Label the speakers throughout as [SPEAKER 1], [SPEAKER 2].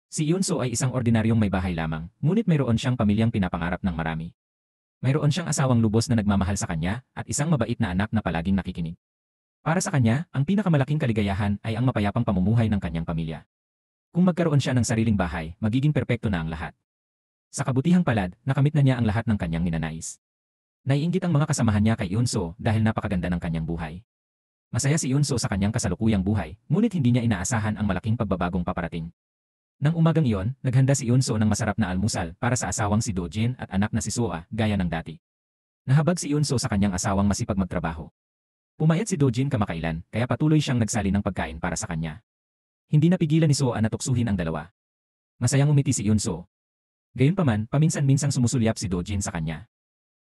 [SPEAKER 1] Si Yunso ay isang ordinaryong may bahay lamang, ngunit mayroon siyang pamilyang pinapangarap ng marami. Mayroon siyang asawang lubos na nagmamahal sa kanya at isang mabait na anak na palaging nakikinig. Para sa kanya, ang pinakamalaking kaligayahan ay ang mapayapang pamumuhay ng kanyang pamilya. Kung magkaroon siya ng sariling bahay, magiging perpekto na ang lahat. Sa kabutihang palad, nakamit na niya ang lahat ng kanyang ninanais. Naiinggit ang mga kasamahan niya kay Yunso dahil napakaganda ng kanyang buhay. Masaya si Yunso sa kanyang kasalukuyang buhay, ngunit hindi niya inaasahan ang malaking pagbabagong paparating. Nang umagang iyon, naghanda si Yunso ng masarap na almusal para sa asawang si Dojin at anak na si Soa, gaya ng dati. Nahabag si Yunso sa kanyang asawang masipag magtrabaho. Pumayat si Dojin kamakailan, kaya patuloy siyang nagsali ng pagkain para sa kanya. Hindi napigilan ni Soa na tuksuhin ang dalawa. Masayang umiti si Yunso. Gayunpaman, paminsan-minsang sumusulyap si Dojin sa kanya.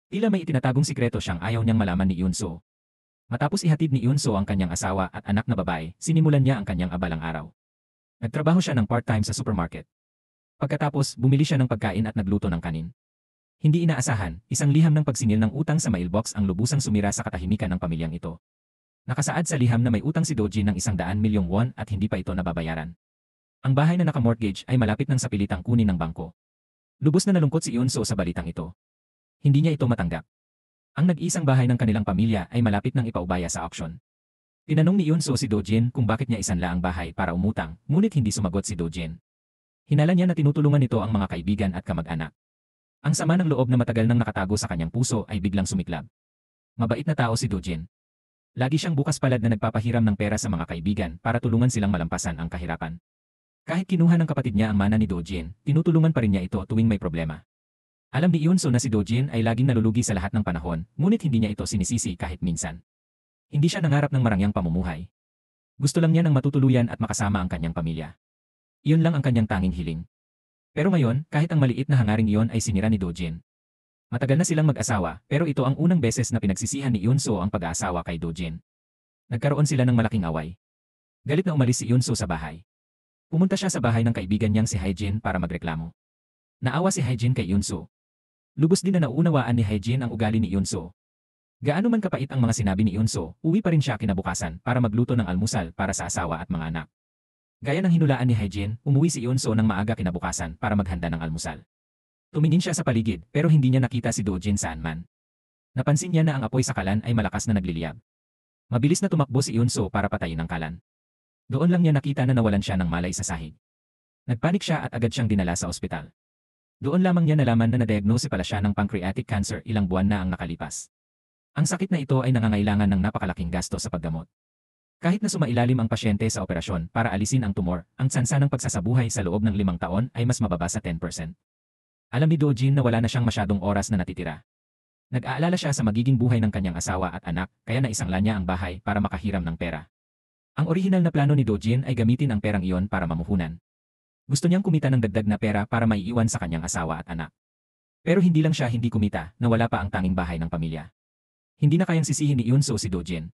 [SPEAKER 1] Tila may itinatagong sikreto siyang ayaw niyang malaman ni Yunso. Matapos ihatid ni Yunso ang kanyang asawa at anak na babae, sinimulan niya ang kanyang abalang araw. Nagtrabaho siya ng part-time sa supermarket. Pagkatapos, bumili siya ng pagkain at nagluto ng kanin. Hindi inaasahan, isang liham ng pagsingil ng utang sa mailbox ang lubusang sumira sa katahimikan ng pamilyang ito. Nakasaad sa liham na may utang si Dojin ng 100 milyong won at hindi pa ito nababayaran. Ang bahay na naka-mortgage ay malapit ng sapilitang kunin ng bangko. Lubos na nalungkot si Yunso sa balitang ito. Hindi niya ito matanggap. Ang nag-iisang bahay ng kanilang pamilya ay malapit ng ipaubaya sa auction. Tinanong ni Yunso si Dojin kung bakit niya isanla ang bahay para umutang, ngunit hindi sumagot si Dojin. Hinala niya na tinutulungan nito ang mga kaibigan at kamag-anak. Ang sama ng loob na matagal nang nakatago sa kanyang puso ay biglang sumiklab. Mabait na tao si Dojin. Lagi siyang bukas palad na nagpapahiram ng pera sa mga kaibigan para tulungan silang malampasan ang kahirapan. Kahit kinuha ng kapatid niya ang mana ni Dojin, tinutulungan pa rin niya ito tuwing may problema. Alam ni Yunso na si Dojin ay laging nalulugi sa lahat ng panahon, ngunit hindi niya ito sinisisi kahit minsan. Hindi siya nangarap ng marangyang pamumuhay. Gusto lang niya ng matutuluyan at makasama ang kanyang pamilya. Iyon lang ang kanyang tanging hiling. Pero ngayon, kahit ang maliit na hangaring iyon ay sinira ni Dojin. Matagal na silang mag-asawa, pero ito ang unang beses na pinagsisihan ni Yunso ang pag-aasawa kay Dojin. Nagkaroon sila ng malaking away. Galit na umalis si Yunso sa bahay. Pumunta siya sa bahay ng kaibigan niyang si Haejin para magreklamo. Naawa si Haejin kay Yunso. Lubos din na nauunawaan ni Haejin ang ugali ni Yunso. Gaano man kapait ang mga sinabi ni Yunso, uwi pa rin siya kinabukasan para magluto ng almusal para sa asawa at mga anak. Gaya ng hinulaan ni Haejin, umuwi si Yunso ng maaga kinabukasan para maghanda ng almusal. Tumingin siya sa paligid pero hindi niya nakita si Dojin saan man. Napansin niya na ang apoy sa kalan ay malakas na nagliliyab. Mabilis na tumakbo si Yunso para patayin ang kalan. Doon lang niya nakita na nawalan siya ng malay sa sahig. Nagpanik siya at agad siyang dinala sa ospital. Doon lamang niya nalaman na na-diagnose pala siya ng pancreatic cancer ilang buwan na ang nakalipas. Ang sakit na ito ay nangangailangan ng napakalaking gasto sa paggamot. Kahit na sumailalim ang pasyente sa operasyon para alisin ang tumor, ang tsansa ng pagsasabuhay sa loob ng 5 taon ay mas mababa sa 10%. Alam ni Dojin na wala na siyang masyadong oras na natitira. Nag-aalala siya sa magiging buhay ng kanyang asawa at anak, kaya naisangla niya ang bahay para makahiram ng pera. Ang orihinal na plano ni Dojin ay gamitin ang perang iyon para mamuhunan. Gusto niyang kumita ng dagdag na pera para maiiwan sa kanyang asawa at anak. Pero hindi lang siya hindi kumita, na wala pa ang tanging bahay ng pamilya. Hindi na kayang sisihin ni Yunso si Dojin.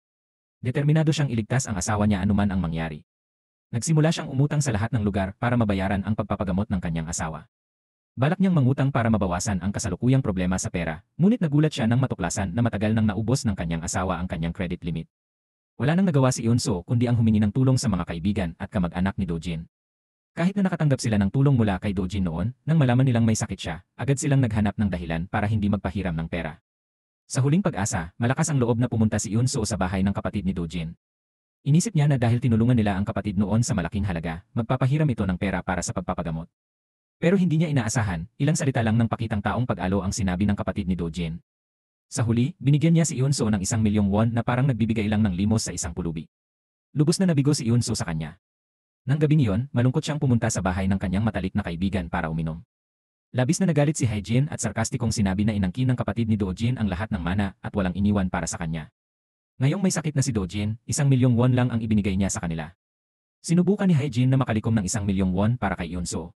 [SPEAKER 1] Determinado siyang iligtas ang asawa niya anuman ang mangyari. Nagsimula siyang umutang sa lahat ng lugar para mabayaran ang pagpapagamot ng kanyang asawa. Balak niyang mangutang para mabawasan ang kasalukuyang problema sa pera, ngunit nagulat siya nang matuklasan na matagal nang naubos ng kanyang asawa ang kanyang credit limit. Wala nang nagawa si Yunso kundi ang humingi ng tulong sa mga kaibigan at kamag-anak ni Dojin. Kahit na nakatanggap sila ng tulong mula kay Dojin noon, nang malaman nilang may sakit siya, agad silang naghanap ng dahilan para hindi magpahiram ng pera. Sa huling pag-asa, malakas ang loob na pumunta si Yunso sa bahay ng kapatid ni Dojin. Inisip niya na dahil tinulungan nila ang kapatid noon sa malaking halaga, magpapahiram ito ng pera para sa pagpapagamot. Pero hindi niya inaasahan, ilang salita lang ng pakitang taong pag-alo ang sinabi ng kapatid ni Dojin. Sa huli, binigyan niya si Yunso ng 1 milyong won na parang nagbibigay lang ng limos sa isang pulubi. Lubos na nabigo si Yunso sa kanya. Nang gabing iyon, malungkot siyang pumunta sa bahay ng kanyang matalik na kaibigan para uminom. Labis na nagalit si Haejin at sarkastikong sinabi na inangkin ng kapatid ni Dojin ang lahat ng mana at walang iniwan para sa kanya. Ngayong may sakit na si Dojin, 1 milyong won lang ang ibinigay niya sa kanila. Sinubukan ni Haejin na makalikom ng 1 milyong won para kay Yunso.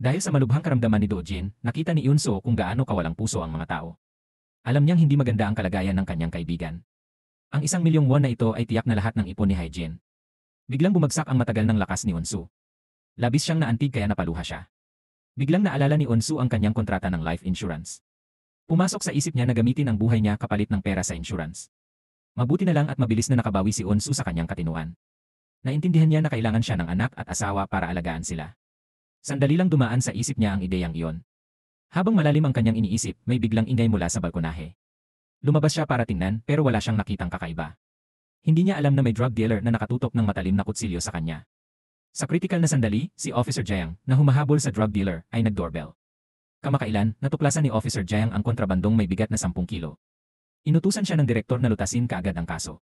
[SPEAKER 1] Dahil sa malubhang karamdaman ni Dojin, nakita ni Yunso kung gaano kawalang puso ang mga tao. Alam niyang hindi maganda ang kalagayan ng kanyang kaibigan. Ang 1 milyong won na ito ay tiyak na lahat ng ipon ni Haejin. Biglang bumagsak ang matagal ng lakas ni Yunso. Labis siyang naantig kaya napaluha siya. Biglang naalala ni Yunso ang kanyang kontrata ng life insurance. Pumasok sa isip niya na gamitin ang buhay niya kapalit ng pera sa insurance. Mabuti na lang at mabilis na nakabawi si Yunso sa kanyang katinuan. Naintindihan niya na kailangan siya ng anak at asawa para alagaan sila. Sandali lang dumaan sa isip niya ang ideyang iyon. Habang malalim ang kanyang iniisip, may biglang ingay mula sa balkonahe. Lumabas siya para tingnan pero wala siyang nakitang kakaiba. Hindi niya alam na may drug dealer na nakatutok ng matalim na kutsilyo sa kanya. Sa kritikal na sandali, si Officer Jiang, na humahabol sa drug dealer, ay nag-doorbell. Kamakailan, natuklasan ni Officer Jiang ang kontrabandong may bigat na 10 kilo. Inutusan siya ng direktor na lutasin kaagad ang kaso.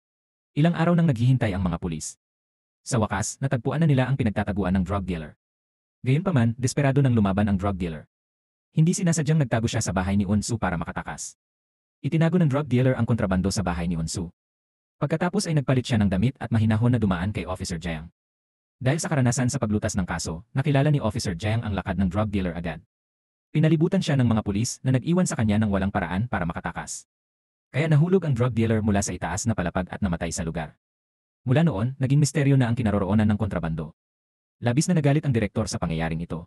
[SPEAKER 1] Ilang araw nang naghihintay ang mga pulis. Sa wakas, natagpuan na nila ang pinagtataguan ng drug dealer. Gayunpaman, desperado nang lumaban ang drug dealer. Hindi sinasadyang nagtago siya sa bahay ni Unsu para makatakas. Itinago ng drug dealer ang kontrabando sa bahay ni Unsu. Pagkatapos ay nagpalit siya ng damit at mahinahon na dumaan kay Officer Jiang. Dahil sa karanasan sa paglutas ng kaso, nakilala ni Officer Jiang ang lakad ng drug dealer agad. Pinalibutan siya ng mga pulis na nag-iwan sa kanya ng walang paraan para makatakas. Kaya nahulog ang drug dealer mula sa itaas na palapag at namatay sa lugar. Mula noon, naging misteryo na ang kinaroroonan ng kontrabando. Labis na nagalit ang direktor sa pangyayaring ito.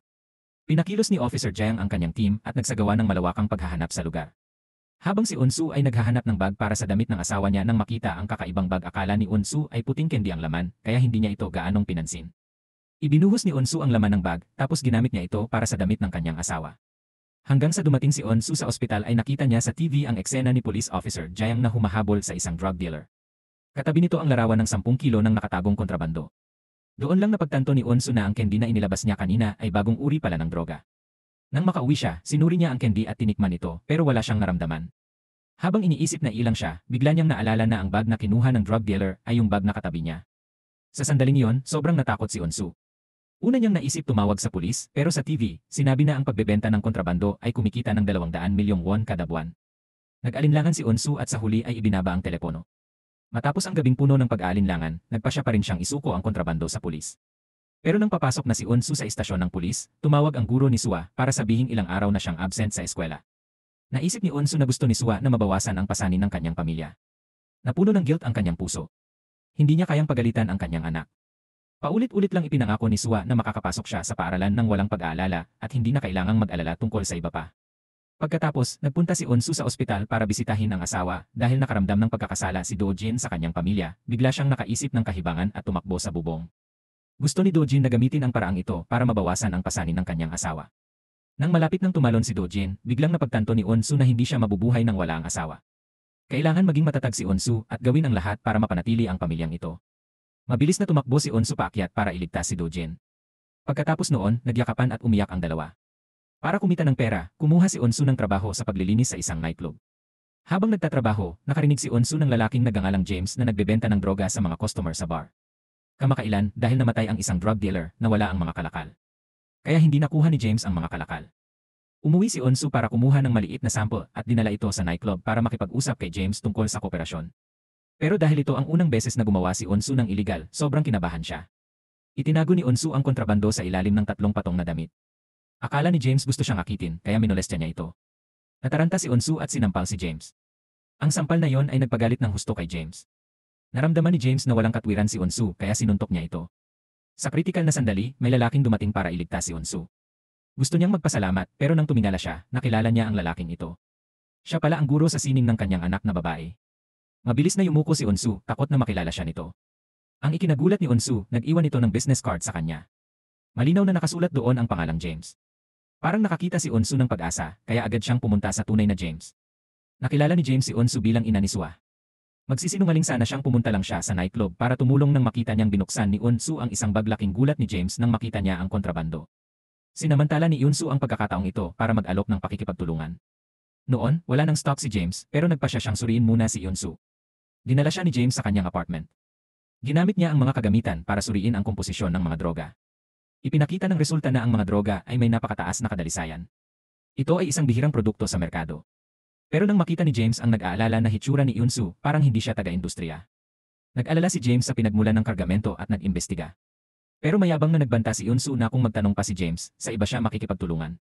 [SPEAKER 1] Pinakilos ni Officer Jiang ang kanyang team at nagsagawa ng malawakang paghahanap sa lugar. Habang si Unsu ay naghahanap ng bag para sa damit ng asawa niya nang makita ang kakaibang bag, akala ni Unsu ay puting candy ang laman, kaya hindi niya ito gaanong pinansin. Ibinuhos ni Unsu ang laman ng bag tapos ginamit niya ito para sa damit ng kanyang asawa. Hanggang sa dumating si Unsu sa ospital ay nakita niya sa TV ang eksena ni Police Officer Jiang na humahabol sa isang drug dealer. Katabi nito ang larawan ng 10 kilo ng nakatagong kontrabando. Doon lang napagtanto ni Unsu na ang candy na inilabas niya kanina ay bagong uri pala ng droga. Nang makauwi siya, sinuri niya ang candy at tinikman ito pero wala siyang naramdaman. Habang iniisip na ilang siya, bigla niyang naalala na ang bag na kinuha ng drug dealer ay yung bag na katabi niya. Sa sandaling iyon, sobrang natakot si Unsu. Una niyang naisip tumawag sa pulis, pero sa TV, sinabi na ang pagbebenta ng kontrabando ay kumikita ng 200 milyong won kada buwan. Nag-alinlangan si Unsu at sa huli ay ibinaba ang telepono. Matapos ang gabing puno ng pag-aalinlangan, nagpa siya pa rin siyang isuko ang kontrabando sa pulis. Pero nang papasok na si Unsu sa istasyon ng pulis, tumawag ang guro ni Sua para sabihing ilang araw na siyang absent sa eskwela. Naisip ni Unsu na gusto ni Sua na mabawasan ang pasanin ng kanyang pamilya. Napuno ng guilt ang kanyang puso. Hindi niya kayang pagalitan ang kanyang anak. Paulit-ulit lang ipinangako ni Sua na makakapasok siya sa paaralan ng walang pag-aalala at hindi na kailangang mag-alala tungkol sa iba pa. Pagkatapos, nagpunta si Unsu sa ospital para bisitahin ang asawa dahil nakaramdam ng pagkakasala si Do-jin sa kanyang pamilya, bigla siyang nakaisip ng kahibangan at tumakbo sa bubong. Gusto ni Do-jin na gamitin ang paraang ito para mabawasan ang pasanin ng kanyang asawa. Nang malapit nang tumalon si Do-jin, biglang napagtanto ni Unsu na hindi siya mabubuhay nang wala ang asawa. Kailangan maging matatag si Unsu at gawin ang lahat para mapanatili ang pamilyang ito. Mabilis na tumakbo si Unsu paakyat para iligtas si Do-jin. Pagkatapos noon, nagyakapan at umiyak ang dalawa. Para kumita ng pera, kumuha si Unsu ng trabaho sa paglilinis sa isang nightclub. Habang nagtatrabaho, nakarinig si Unsu ng lalaking nagangalang James na nagbebenta ng droga sa mga customer sa bar. Kamakailan, dahil namatay ang isang drug dealer, nawala ang mga kalakal. Kaya hindi nakuha ni James ang mga kalakal. Umuwi si Unsu para kumuha ng maliit na sample at dinala ito sa nightclub para makipag-usap kay James tungkol sa kooperasyon. Pero dahil ito ang unang beses na gumawa si Unsu ng iligal, sobrang kinabahan siya. Itinago ni Unsu ang kontrabando sa ilalim ng 3 patong na damit. Akala ni James gusto siyang akitin, kaya minolestya niya ito. Nataranta si Unsu at sinampal si James. Ang sampal na yon ay nagpagalit ng husto kay James. Naramdaman ni James na walang katwiran si Unsu kaya sinuntok niya ito. Sa kritikal na sandali, may lalaking dumating para iligtas si Unsu. Gusto niyang magpasalamat pero nang tumingala siya, nakilala niya ang lalaking ito. Siya pala ang guro sa sining ng kanyang anak na babae. Mabilis na yumuko si Unsu, takot na makilala siya nito. Ang ikinagulat ni Unsu, nag-iwan ito ng business card sa kanya. Malinaw na nakasulat doon ang pangalang James. Parang nakakita si Unsu ng pag-asa, kaya agad siyang pumunta sa tunay na James. Nakilala ni James si Unsu bilang ina ni Sua. Magsisinungaling sana siyang pumunta lang siya sa nightclub para tumulong nang makita niyang binuksan ni Unsu ang isang baglaking gulat ni James nang makita niya ang kontrabando. Sinamantala ni Unsu ang pagkakataong ito para mag-alok ng pakikipagtulungan. Noon, wala nang stock si James pero nagpasya siyang suriin muna si Unsu. Dinala siya ni James sa kanyang apartment. Ginamit niya ang mga kagamitan para suriin ang komposisyon ng mga droga. Ipinakita ng resulta na ang mga droga ay may napakataas na kadalisayan. Ito ay isang bihirang produkto sa merkado. Pero nang makita ni James ang nag-aalala na hitsura ni Unsu, parang hindi siya taga-industriya. Nag-alala si James sa pinagmulan ng kargamento at nag-imbestiga. Pero mayabang na nagbanta si Unsu na kung magtanong pa si James, sa iba siya makikipagtulungan.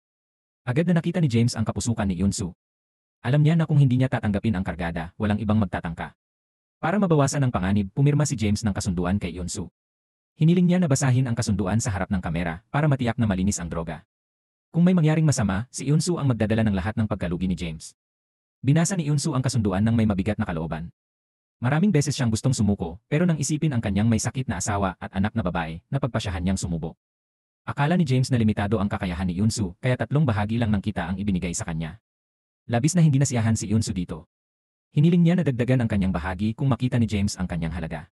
[SPEAKER 1] Agad na nakita ni James ang kapusukan ni Unsu. Alam niya na kung hindi niya tatanggapin ang kargada, walang ibang magtatangka. Para mabawasan ang panganib, pumirma si James ng kasunduan kay Unsu. Hiniling niya na basahin ang kasunduan sa harap ng kamera para matiyak na malinis ang droga. Kung may mangyaring masama, si Unsu ang magdadala ng lahat ng pagkalugi ni James. Binasa ni Unsu ang kasunduan ng may mabigat na kalooban. Maraming beses siyang gustong sumuko, pero nang isipin ang kanyang may sakit na asawa at anak na babae, napagpasyahan niyang sumubo. Akala ni James na limitado ang kakayahan ni Yunsu, kaya 3 bahagi lang ng kita ang ibinigay sa kanya. Labis na hindi nasiyahan si Yunsu dito. Hiniling niya na dagdagan ang kanyang bahagi kung makita ni James ang kanyang halaga.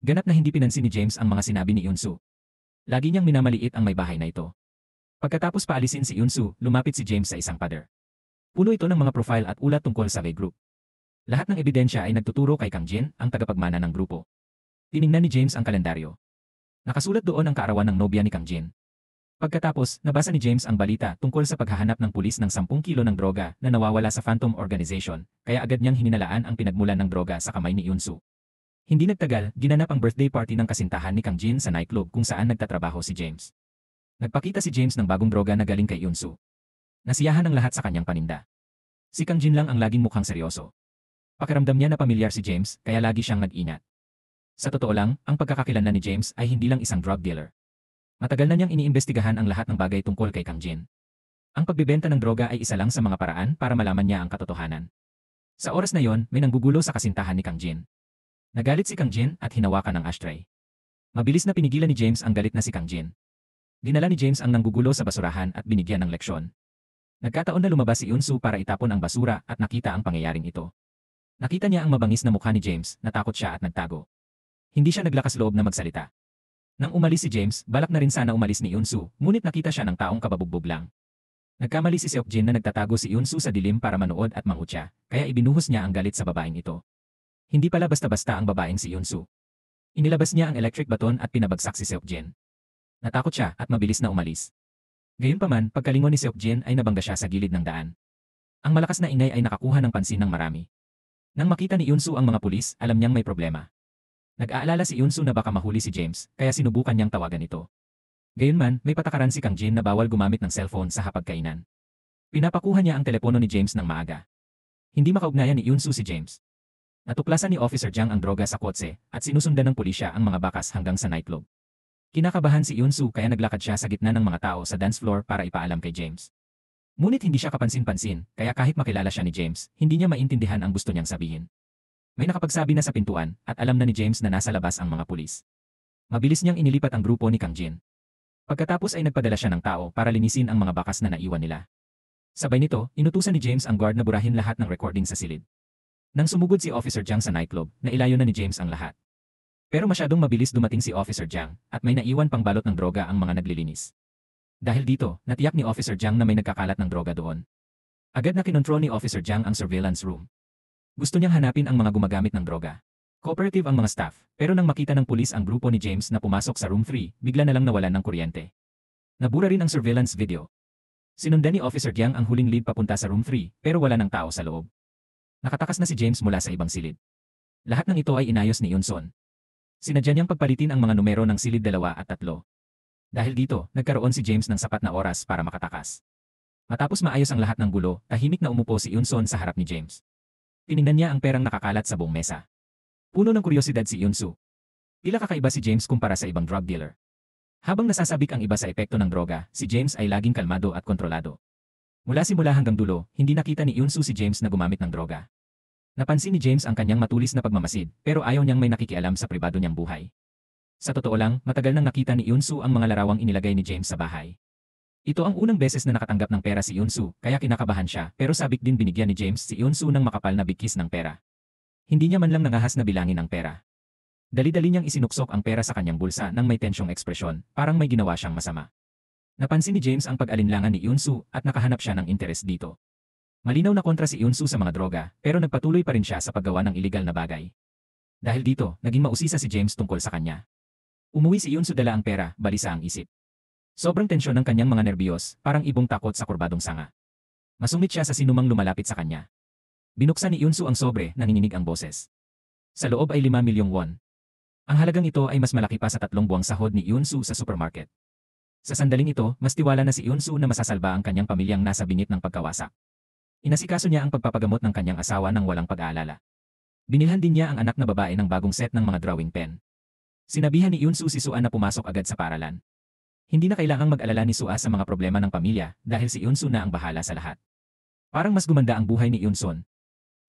[SPEAKER 1] Ganap na hindi pinansin ni James ang mga sinabi ni Yunsu. Lagi niyang minamaliit ang may bahay na ito. Pagkatapos paalisin si Yunsu, lumapit si James sa isang pader. Puno ito ng mga profile at ulat tungkol sa Wei Group. Lahat ng ebidensya ay nagtuturo kay Kang Jin, ang tagapagmana ng grupo. Tiningnan ni James ang kalendaryo. Nakasulat doon ang kaarawan ng nobya ni Kang Jin. Pagkatapos, nabasa ni James ang balita tungkol sa paghahanap ng pulis ng 10 kilo ng droga na nawawala sa Phantom Organization, kaya agad niyang hininalaan ang pinagmulan ng droga sa kamay ni Yunsu. Hindi nagtagal, ginanap ang birthday party ng kasintahan ni Kang Jin sa nightclub kung saan nagtatrabaho si James. Nagpakita si James ng bagong droga na galing kay Yunsu. Nasiyahan ang lahat sa kanyang paninda. Si Kang Jin lang ang laging mukhang seryoso. Pakiramdam niya na pamilyar si James, kaya lagi siyang nag-ingat. Sa totoo lang, ang pagkakakilanlan ni James ay hindi lang isang drug dealer. Matagal na niyang iniimbestigahan ang lahat ng bagay tungkol kay Kang Jin. Ang pagbebenta ng droga ay isa lang sa mga paraan para malaman niya ang katotohanan. Sa oras na yon, may nanggugulo sa kasintahan ni Kang Jin. Nagalit si Kang Jin at hinawakan ang ashtray. Mabilis na pinigilan ni James ang galit na si Kang Jin. Dinala ni James ang nanggugulo sa basurahan at binigyan ng leksyon. Nagkataon na lumabas si Yunsu para itapon ang basura at nakita ang pangyayaring ito. Nakita niya ang mabangis na mukha ni James, natakot siya at nagtago. Hindi siya naglakas loob na magsalita. Nang umalis si James, balak na rin sana umalis ni Yunsu, ngunit nakita siya ng taong kababugbog lang. Nagkamali si Seokjin na nagtatago si Yunsu sa dilim para manood at mangutya, kaya ibinuhos niya ang galit sa babaeng ito. Hindi pala basta-basta ang babaeng si Yunsu. Inilabas niya ang electric baton at pinabagsak si Seokjin. Natakot siya at mabilis na umalis. Gayunpaman, pagkalingon ni Seokjin ay nabangga siya sa gilid ng daan. Ang malakas na ingay ay nakakuha ng pansin ng marami. Nang makita ni Yunsu ang mga pulis, alam niyang may problema. Nag-aalala si Yunsu na baka mahuli si James, kaya sinubukan niyang tawagan ito. Gayunman, may patakaran si Kang Jin na bawal gumamit ng cellphone sa hapagkainan. Pinapakuha niya ang telepono ni James ng maaga. Hindi makaugnayan ni Yunsu si James. Natuklasan ni Officer Jiang ang droga sa kotse at sinusundan ng pulisya ang mga bakas hanggang sa nightclub. Kinakabahan si Yunsu kaya naglakad siya sa gitna ng mga tao sa dance floor para ipaalam kay James. Ngunit hindi siya kapansin-pansin, kaya kahit makilala siya ni James, hindi niya maintindihan ang gusto niyang sabihin. May nakapagsabi na sa pintuan at alam na ni James na nasa labas ang mga pulis. Mabilis niyang inilipat ang grupo ni Kang Jin. Pagkatapos ay nagpadala siya ng tao para linisin ang mga bakas na naiwan nila. Sabay nito, inutusan ni James ang guard na burahin lahat ng recording sa silid. Nang sumugod si Officer Jiang sa nightclub, nailayo na ni James ang lahat. Pero masyadong mabilis dumating si Officer Jiang at may naiwan pang balot ng droga ang mga naglilinis. Dahil dito, natiyak ni Officer Jiang na may nagkakalat ng droga doon. Agad na kinontrol ni Officer Jiang ang surveillance room. Gusto niyang hanapin ang mga gumagamit ng droga. Cooperative ang mga staff, pero nang makita ng pulis ang grupo ni James na pumasok sa room 3, bigla na lang nawalan ng kuryente. Nabura rin ang surveillance video. Sinundan ni Officer Jiang ang huling lead papunta sa room 3, pero wala ng tao sa loob. Nakatakas na si James mula sa ibang silid. Lahat ng ito ay inayos ni Yunson. Sinadya niyang pagpalitin ang mga numero ng silid 2 at 3. Dahil dito, nagkaroon si James ng sapat na oras para makatakas. Matapos maayos ang lahat ng gulo, tahimik na umupo si Yunson sa harap ni James. Tiningnan niya ang perang nakakalat sa buong mesa. Puno ng kuryosidad si Yunsu. Tila kakaiba si James kumpara sa ibang drug dealer. Habang nasasabik ang iba sa epekto ng droga, si James ay laging kalmado at kontrolado. Mula simula hanggang dulo, hindi nakita ni Yunsu si James na gumamit ng droga. Napansin ni James ang kanyang matulis na pagmamasid, pero ayaw niyang may nakikialam sa pribado niyang buhay. Sa totoo lang, matagal nang nakita ni Yunsu ang mga larawang inilagay ni James sa bahay. Ito ang unang beses na nakatanggap ng pera si Yunsu, kaya kinakabahan siya, pero sabik din binigyan ni James si Yunsu ng makapal na bigkis ng pera. Hindi niya man lang nangahas na bilangin ang pera. Dali-dali niyang isinuksok ang pera sa kanyang bulsa nang may tensyong ekspresyon, parang may ginawa siyang masama. Napansin ni James ang pag-alinlangan ni Yunsu at nakahanap siya ng interes dito. Malinaw na kontra si Yunsu sa mga droga, pero nagpatuloy pa rin siya sa paggawa ng iligal na bagay. Dahil dito, naging mausisa si James tungkol sa kanya. Umuwi si Yunsu dala ang pera, balisa ang isip. Sobrang tensyon ng kanyang mga nerbiyos, parang ibong takot sa kurbadong sanga. Masungit siya sa sinumang lumalapit sa kanya. Binuksan ni Yunsu ang sobre, nanginginig ang boses. Sa loob ay 5 milyong won. Ang halagang ito ay mas malaki pa sa 3 buwang sahod ni Yunsu sa supermarket. Sa sandaling ito, mas tiwala na si Yunsu na masasalba ang kanyang pamilyang nasa bingit ng pagkawasak. Inasikaso niya ang pagpapagamot ng kanyang asawa nang walang pag-aalala. Binilhan din niya ang anak na babae ng bagong set ng mga drawing pen. Sinabihan ni Yunsu si Sua na pumasok agad sa paaralan. Hindi na kailangang mag-alala ni Sua sa mga problema ng pamilya dahil si Yunsu na ang bahala sa lahat. Parang mas gumanda ang buhay ni Yunson.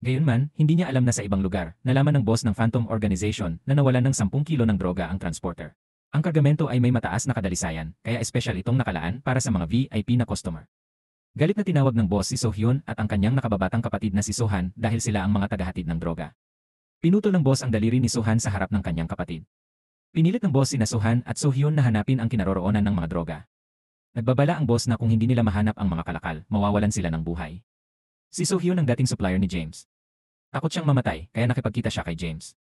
[SPEAKER 1] Gayunman, hindi niya alam na sa ibang lugar, nalaman ng boss ng Phantom Organization na nawalan ng 10 kilo ng droga ang transporter. Ang kargamento ay may mataas na kadalisayan, kaya espesyal itong nakalaan para sa mga VIP na customer. Galit na tinawag ng boss si So-hyun at ang kanyang nakababatang kapatid na si So-han dahil sila ang mga tagahatid ng droga. Pinutol ng boss ang daliri ni So-han sa harap ng kanyang kapatid. Pinilit ng boss sina So-han at So-hyun na hanapin ang kinaroroonan ng mga droga. Nagbabala ang boss na kung hindi nila mahanap ang mga kalakal, mawawalan sila ng buhay. Si So-hyun ang dating supplier ni James. Takot siyang mamatay, kaya nakipagkita siya kay James.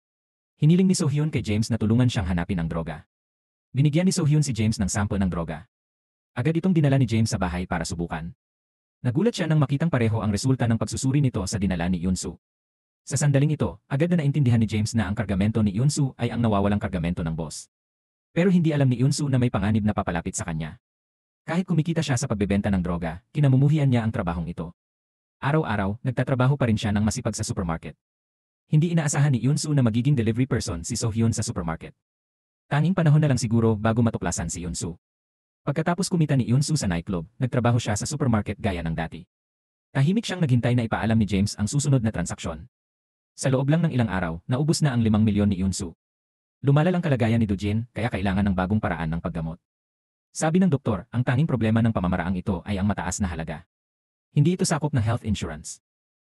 [SPEAKER 1] Hiniling ni So-hyun kay James na tulungan siyang hanapin ang droga. Binigyan ni So-hyun si James ng sample ng droga. Agad itong dinala ni James sa bahay para subukan. Nagulat siya nang makitang pareho ang resulta ng pagsusuri nito sa dinala ni Yunsu. Sa sandaling ito, agad na naintindihan ni James na ang kargamento ni Yunsu ay ang nawawalang kargamento ng boss. Pero hindi alam ni Yunsu na may panganib na papalapit sa kanya. Kahit kumikita siya sa pagbebenta ng droga, kinamumuhian niya ang trabahong ito. Araw-araw, nagtatrabaho pa rin siya ng masipag sa supermarket. Hindi inaasahan ni Yunsu na magiging delivery person si So-hyun sa supermarket. Tanging panahon na lang siguro bago matuklasan si Yunsu. Pagkatapos kumita ni Yunsu sa nightclub, nagtrabaho siya sa supermarket gaya ng dati. Tahimik siyang naghintay na ipaalam ni James ang susunod na transaksyon. Sa loob lang ng ilang araw, naubos na ang 5 milyon ni Yunsu. Lumalala ang kalagayan ni Dojin, kaya kailangan ng bagong paraan ng paggamot. Sabi ng doktor, ang tanging problema ng pamamaraang ito ay ang mataas na halaga. Hindi ito sakop ng health insurance.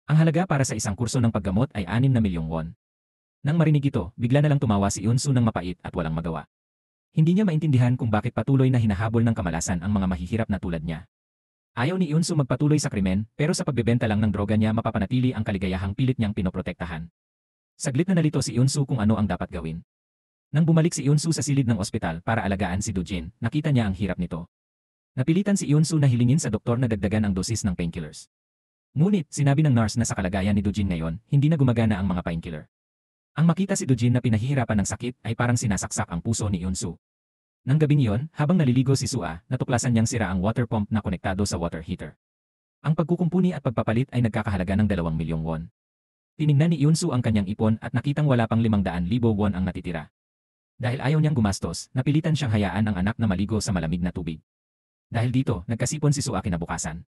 [SPEAKER 1] Ang halaga para sa isang kurso ng paggamot ay 6 na milyong won. Nang marinig ito, bigla na lang tumawa si Yunsu ng mapait at walang magawa. Hindi niya maintindihan kung bakit patuloy na hinahabol ng kamalasan ang mga mahihirap na tulad niya. Ayaw ni Yunsu magpatuloy sa krimen, pero sa pagbebenta lang ng droga niya mapapanatili ang kaligayahang pilit niyang pinoprotektahan. Saglit na nalito si Yunsu kung ano ang dapat gawin. Nang bumalik si Yunsu sa silid ng ospital para alagaan si Dojin, nakita niya ang hirap nito. Napilitan si Yunsu na hilingin sa doktor na dagdagan ang dosis ng painkillers. Ngunit, sinabi ng nurse na sa kalagayan ni Dojin ngayon, hindi na gumagana ang mga painkiller. Ang makita si Dojin na pinahihirapan ng sakit ay parang sinasaksak ang puso ni Yunsu. Nang gabing iyon, habang naliligo si Sua, natuklasan niyang sira ang water pump na konektado sa water heater. Ang pagkukumpuni at pagpapalit ay nagkakahalaga ng 2 milyong won. Tiningnan ni Yunsu ang kanyang ipon at nakitang wala pang 500,000 won ang natitira. Dahil ayaw niyang gumastos, napilitan siyang hayaan ang anak na maligo sa malamig na tubig. Dahil dito, nagkasipon si Sua kinabukasan.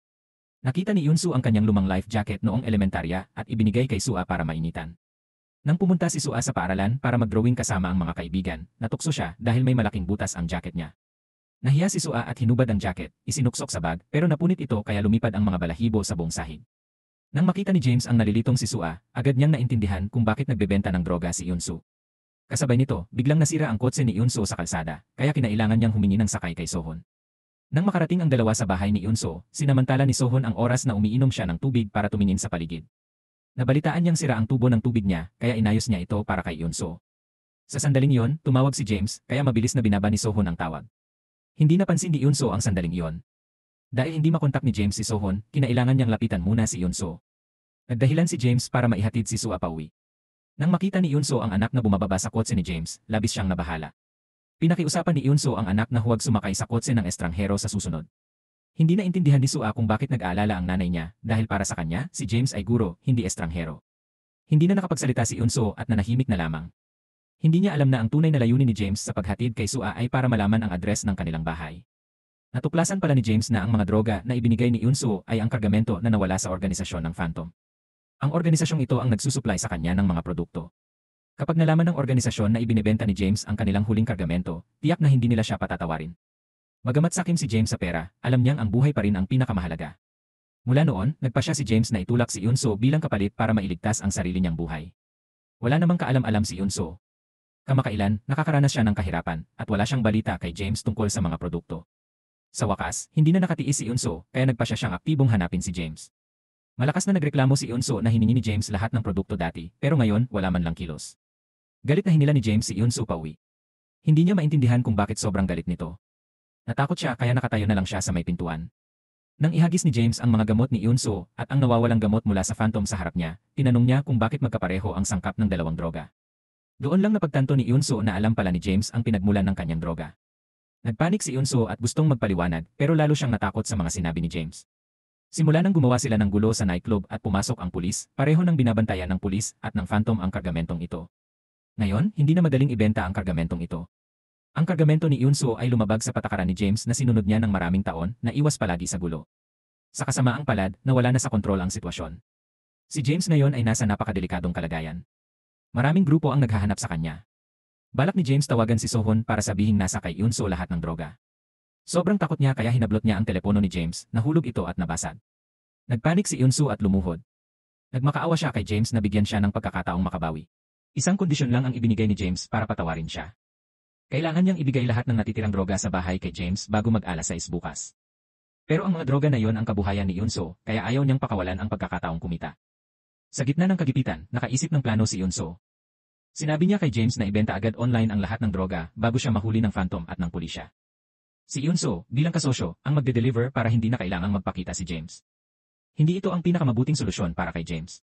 [SPEAKER 1] Nakita ni Yunsu ang kanyang lumang life jacket noong elementarya at ibinigay kay Sua para mainitan. Nang pumunta si Sua sa paaralan para mag-drawing kasama ang mga kaibigan, natukso siya dahil may malaking butas ang jacket niya. Nahiya si Sua at hinubad ang jacket, isinuksok sa bag, pero napunit ito kaya lumipad ang mga balahibo sa buong sahig. Nang makita ni James ang nalilitong si Sua, agad niyang naintindihan kung bakit nagbebenta ng droga si Yunsu. Kasabay nito, biglang nasira ang kotse ni Yunsu sa kalsada, kaya kinailangan niyang humingi ng sakay kay So-hyun. Nang makarating ang dalawa sa bahay ni Yunsu, sinamantala ni So-hyun ang oras na umiinom siya ng tubig para tumingin sa paligid. Nabalitaan niyang sira ang tubo ng tubig niya, kaya inayos niya ito para kay Yunsu. Sa sandaling iyon, tumawag si James, kaya mabilis na binaba ni So-hyun ang tawag. Hindi napansin ni Yunsu ang sandaling iyon. Dahil hindi makontak ni James si So-hyun, kinailangan niyang lapitan muna si Yunsu. Nagdahilan si James para maihatid si Sua pauwi. Nang makita ni Yunsu ang anak na bumababa sa kotse ni James, labis siyang nabahala. Pinakiusapan ni Yunsu ang anak na huwag sumakay sa kotse ng estranghero sa susunod. Hindi na intindihan ni Sua kung bakit nag-aalala ang nanay niya, dahil para sa kanya, si James ay guro, hindi estranghero. Hindi na nakapagsalita si Yunsu at nanahimik na lamang. Hindi niya alam na ang tunay na layunin ni James sa paghatid kay Sua ay para malaman ang address ng kanilang bahay. Natuklasan pala ni James na ang mga droga na ibinigay ni Yunsu ay ang kargamento na nawala sa organisasyon ng Phantom. Ang organisasyong ito ang nagsusupply sa kanya ng mga produkto. Kapag nalaman ng organisasyon na ibinebenta ni James ang kanilang huling kargamento, tiyak na hindi nila siya patatawarin. Bagamat sakim si James sa pera, alam niyang ang buhay pa rin ang pinakamahalaga. Mula noon, nagpasya si James na itulak si Yunsu bilang kapalit para mailigtas ang sarili niyang buhay. Wala namang kaalam-alam si Yunsu. Kamakailan, nakakaranas siya ng kahirapan at wala siyang balita kay James tungkol sa mga produkto. Sa wakas, hindi na nakatiis si Yunsu kaya nagpasya siyang aktibong hanapin si James. Malakas na nagreklamo si Yunsu na hiningi ni James lahat ng produkto dati, pero ngayon wala man lang kilos. Galit na hinila ni James si Yunsu pauwi. Hindi niya maintindihan kung bakit sobrang galit nito. Natakot siya kaya nakatayo na lang siya sa may pintuan. Nang ihagis ni James ang mga gamot ni Yunsu at ang nawawalang gamot mula sa Phantom sa harap niya, tinanong niya kung bakit magkapareho ang sangkap ng dalawang droga. Doon lang napagtanto ni Yunsu na alam pala ni James ang pinagmulan ng kanyang droga. Nagpanik si Yunsu at gustong magpaliwanag pero lalo siyang natakot sa mga sinabi ni James. Simula nang gumawa sila ng gulo sa nightclub at pumasok ang pulis, pareho nang binabantayan ng pulis at ng Phantom ang kargamentong ito. Ngayon, hindi na madaling ibenta ang kargamentong ito. Ang kargamento ni Yunsu ay lumabag sa patakaran ni James na sinunod niya ng maraming taon na iwas palagi sa gulo. Sa kasamaang palad, nawala na sa kontrol ang sitwasyon. Si James ngayon ay nasa napakadelikadong kalagayan. Maraming grupo ang naghahanap sa kanya. Balak ni James tawagan si Sohon para sabihing nasa kay Eunso lahat ng droga. Sobrang takot niya kaya hinablot niya ang telepono ni James, nahulog ito at nabasag. Nagpanik si Eunso at lumuhod. Nagmakaawa siya kay James na bigyan siya ng pagkakataong makabawi. Isang kondisyon lang ang ibinigay ni James para patawarin siya. Kailangan niyang ibigay lahat ng natitirang droga sa bahay kay James bago mag-alas 6 bukas. Pero ang mga droga na yon ang kabuhayan ni Eunso, kaya ayaw niyang pakawalan ang pagkakataong kumita. Sa gitna ng kagipitan, nakaisip ng plano si Eunso. Sinabi niya kay James na ibenta agad online ang lahat ng droga bago siya mahuli ng Phantom at ng pulisya. Si Eunso, bilang kasosyo, ang magde-deliver para hindi na kailangang magpakita si James. Hindi ito ang pinakamabuting solusyon para kay James.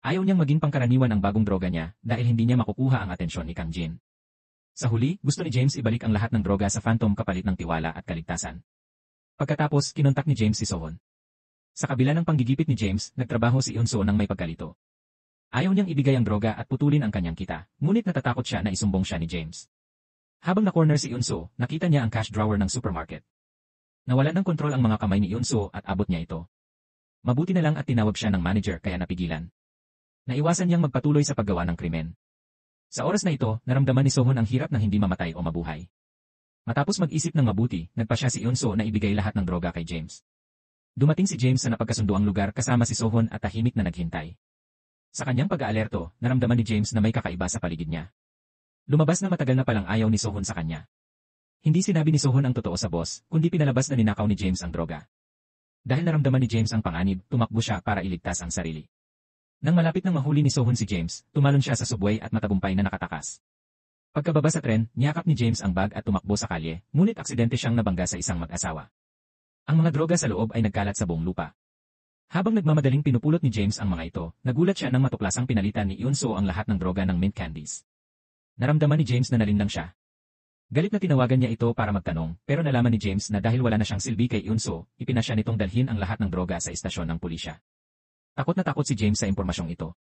[SPEAKER 1] Ayaw niyang maging pangkaraniwan ang bagong droga niya dahil hindi niya makukuha ang atensyon ni Kang Jin. Sa huli, gusto ni James ibalik ang lahat ng droga sa Phantom kapalit ng tiwala at kaligtasan. Pagkatapos, kinontak ni James si Sohon. Sa kabila ng panggigipit ni James, nagtrabaho si Eunso ng may pagkalito. Ayaw niyang ibigay ang droga at putulin ang kanyang kita, ngunit natatakot siya na isumbong siya ni James. Habang na-corner si Eunso, nakita niya ang cash drawer ng supermarket. Nawalan ng kontrol ang mga kamay ni Eunso at abot niya ito. Mabuti na lang at tinawag siya ng manager kaya napigilan. Naiwasan niyang magpatuloy sa paggawa ng krimen. Sa oras na ito, naramdaman ni Sohon ang hirap ng hindi mamatay o mabuhay. Matapos mag-isip ng mabuti, nagpasya si Eunso na ibigay lahat ng droga kay James. Dumating si James sa napagkasunduang lugar kasama si Sohon at tahimik na naghintay. Sa kanyang pag-aalerto, naramdaman ni James na may kakaiba sa paligid niya. Lumabas na matagal na palang ayaw ni Sohon sa kanya. Hindi sinabi ni Sohon ang totoo sa boss, kundi pinalabas na ninakaw ni James ang droga. Dahil naramdaman ni James ang panganib, tumakbo siya para iligtas ang sarili. Nang malapit nang mahuli ni Sohon si James, tumalon siya sa subway at matagumpay na nakatakas. Pagkababa sa tren, niyakap ni James ang bag at tumakbo sa kalye, ngunit aksidente siyang nabangga sa isang mag-asawa. Ang mga droga sa loob ay nagkalat sa buong lupa. Habang nagmamadaling pinupulot ni James ang mga ito, nagulat siya nang matuklasang pinalitan ni Eunso ang lahat ng droga ng mint candies. Naramdaman ni James na nalinlang siya. Galit na tinawagan niya ito para magtanong, pero nalaman ni James na dahil wala na siyang silbi kay Eunso, ipinasya nitong dalhin ang lahat ng droga sa istasyon ng pulisya. Takot na takot si James sa impormasyong ito.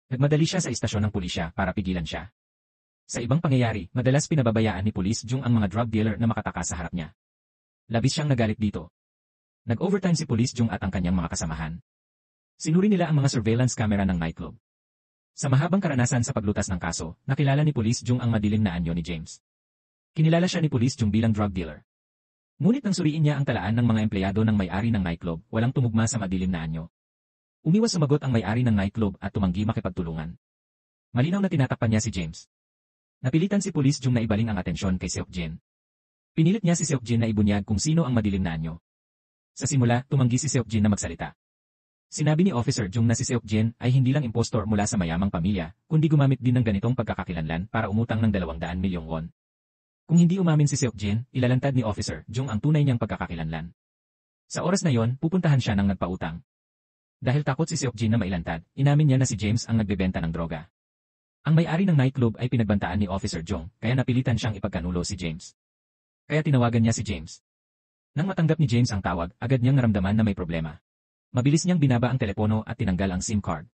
[SPEAKER 1] Nagmadali siya sa istasyon ng pulisya para pigilan siya. Sa ibang pangyayari, madalas pinababayaan ni Police Jung ang mga drug dealer na makatakas sa harap niya. Labis siyang nagalit dito. Nag-overtime si Police Jung at ang kanyang mga kasamahan. Sinuri nila ang mga surveillance camera ng nightclub. Sa mahabang karanasan sa paglutas ng kaso, nakilala ni Police Jung ang madilim na anyo ni James. Kinilala siya ni Police Jung bilang drug dealer. Ngunit nang suriin niya ang talaan ng mga empleyado ng may-ari ng nightclub, walang tumugma sa madilim na anyo. Umiwas sumagot ang may-ari ng nightclub at tumanggi makipagtulungan. Malinaw na tinatakpan niya si James. Napilitan si Police Jung na ibaling ang atensyon kay Seok Jin. Pinilit niya si Seok Jin na ibunyag kung sino ang madilim na anyo. Sa simula, tumanggi si Seok Jin na magsalita. Sinabi ni Officer Jung na si Seok Jin ay hindi lang impostor mula sa mayamang pamilya, kundi gumamit din ng ganitong pagkakakilanlan para umutang ng 200 milyong won. Kung hindi umamin si Seok Jin, ilalantad ni Officer Jung ang tunay niyang pagkakakilanlan. Sa oras na yon, pupuntahan siya ng nagpautang. Dahil takot si Seok Jin na mailantad, inamin niya na si James ang nagbebenta ng droga. Ang may-ari ng nightclub ay pinagbantaan ni Officer Jung, kaya napilitan siyang ipagkanulo si James. Kaya tinawagan niya si James. Nang matanggap ni James ang tawag, agad niyang naramdaman na may problema. Mabilis niyang binaba ang telepono at tinanggal ang SIM card.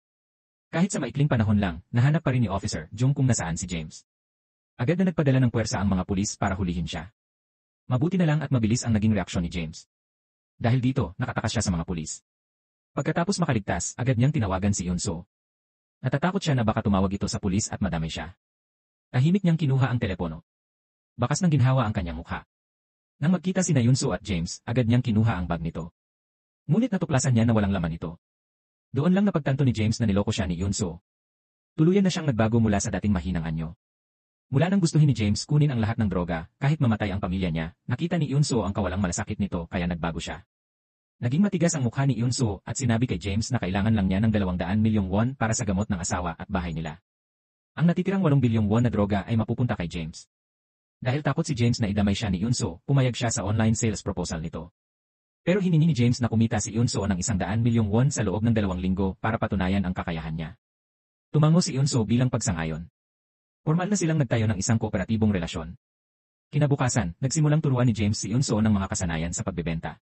[SPEAKER 1] Kahit sa maikling panahon lang, nahanap pa rin ni Officer Jung kung nasaan si James. Agad na nagpadala ng puwersa ang mga pulis para hulihin siya. Mabuti na lang at mabilis ang naging reaksyon ni James. Dahil dito, nakatakas siya sa mga pulis. Pagkatapos makaligtas, agad niyang tinawagan si Eunso. Natatakot siya na baka tumawag ito sa pulis at madamay siya. Tahimik niyang kinuha ang telepono. Bakas ng ginhawa ang kanyang mukha. Nang magkita sina Eunso at James, agad niyang kinuha ang bag nito. Ngunit natuklasan niya na walang laman ito. Doon lang napagtanto ni James na niloko siya ni Eunso. Tuluyan na siyang nagbago mula sa dating mahinang anyo. Mula nang gustuhin ni James kunin ang lahat ng droga, kahit mamatay ang pamilya niya, nakita ni Eunso ang kawalang malasakit nito kaya nagbago siya. Naging matigas ang mukha ni Eunso at sinabi kay James na kailangan lang niya ng 200 milyong won para sa gamot ng asawa at bahay nila. Ang natitirang 8 bilyong won na droga ay mapupunta kay James. Dahil takot si James na idamay siya ni Eunso, pumayag siya sa online sales proposal nito. Pero hiningi ni James na kumita si Eunso ng 100 milyong won sa loob ng 2 linggo para patunayan ang kakayahan niya. Tumango si Eunso bilang pagsangayon. Formal na silang nagtayo ng isang kooperatibong relasyon. Kinabukasan, nagsimulang turuan ni James si Eunso ng mga kasanayan sa pagbebenta.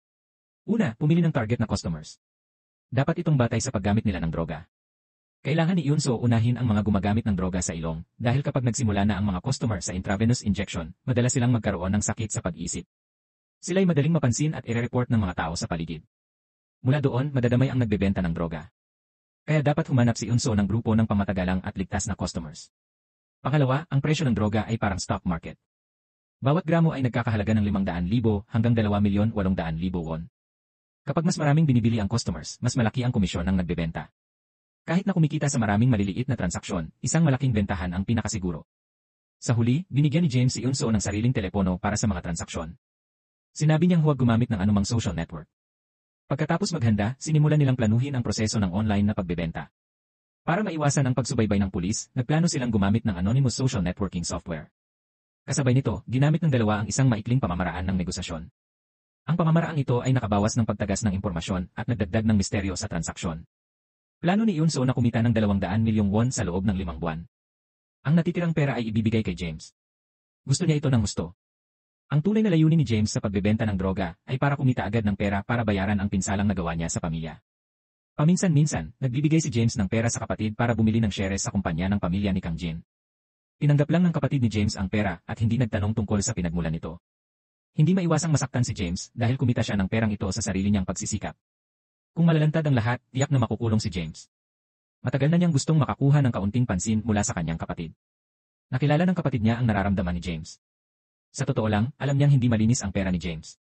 [SPEAKER 1] Una, pumili ng target na customers. Dapat itong batay sa paggamit nila ng droga. Kailangan ni Eunso unahin ang mga gumagamit ng droga sa ilong, dahil kapag nagsimula na ang mga customer sa intravenous injection, madalas silang magkaroon ng sakit sa pag-iisip. Sila'y madaling mapansin at i-report ng mga tao sa paligid. Mula doon, madadamay ang nagbebenta ng droga. Kaya dapat humanap si Eunso ng grupo ng pamatagalang at ligtas na customers. Pangalawa, ang presyo ng droga ay parang stock market. Bawat gramo ay nagkakahalaga ng 500,000 hanggang 2,800,000 won. Kapag mas maraming binibili ang customers, mas malaki ang komisyon ng nagbebenta. Kahit na kumikita sa maraming maliliit na transaksyon, isang malaking bentahan ang pinakasiguro. Sa huli, binigyan ni James si Eunso ng sariling telepono para sa mga transaksyon. Sinabi niyang huwag gumamit ng anumang social network. Pagkatapos maghanda, sinimulan nilang planuhin ang proseso ng online na pagbebenta. Para maiwasan ang pagsubaybay ng pulis, nagplano silang gumamit ng anonymous social networking software. Kasabay nito, ginamit ng dalawa ang isang maikling pamamaraan ng negosasyon. Ang pamamaraang ito ay nakabawas ng pagtagas ng impormasyon at nagdagdag ng misteryo sa transaksyon. Plano ni Eunso na kumita ng 200 milyong won sa loob ng 5 buwan. Ang natitirang pera ay ibibigay kay James. Gusto niya ito ng gusto. Ang tunay na layunin ni James sa pagbebenta ng droga ay para kumita agad ng pera para bayaran ang pinsalang nagawa niya sa pamilya. Paminsan-minsan, nagbibigay si James ng pera sa kapatid para bumili ng shares sa kumpanya ng pamilya ni Kang Jin. Tinanggap lang ng kapatid ni James ang pera at hindi nagtanong tungkol sa pinagmulan nito. Hindi maiwasang masaktan si James dahil kumita siya ng perang ito sa sarili niyang pagsisikap. Kung malalantad ang lahat, tiyak na makukulong si James. Matagal na niyang gustong makakuha ng kaunting pansin mula sa kanyang kapatid. Nakilala ng kapatid niya ang nararamdaman ni James. Sa totoo lang, alam niyang hindi malinis ang pera ni James.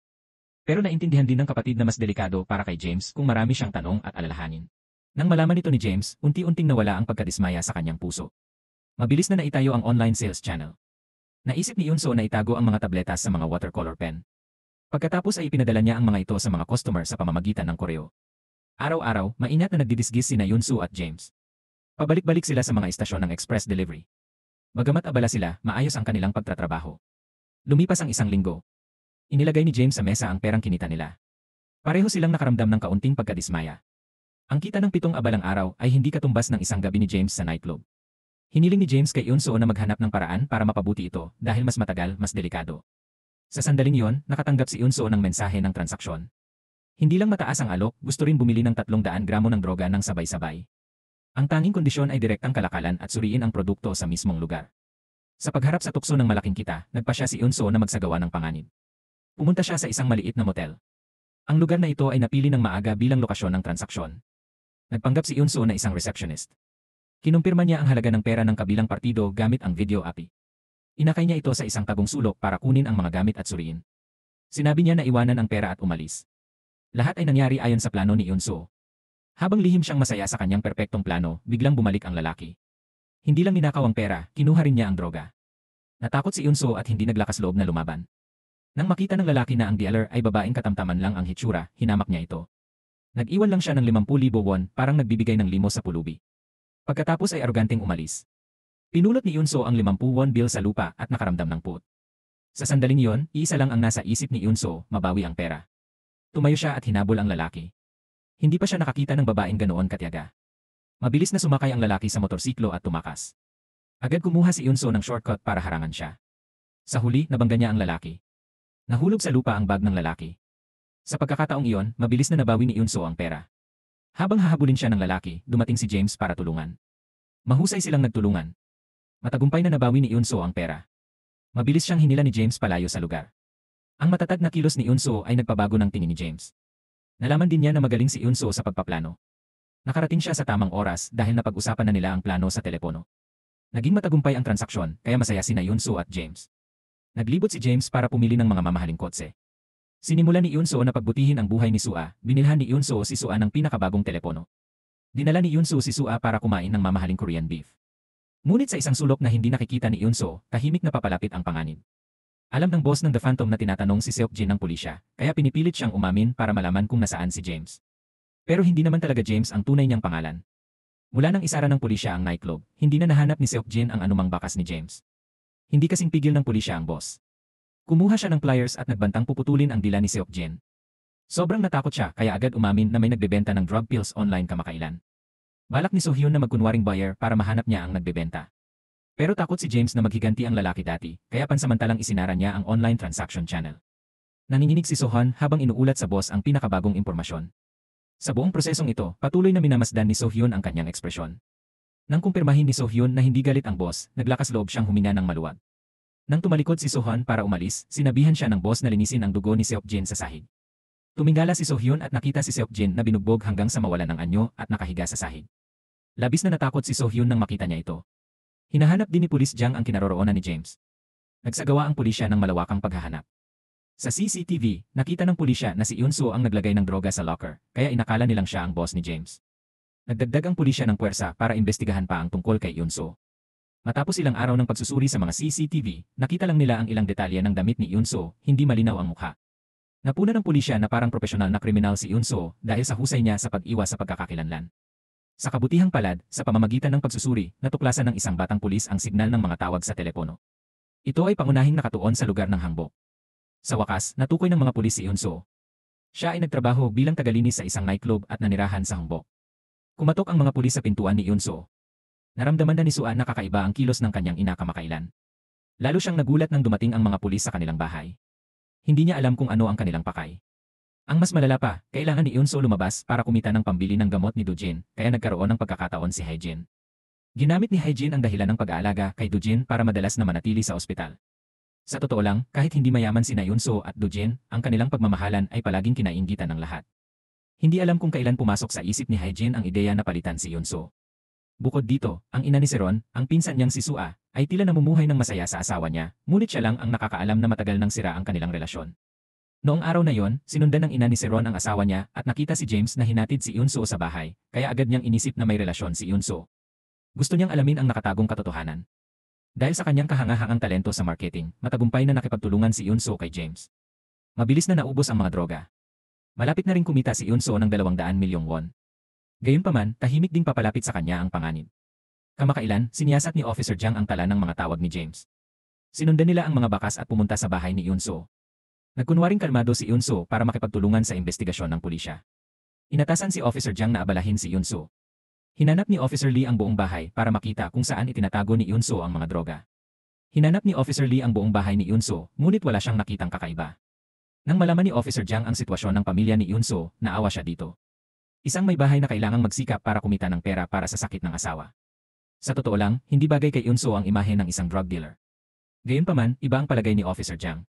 [SPEAKER 1] Pero naintindihan din ng kapatid na mas delikado para kay James kung marami siyang tanong at alalahanin. Nang malaman ito ni James, unti-unting nawala ang pagkadismaya sa kanyang puso. Mabilis na naitayo ang online sales channel. Naisip ni Eunso na itago ang mga tabletas sa mga watercolor pen. Pagkatapos ay ipinadala niya ang mga ito sa mga customer sa pamamagitan ng koreo. Araw-araw, maingat na nagdidisgis sina Eunso at James. Pabalik-balik sila sa mga istasyon ng express delivery. Bagamat abala sila, maayos ang kanilang pagtatrabaho. Lumipas ang 1 linggo. Inilagay ni James sa mesa ang perang kinita nila. Pareho silang nakaramdam ng kaunting pagkadismaya. Ang kita ng 7 abalang araw ay hindi katumbas ng isang gabi ni James sa nightclub. Hiniling ni James kay Eunso na maghanap ng paraan para mapabuti ito dahil mas matagal, mas delikado. Sa sandaling iyon, nakatanggap si Eunso ng mensahe ng transaksyon. Hindi lang mataas ang alok, gusto rin bumili ng 300 gramo ng droga ng sabay-sabay. Ang tanging kondisyon ay direktang kalakalan at suriin ang produkto sa mismong lugar. Sa pagharap sa tukso ng malaking kita, nagpa siya si Eunso na magsagawa ng panganib. Pumunta siya sa isang maliit na motel. Ang lugar na ito ay napili ng maaga bilang lokasyon ng transaksyon. Nagpanggap si Eunso na isang receptionist. Kinumpirma niya ang halaga ng pera ng kabilang partido gamit ang video API. Inakay niya ito sa isang tagong sulok para kunin ang mga gamit at suriin. Sinabi niya na iwanan ang pera at umalis. Lahat ay nangyari ayon sa plano ni Eunso. Habang lihim siyang masaya sa kanyang perpektong plano, biglang bumalik ang lalaki. Hindi lang ninakaw ang pera, kinuha rin niya ang droga. Natakot si Eunso at hindi naglakas loob na lumaban. Nang makita ng lalaki na ang dealer ay babaeng katamtaman lang ang hitsura, hinamak niya ito. Nag-iwan lang siya ng 50,000 won, parang nagbibigay ng limos sa pulubi. Pagkatapos ay aroganteng umalis. Pinulot ni Eunso ang 50 won bill sa lupa at nakaramdam ng puot. Sa sandaling iyon, iisa lang ang nasa isip ni Eunso, mabawi ang pera. Tumayo siya at hinabol ang lalaki. Hindi pa siya nakakita ng babaeng ganoon katiyaga. Mabilis na sumakay ang lalaki sa motorsiklo at tumakas. Agad kumuha si Eunso ng shortcut para harangan siya. Sa huli, nabangga niya ang lalaki. Nahulog sa lupa ang bag ng lalaki. Sa pagkakataong iyon, mabilis na nabawi ni Eunso ang pera. Habang hahabulin siya ng lalaki, dumating si James para tulungan. Mahusay silang nagtulungan. Matagumpay na nabawi ni Eunso ang pera. Mabilis siyang hinila ni James palayo sa lugar. Ang matatag na kilos ni Eunso ay nagpabago ng tingin ni James. Nalaman din niya na magaling si Eunso sa pagpaplano. Nakarating siya sa tamang oras dahil napag-usapan na nila ang plano sa telepono. Naging matagumpay ang transaksyon kaya masaya sina Eunso at James. Naglibot si James para pumili ng mga mamahaling kotse. Sinimulan ni Eunso na pagbutihin ang buhay ni Sua, binilhan ni Eunso si Sua ng pinakabagong telepono. Dinala ni Eunso si Sua para kumain ng mamahaling Korean beef. Ngunit sa isang sulok na hindi nakikita ni Eunso, tahimik na papalapit ang panganib. Alam ng boss ng The Phantom na tinatanong si Seokjin ng pulisya, kaya pinipilit siyang umamin para malaman kung nasaan si James. Pero hindi naman talaga James ang tunay niyang pangalan. Mula nang isara ng pulisya ang nightclub, hindi na nahanap ni Seokjin ang anumang bakas ni James. Hindi kasing pigil ng pulisya ang boss. Kumuha siya ng pliers at nagbantang puputulin ang dila ni Seokjin. Sobrang natakot siya kaya agad umamin na may nagbebenta ng drug pills online kamakailan. Balak ni Sohyun na magkunwaring buyer para mahanap niya ang nagbebenta. Pero takot si James na maghiganti ang lalaki dati, kaya pansamantalang isinara niya ang online transaction channel. Nanginginig si Sohon habang inuulat sa boss ang pinakabagong impormasyon. Sa buong prosesong ito, patuloy na minamasdan ni Sohyun ang kanyang ekspresyon. Nang kumpirmahin ni Sohyun na hindi galit ang boss, naglakas loob siyang huminga ng maluwag. Nang tumalikod si Sohon para umalis, sinabihan siya ng boss na linisin ang dugo ni Seokjin sa sahig. Tumingala si Sohyun at nakita si Seokjin na binugbog hanggang sa mawalan ng anyo at nakahiga sa sahig. Labis na natakot si Sohyun nang makita niya ito. Hinahanap din ni Pulis Jiang ang kinaroroonan ni James. Nagsagawa ang pulisya ng malawakang paghahanap. Sa CCTV, nakita ng pulisya na si Yunso ang naglagay ng droga sa locker, kaya inakala nilang siya ang boss ni James. Nagdagdag ang pulisya ng puwersa para imbestigahan pa ang tungkol kay Yunso. Matapos ilang araw ng pagsusuri sa mga CCTV, nakita lang nila ang ilang detalye ng damit ni Yunso, hindi malinaw ang mukha. Napuna ng pulisya na parang profesional na kriminal si Yunso dahil sa husay niya sa pag-iwas sa pagkakakilanlan. Sa kabutihang palad, sa pamamagitan ng pagsusuri, natuklasan ng isang batang pulis ang signal ng mga tawag sa telepono. Ito ay pangunahing nakatuon sa lugar ng hangbok. Sa wakas, natukoy ng mga pulis si Yunso. Siya ay nagtrabaho bilang tagalinis sa isang nightclub at nanirahan sa hangbok. Kumatok ang mga pulis sa pintuan ni Yunso. Naramdaman na ni Sua na kakaiba ang kilos ng kanyang ina kamakailan. Lalo siyang nagulat nang dumating ang mga pulis sa kanilang bahay. Hindi niya alam kung ano ang kanilang pakay. Ang mas malala pa, kailangan ni Yunso lumabas para kumita ng pambili ng gamot ni Dujin, kaya nagkaroon ng pagkakataon si Haejin. Ginamit ni Haejin ang dahilan ng pag-aalaga kay Dujin para madalas na manatili sa ospital. Sa totoo lang, kahit hindi mayaman sina Yunso at Dujin, ang kanilang pagmamahalan ay palaging kinainggitan ng lahat. Hindi alam kung kailan pumasok sa isip ni Haejin ang ideya na palitan si Yunso. Bukod dito, ang ina ni Seron, ang pinsan niyang si Sua, ay tila namumuhay ng masaya sa asawa niya, ngunit siya lang ang nakakaalam na matagal nang sira ang kanilang relasyon. Noong araw na yon, sinundan ng ina ni Seron ang asawa niya at nakita si James na hinatid si Yunso sa bahay, kaya agad niyang inisip na may relasyon si Yunso. Gusto niyang alamin ang nakatagong katotohanan. Dahil sa kanyang kahangahangang talento sa marketing, matagumpay na nakipagtulungan si Yunso kay James. Mabilis na naubos ang mga droga. Malapit na rin kumita si Yunso ng 200 milyong won. Gayunpaman, tahimik ding papalapit sa kanya ang panganib. Kamakailan, siniyasat ni Officer Jiang ang tala ng mga tawag ni James. Sinundan nila ang mga bakas at pumunta sa bahay ni Yunso. Nagkunwaring kalmado si Yunso para makipagtulungan sa investigasyon ng pulisya. Inatasan si Officer Jiang na abalahin si Yunso. Hinanap ni Officer Lee ang buong bahay para makita kung saan itinatago ni Yunso ang mga droga. Hinanap ni Officer Lee ang buong bahay ni Yunso, ngunit wala siyang nakitang kakaiba. Nang malaman ni Officer Jiang ang sitwasyon ng pamilya ni Yunso, naawa siya dito. Isang may bahay na kailangang magsikap para kumita ng pera para sa sakit ng asawa. Sa totoo lang, hindi bagay kay Yunso ang imahe ng isang drug dealer. Gayunpaman, iba ang palagay ni Officer Jiang.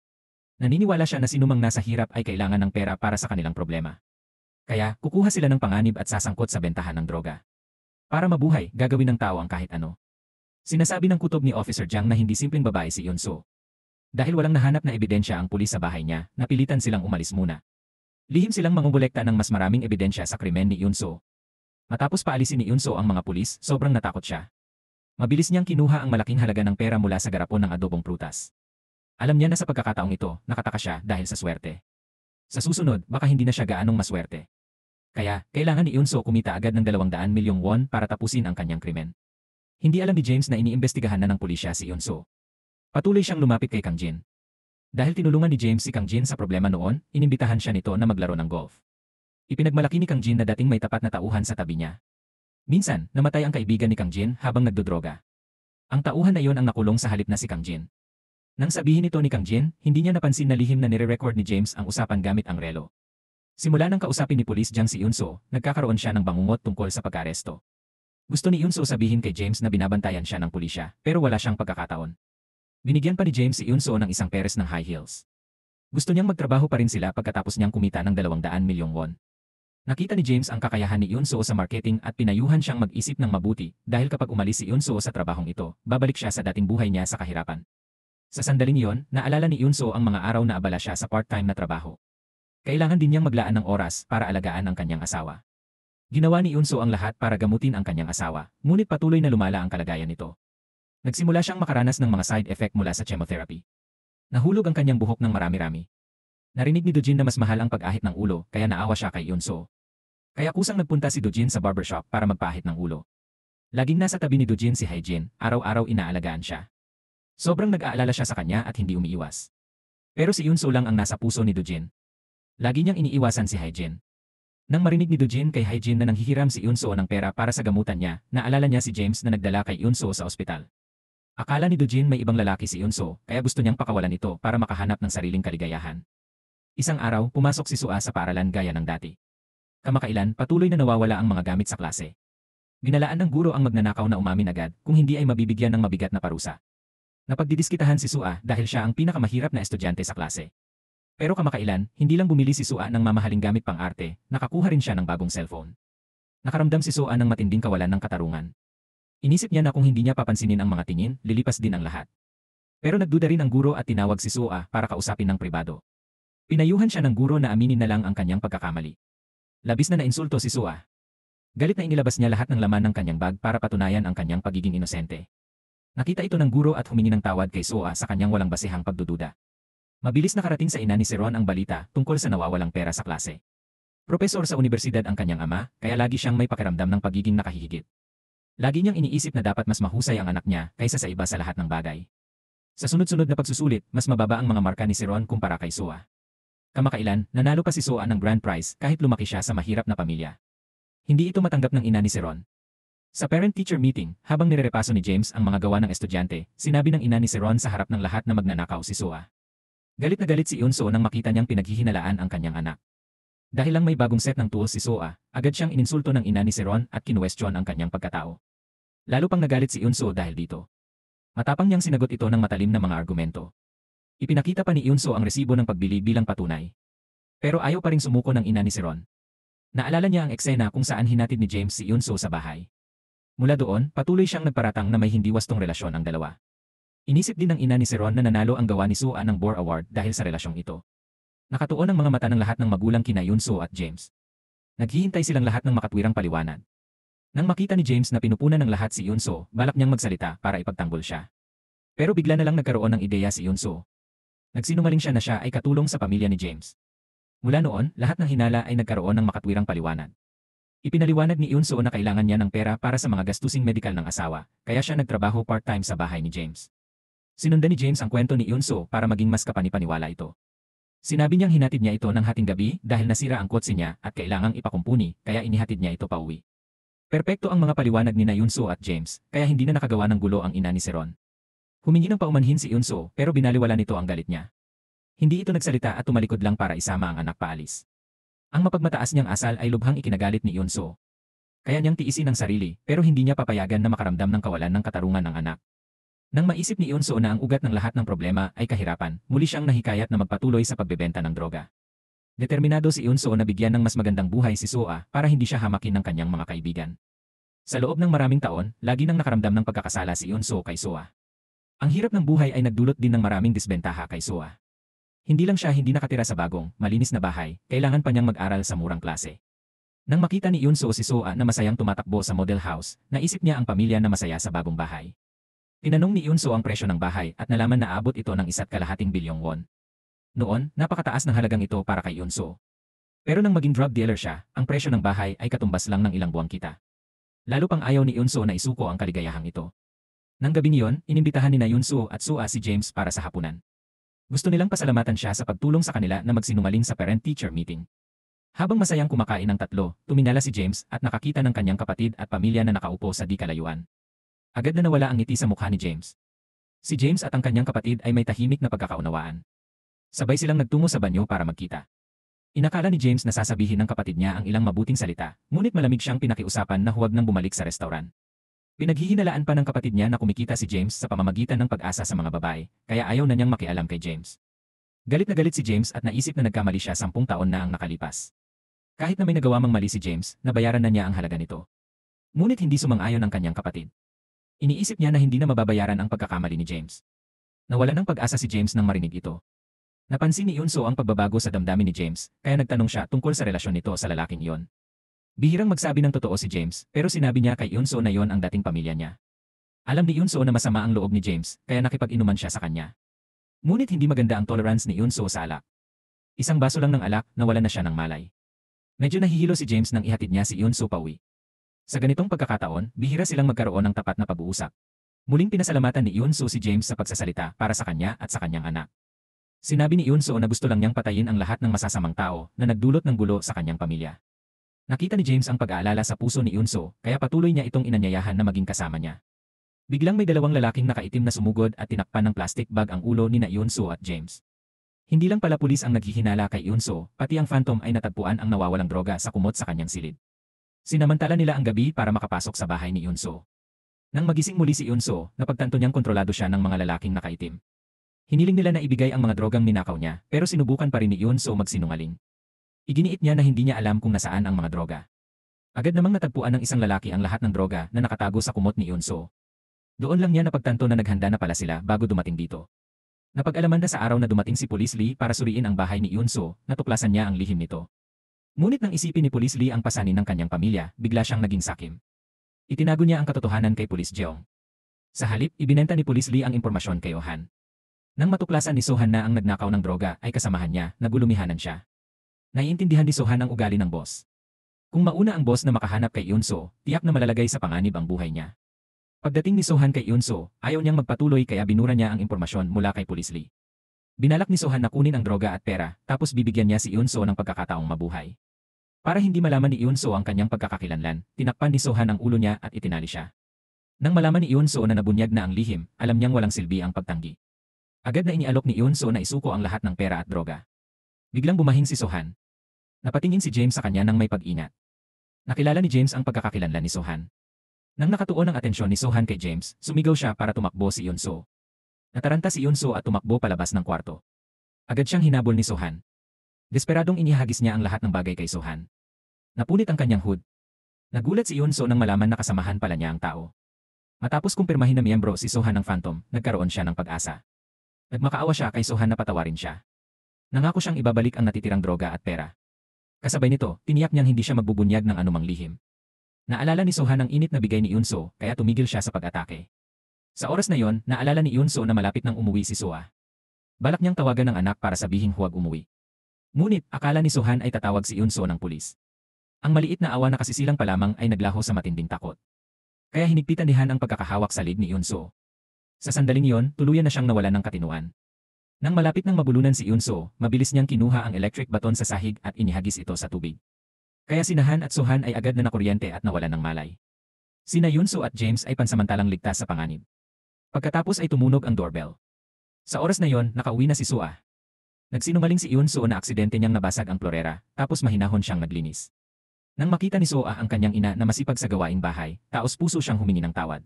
[SPEAKER 1] Naniniwala siya na sinumang nasa hirap ay kailangan ng pera para sa kanilang problema. Kaya, kukuha sila ng panganib at sasangkot sa bentahan ng droga. Para mabuhay, gagawin ng tao ang kahit ano. Sinasabi ng kutob ni Officer Jiang na hindi simpleng babae si Yunso. Dahil walang nahanap na ebidensya ang pulis sa bahay niya, napilitan silang umalis muna. Lihim silang mangungulekta ng mas maraming ebidensya sa krimen ni Yunso. Matapos paalisin ni Yunso ang mga pulis, sobrang natakot siya. Mabilis niyang kinuha ang malaking halaga ng pera mula sa garapon ng adobong prutas. Alam niya na sa pagkakataong ito, nakataka siya dahil sa swerte. Sa susunod, baka hindi na siya gaanong maswerte. Kaya, kailangan ni Yunso kumita agad ng 200 milyong won para tapusin ang kanyang krimen. Hindi alam ni James na iniimbestigahan na ng pulisya si Yunso. Patuloy siyang lumapit kay Kang Jin. Dahil tinulungan ni James si Kang Jin sa problema noon, inimbitahan siya nito na maglaro ng golf. Ipinagmalaki ni Kang Jin na dating may tapat na tauhan sa tabi niya. Minsan, namatay ang kaibigan ni Kang Jin habang nagdodroga. Ang tauhan na iyon ang nakulong sa halip na si Kang Jin. Nang sabihin ito ni Kang Jin, hindi niya napansin na lihim na nire-record ni James ang usapan gamit ang relo. Simula nang kausapin ni Pulis Jiang si Yunso, nagkakaroon siya ng bangungot tungkol sa pag-aresto. Gusto ni Yunso sabihin kay James na binabantayan siya ng pulisya, pero wala siyang pagkakataon. Binigyan pa ni James si Yunso ng isang peres ng high heels. Gusto niyang magtrabaho pa rin sila pagkatapos niyang kumita ng 200 milyong won. Nakita ni James ang kakayahan ni Yunso sa marketing at pinayuhan siyang mag-isip ng mabuti dahil kapag umalis si Yunso sa trabahong ito, babalik siya sa dating buhay niya sa kahirapan. Sa sandaling iyon, naalala ni Yunso ang mga araw na abala siya sa part-time na trabaho. Kailangan din niyang maglaan ng oras para alagaan ang kanyang asawa. Ginawa ni Yunso ang lahat para gamutin ang kanyang asawa, ngunit patuloy na lumala ang kalagayan nito. Nagsimula siyang makaranas ng mga side effect mula sa chemotherapy. Nahulog ang kanyang buhok ng marami-rami. Narinig ni Dujin na mas mahal ang pag-ahit ng ulo, kaya naawa siya kay Yunso. Kaya kusang nagpunta si Dujin sa barbershop para magpahit ng ulo. Laging nasa tabi ni Dujin si Haejin, araw-araw inaalagaan siya. Sobrang nag-aalala siya sa kanya at hindi umiiwas. Pero si Yunso lang ang nasa puso ni Dujin. Lagi niyang iniiwasan si Haejin. Nang marinig ni Dujin kay Haejin na nanghihiram si Yunso ng pera para sa gamutan niya, naalala niya si James na nagdala kay Yunso sa ospital. Akala ni Dujin may ibang lalaki si Yunso, kaya gusto niyang pakawalan ito para makahanap ng sariling kaligayahan. Isang araw, pumasok si Sua sa paaralan gaya ng dati. Kamakailan, patuloy na nawawala ang mga gamit sa klase. Binalaan ng guro ang magnanakaw na umamin agad, kung hindi ay mabibigyan ng mabigat na parusa. Napagdidiskitahan si Sua dahil siya ang pinakamahirap na estudyante sa klase. Pero kamakailan, hindi lang bumili si Sua ng mamahaling gamit pang-arte, nakakuha rin siya ng bagong cellphone. Nakaramdam si Sua ng matinding kawalan ng katarungan. Inisip niya na kung hindi niya papansinin ang mga tingin, lilipas din ang lahat. Pero nagduda rin ang guro at tinawag si Sua para kausapin ng pribado. Pinayuhan siya ng guro na aminin na lang ang kanyang pagkakamali. Labis na nainsulto si Sua. Galit na inilabas niya lahat ng laman ng kanyang bag para patunayan ang kanyang pagiging inosente. Nakita ito ng guro at humingi ng tawad kay Sua sa kanyang walang basehang pagdududa. Mabilis nakarating sa ina ni Seron ang balita tungkol sa nawawalang pera sa klase. Propesor sa universidad ang kanyang ama, kaya lagi siyang may pakiramdam ng pagiging nakahihigit. Lagi niyang iniisip na dapat mas mahusay ang anak niya kaysa sa iba sa lahat ng bagay. Sa sunod-sunod na pagsusulit, mas mababa ang mga marka ni Seron kumpara kay Sua. Kamakailan, nanalo pa si Sua ng grand prize kahit lumaki siya sa mahirap na pamilya. Hindi ito matanggap ng ina ni Seron. Sa parent-teacher meeting, habang nirerepaso ni James ang mga gawa ng estudyante, sinabi ng ina ni Seron sa harap ng lahat na magnanakaw si Sua. Galit na galit si Eunso nang makita niyang pinaghihinalaan ang kanyang anak. Dahil lang may bagong set ng tools si Sua, agad siyang ininsulto ng ina ni Seron at kinuwestiyon ang kanyang pagkatao. Lalo pang nagalit si Eunso dahil dito. Matapang niyang sinagot ito ng matalim na mga argumento. Ipinakita pa ni Eunso ang resibo ng pagbili bilang patunay. Pero ayaw pa ring sumuko ng ina ni Seron. Naalala niya ang eksena kung saan hinatid ni James si Eunso sa bahay. Mula doon, patuloy siyang nagparatang na may hindi wastong relasyon ang dalawa. Inisip din ng ina ni Seron na nanalo ang gawa ni Sua ng Bohr Award dahil sa relasyong ito. Nakatuon ang mga mata ng lahat ng magulang kina Eunso at James. Naghihintay silang lahat ng makatwirang paliwanag. Nang makita ni James na pinupunan ng lahat si Eunso, balak niyang magsalita para ipagtanggol siya. Pero bigla na lang nagkaroon ng ideya si Eunso. Nagsinungaling siya na siya ay katulong sa pamilya ni James. Mula noon, lahat ng hinala ay nagkaroon ng makatwirang paliwanag. Ipinaliwanag ni Eunso na kailangan niya ng pera para sa mga gastusing medikal ng asawa, kaya siya nagtrabaho part-time sa bahay ni James. Sinundan ni James ang kwento ni Eunso para maging mas kapanipaniwala ito. Sinabi niyang hinatid niya ito ng hating gabi dahil nasira ang kotse niya at kailangang ipakumpuni, kaya inihatid niya ito pauwi. Perpekto ang mga paliwanag ni Eunso at James, kaya hindi na nakagawa ng gulo ang ina ni Seron. Humingi ng paumanhin si Eunso pero binaliwala nito ang galit niya. Hindi ito nagsalita at tumalikod lang para isama ang anak paalis. Ang mapagmataas niyang asal ay lubhang ikinagalit ni Eunso. Kaya niyang tiisin ang sarili pero hindi niya papayagan na makaramdam ng kawalan ng katarungan ng anak. Nang maisip ni Eunso na ang ugat ng lahat ng problema ay kahirapan, muli siyang nahikayat na magpatuloy sa pagbebenta ng droga. Determinado si Eunso na bigyan ng mas magandang buhay si Sua para hindi siya hamakin ng kanyang mga kaibigan. Sa loob ng maraming taon, lagi nang nakaramdam ng pagkakasala si Eunso kay Sua. Ang hirap ng buhay ay nagdulot din ng maraming disbentaha kay Sua. Hindi lang siya hindi nakatira sa bagong, malinis na bahay, kailangan pa niyang mag-aral sa murang klase. Nang makita ni Eunso si Sua na masayang tumatakbo sa model house, naisip niya ang pamilya na masaya sa bagong bahay. Tinanong ni Eunso ang presyo ng bahay at nalaman na abot ito ng 1.2 bilyong won. Noon, napakataas ng halagang ito para kay Eunso. Pero nang maging drug dealer siya, ang presyo ng bahay ay katumbas lang ng ilang buwang kita. Lalo pang ayaw ni Eunso na isuko ang kaligayahang ito. Nang gabing iyon, inimbitahan ni Eunso at Sua si James para sa hapunan. Gusto nilang pasalamatan siya sa pagtulong sa kanila na magsinungaling sa parent-teacher meeting. Habang masayang kumakain ang tatlo, tuminala si James at nakakita ng kanyang kapatid at pamilya na nakaupo sa di kalayuan. Agad na nawala ang ngiti sa mukha ni James. Si James at ang kanyang kapatid ay may tahimik na pagkakaunawaan. Sabay silang nagtungo sa banyo para magkita. Inakala ni James na sasabihin ng kapatid niya ang ilang mabuting salita, ngunit malamig siyang pinakiusapan na huwag nang bumalik sa restaurant. Pinaghihinalaan pa ng kapatid niya na kumikita si James sa pamamagitan ng pag-asa sa mga babae, kaya ayaw na niyang makialam kay James. Galit na galit si James at naisip na nagkamali siya 10 taon na ang nakalipas. Kahit na may nagawa mang mali si James, nabayaran na niya ang halaga nito. Ngunit hindi sumang-ayon ang kanyang kapatid. Iniisip niya na hindi na mababayaran ang pagkakamali ni James. Nawala ng pag-asa si James nang marinig ito. Napansin ni Eunso ang pagbabago sa damdamin ni James, kaya nagtanong siya tungkol sa relasyon nito sa lalaking iyon. Bihirang magsabi ng totoo si James, pero sinabi niya kay Eunso na yon ang dating pamilya niya. Alam ni Eunso na masama ang loob ni James, kaya nakipag-inuman siya sa kanya. Ngunit hindi maganda ang tolerance ni Eunso sa alak. Isang baso lang ng alak, nawalan na siya ng malay. Medyo nahihilo si James nang ihatid niya si Eunso pauwi. Sa ganitong pagkakataon, bihira silang magkaroon ng tapat na pag-uusap. Muling pinasalamatan ni Eunso si James sa pagsasalita para sa kanya at sa kanyang anak. Sinabi ni Eunso na gusto lang niyang patayin ang lahat ng masasamang tao na nagdulot ng gulo sa kanyang pamilya. Nakita ni James ang pag-aalala sa puso ni Eunso, kaya patuloy niya itong inanyayahan na maging kasama niya. Biglang may dalawang lalaking nakaitim na sumugod at tinakpan ng plastic bag ang ulo ni Eunso at James. Hindi lang pala pulis ang naghihinala kay Eunso, pati ang Phantom ay natagpuan ang nawawalang droga sa kumot sa kanyang silid. Sinamantala nila ang gabi para makapasok sa bahay ni Eunso. Nang magising muli si Eunso, napagtanto niyang kontrolado siya ng mga lalaking nakaitim. Hiniling nila na ibigay ang mga drogang ninakaw niya, pero sinubukan pa rin ni Eunso magsinungaling. Iginiit niya na hindi niya alam kung nasaan ang mga droga. Agad namang natagpuan ng isang lalaki ang lahat ng droga na nakatago sa kumot ni Yunso. Doon lang niya napagtanto na naghanda na pala sila bago dumating dito. Napag-alaman na sa araw na dumating si Police Lee para suriin ang bahay ni Yunso, natuklasan niya ang lihim nito. Ngunit nang isipin ni Police Lee ang pasanin ng kanyang pamilya, bigla siyang naging sakim. Itinago niya ang katotohanan kay Police Jeong. Sa halip, ibinenta ni Police Lee ang impormasyon kay Ohan. Nang matuklasan ni Sohan na ang nagnakaw ng droga ay kasamahan niya, nagulumihanan siya. Naiintindihan ni Sohan ang ugali ng boss. Kung mauna ang boss na makahanap kay Yunso, tiyak na malalagay sa panganib ang buhay niya. Pagdating ni Sohan kay Yunso, ayaw niyang magpatuloy kaya binura niya ang impormasyon mula kay Police Lee. Binalak ni Sohan na kunin ang droga at pera, tapos bibigyan niya si Yunso ng pagkakataong mabuhay. Para hindi malaman ni Yunso ang kanyang pagkakakilanlan, tinakpan ni Sohan ang ulo niya at itinali siya. Nang malaman ni Yunso na nabunyag na ang lihim, alam niyang walang silbi ang pagtanggi. Agad na inialok ni Yunso na isuko ang lahat ng pera at droga. Biglang bumahing si Sohan. Napatingin si James sa kanya nang may pag-ingat. Nakilala ni James ang pagkakakilanlan ni Sohan. Nang nakatuon ang atensyon ni Sohan kay James, sumigaw siya para tumakbo si Yunso. Nataranta si Yunso at tumakbo palabas ng kwarto. Agad siyang hinabol ni Sohan. Desperadong inihagis niya ang lahat ng bagay kay Sohan. Napunit ang kanyang hood. Nagulat si Yunso nang malaman na kasamahan pala niya ang tao. Matapos kumpirmahin na miyembro si Sohan ng Phantom, nagkaroon siya ng pag-asa. Nagmakaawa siya kay Sohan na patawarin siya. Nangako siyang ibabalik ang natitirang droga at pera. Kasabay nito, tiniyak niyang hindi siya magbubunyag ng anumang lihim. Naalala ni Sohan ang init na bigay ni Yunso, kaya tumigil siya sa pag-atake. Sa oras na yon, naalala ni Yunso na malapit nang umuwi si Soa. Balak niyang tawagan ng anak para sabihing huwag umuwi. Ngunit, akala ni Sohan ay tatawag si Yunso ng pulis. Ang maliit na awa na kasisilang pa lamang ay naglaho sa matinding takot. Kaya hinigpitan ni Han ang pagkakahawak sa lig ni Yunso. Sa sandaling yon, tuluyan na siyang nawalan ng katinuan. Nang malapit nang mabulunan si Yunso, mabilis niyang kinuha ang electric baton sa sahig at inihagis ito sa tubig. Kaya si Han at Sohan ay agad na nakuryente at nawalan ng malay. Sina Yunso at James ay pansamantalang ligtas sa panganib. Pagkatapos ay tumunog ang doorbell. Sa oras na yon, nakauwi na si Soa. Nagsinungaling si Yunso na aksidente niyang nabasag ang klorera, tapos mahinahon siyang naglinis. Nang makita ni Soa ang kanyang ina na masipag sa gawaing bahay, taos-puso siyang humingi ng tawad.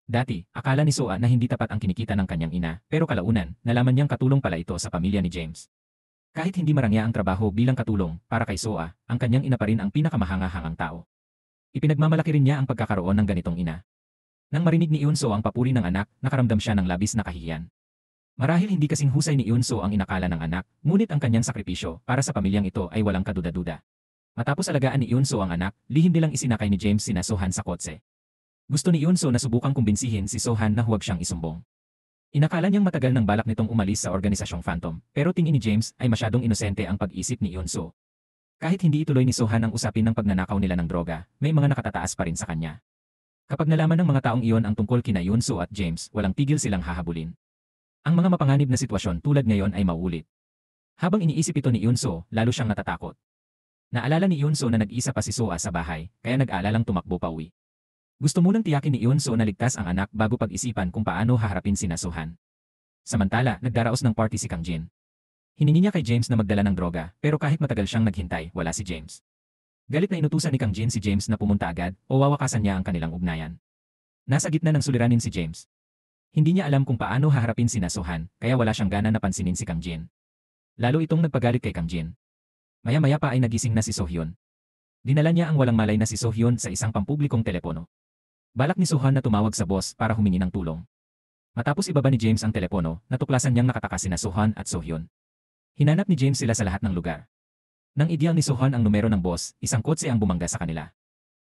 [SPEAKER 1] Dati, akala ni Soa na hindi tapat ang kinikita ng kanyang ina, pero kalaunan, nalaman niyang katulong pala ito sa pamilya ni James. Kahit hindi marangya ang trabaho bilang katulong, para kay Soa, ang kanyang ina pa rin ang pinakamahanga-hangang tao. Ipinagmamalaki rin niya ang pagkakaroon ng ganitong ina. Nang marinig ni Yunso ang papuri ng anak, nakaramdam siya ng labis na kahihiyan. Marahil hindi kasing husay ni Yunso ang inakala ng anak, ngunit ang kanyang sakripisyo para sa pamilyang ito ay walang kaduda-duda. Matapos alagaan ni Yunso ang anak, lihim nilang isinakay ni James sina Sohan sa kotse. Gusto ni Yunso na subukang kumbinsihin si Sohan na huwag siyang isumbong. Inakala niyang matagal nang balak nitong umalis sa organisasyong Phantom, pero tingin ni James ay masyadong inosente ang pag-isip ni Yunso. Kahit hindi ituloy ni Sohan ang usapin ng pagnanakaw nila ng droga, may mga nakatataas pa rin sa kanya. Kapag nalaman ng mga taong iyon ang tungkol kina Yunso at James, walang tigil silang hahabulin. Ang mga mapanganib na sitwasyon tulad ngayon ay mauulit. Habang iniisip ito ni Yunso, lalo siyang natatakot. Naalala ni Yunso na nag-isa pa si Soa sa bahay, kaya nag-aalalang tumakbo pa uwi. Gusto munang tiyakin ni Yunso na ligtas ang anak bago pag-isipan kung paano haharapin sina Sohan. Samantala, nagdaraos ng party si Kang Jin. Hiningi niya kay James na magdala ng droga, pero kahit matagal siyang naghintay, wala si James. Galit na inutusan ni Kang Jin si James na pumunta agad o wawakasan niya ang kanilang ugnayan. Nasa gitna ng suliranin si James. Hindi niya alam kung paano haharapin sina Sohan, kaya wala siyang gana na pansinin si Kang Jin. Lalo itong nagpagalit kay Kang Jin. Maya-maya pa ay nagising na si Sohyun. Dinala niya ang walang malay na si Sohyun sa isang pampublikong telepono. Balak ni Sohan na tumawag sa boss para humingi ng tulong. Matapos ibaba ni James ang telepono, natuklasan niyang nakatakas sina Sohan at Sohyun. Hinanap ni James sila sa lahat ng lugar. Nang ideal ni Sohan ang numero ng boss, isang kotse ang bumangga sa kanila.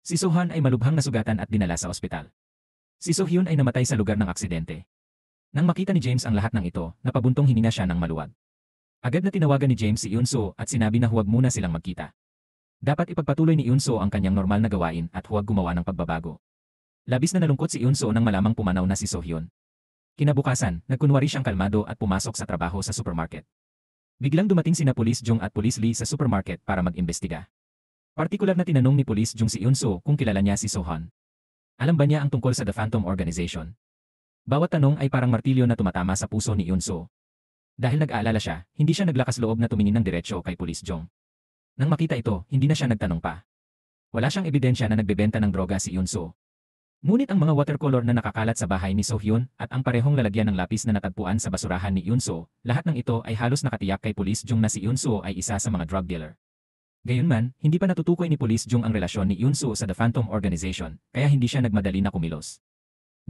[SPEAKER 1] Si Sohan ay malubhang nasugatan at dinala sa ospital. Si Sohyun ay namatay sa lugar ng aksidente. Nang makita ni James ang lahat ng ito, napabuntong hininga siya ng maluwag. Agad na tinawagan ni James si Yunso at sinabi na huwag muna silang magkita. Dapat ipagpatuloy ni Yunso ang kanyang normal na gawain at huwag gumawa ng pagbabago. Labis na nalungkot si Yunso nang malamang pumanaw na si Sohyun. Kinabukasan, nagkunwari siyang kalmado at pumasok sa trabaho sa supermarket. Biglang dumating sina Police Jong at Police Lee sa supermarket para mag-imbestiga. Partikular na tinanong ni Police Jong si Yunso kung kilala niya si Sohan. Alam ba niya ang tungkol sa The Phantom Organization? Bawat tanong ay parang martilyo na tumatama sa puso ni Yunso. Dahil nag-aalala siya, hindi siya naglakas loob na tumingin ng diretsyo kay Police Jong. Nang makita ito, hindi na siya nagtanong pa. Wala siyang ebidensya na nagbebenta ng droga si Yunso. Ngunit ang mga watercolor na nakakalat sa bahay ni Sohyun at ang parehong lalagyan ng lapis na natagpuan sa basurahan ni Yunso, lahat ng ito ay halos nakatiyak kay Police Jong na si Yunso ay isa sa mga drug dealer. Gayunman, hindi pa natutukoy ni Police Jung ang relasyon ni Yoon-soo sa The Phantom Organization, kaya hindi siya nagmadali na kumilos.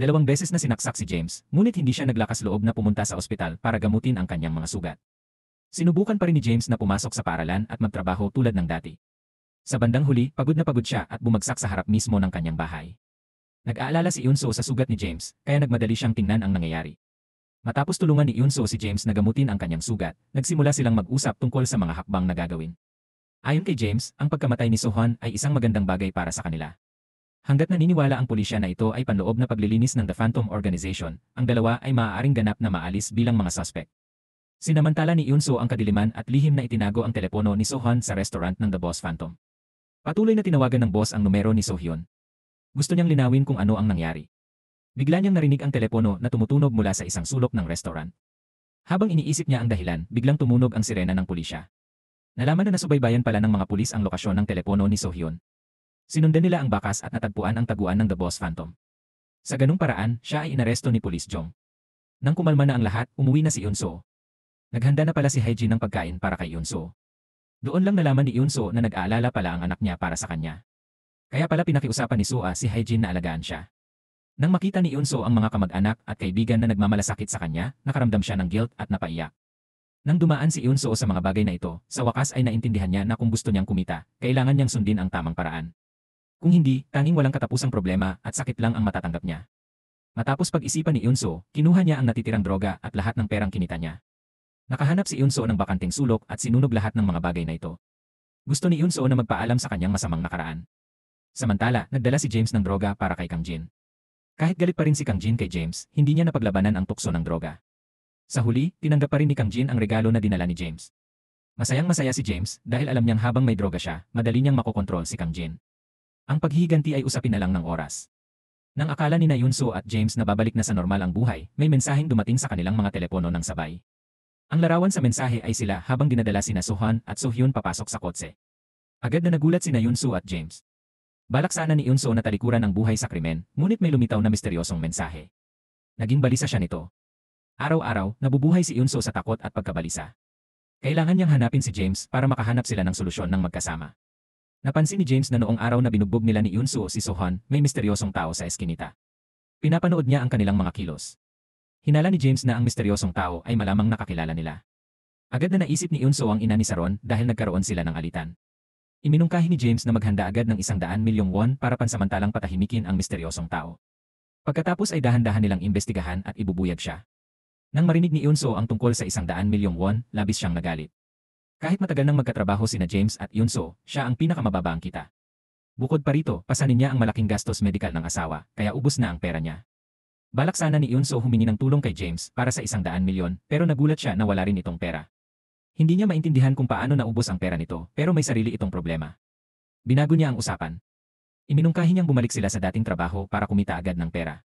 [SPEAKER 1] 2 beses na sinaksak si James, ngunit hindi siya naglakas loob na pumunta sa ospital para gamutin ang kanyang mga sugat. Sinubukan pa rin ni James na pumasok sa paaralan at magtrabaho tulad ng dati. Sa bandang huli, pagod na pagod siya at bumagsak sa harap mismo ng kanyang bahay. Nag-aalala si Yoon-soo sa sugat ni James, kaya nagmadali siyang tingnan ang nangyayari. Matapos tulungan ni Yoon-soo si James na gamutin ang kanyang sugat, nagsimula silang mag-usap tungkol sa mga hakbang na gagawin. Ayon kay James, ang pagkamatay ni Sohwan ay isang magandang bagay para sa kanila. Hanggat naniniwala ang pulisya na ito ay panloob na paglilinis ng The Phantom Organization, ang dalawa ay maaaring ganap na maalis bilang mga suspect. Sinamantala ni Yoon-soo ang kadiliman at lihim na itinago ang telepono ni Sohwan sa restaurant ng The Boss Phantom. Patuloy na tinawagan ng boss ang numero ni Sohyun. Gusto niyang linawin kung ano ang nangyari. Bigla niyang narinig ang telepono na tumutunog mula sa isang sulok ng restaurant. Habang iniisip niya ang dahilan, biglang tumunog ang sirena ng pulisya. Nalaman na nasubaybayan pala ng mga pulis ang lokasyon ng telepono ni Sohyun. Sinundan nila ang bakas at natagpuan ang taguan ng The Boss Phantom. Sa ganung paraan, siya ay inaresto ni Police Jong. Nang kumalma na ang lahat, umuwi na si Yoon-soo. Naghanda na pala si Hae-jin ng pagkain para kay Yoon-soo. Doon lang nalaman ni Yoon-soo na nag-aalala pala ang anak niya para sa kanya. Kaya pala pinakiusapan ni Soo-ah si Hae-jin na alagaan siya. Nang makita ni Yoon-soo ang mga kamag-anak at kaibigan na nagmamalasakit sa kanya, nakaramdam siya ng guilt at napaiyak. Nang dumaan si Yoon-soo sa mga bagay na ito, sa wakas ay naintindihan niya na kung gusto niyang kumita, kailangan niyang sundin ang tamang paraan. Kung hindi, tanging walang katapusang problema at sakit lang ang matatanggap niya. Matapos pag-isipan ni Yoon-soo, kinuha niya ang natitirang droga at lahat ng perang kinita niya. Nakahanap si Yoon-soo ng bakanting sulok at sinunog lahat ng mga bagay na ito. Gusto ni Yoon-soo na magpaalam sa kanyang masamang nakaraan. Samantala, nagdala si James ng droga para kay Kang Jin. Kahit galit pa rin si Kang Jin kay James, hindi niya napaglabanan ang tukso ng droga. Sa huli, tinanggap pa rin ni Kang Jin ang regalo na dinala ni James. Masayang-masaya si James dahil alam niyang habang may droga siya, madali niyang makokontrol si Kang Jin. Ang paghihiganti ay usapin na lang ng oras. Nang akala ni na Yoon-soo at James na babalik na sa normal ang buhay, may mensaheng dumating sa kanilang mga telepono ng sabay. Ang larawan sa mensahe ay sila habang dinadala sina Sohwan at Sohyun papasok sa kotse. Agad na nagulat sina Yoon-soo at James. Balak sana ni Yoon-soo na talikuran ang buhay sa krimen, ngunit may lumitaw na misteryosong mensahe. Naging balisa siya nito. Araw-araw, nabubuhay si Yoon-soo sa takot at pagkabalisa. Kailangan niyang hanapin si James para makahanap sila ng solusyon ng magkasama. Napansin ni James na noong araw na binugbog nila ni Yoon-soo si Sohwan, may misteryosong tao sa eskinita. Pinapanood niya ang kanilang mga kilos. Hinala ni James na ang misteryosong tao ay malamang nakakilala nila. Agad na naisip ni Yoon-soo ang ina ni Saron dahil nagkaroon sila ng alitan. Iminungkahi ni James na maghanda agad ng 100 milyong won para pansamantalang patahimikin ang misteryosong tao. Pagkatapos ay dahan-dahan nilang imbestigahan at ibubuyag siya. Nang marinig ni Yoon-soo ang tungkol sa 100 milyong won, labis siyang nagalit. Kahit matagal nang magkatrabaho sina James at Yoon-soo, siya ang pinakamababa ang kita. Bukod pa rito, pasanin niya ang malaking gastos medikal ng asawa, kaya ubos na ang pera niya. Balak sana ni Yoon-soo humingi ng tulong kay James para sa 100 milyon, pero nagulat siya na wala rin itong pera. Hindi niya maintindihan kung paano naubos ang pera nito, pero may sarili itong problema. Binago niya ang usapan. Iminungkahi niyang bumalik sila sa dating trabaho para kumita agad ng pera.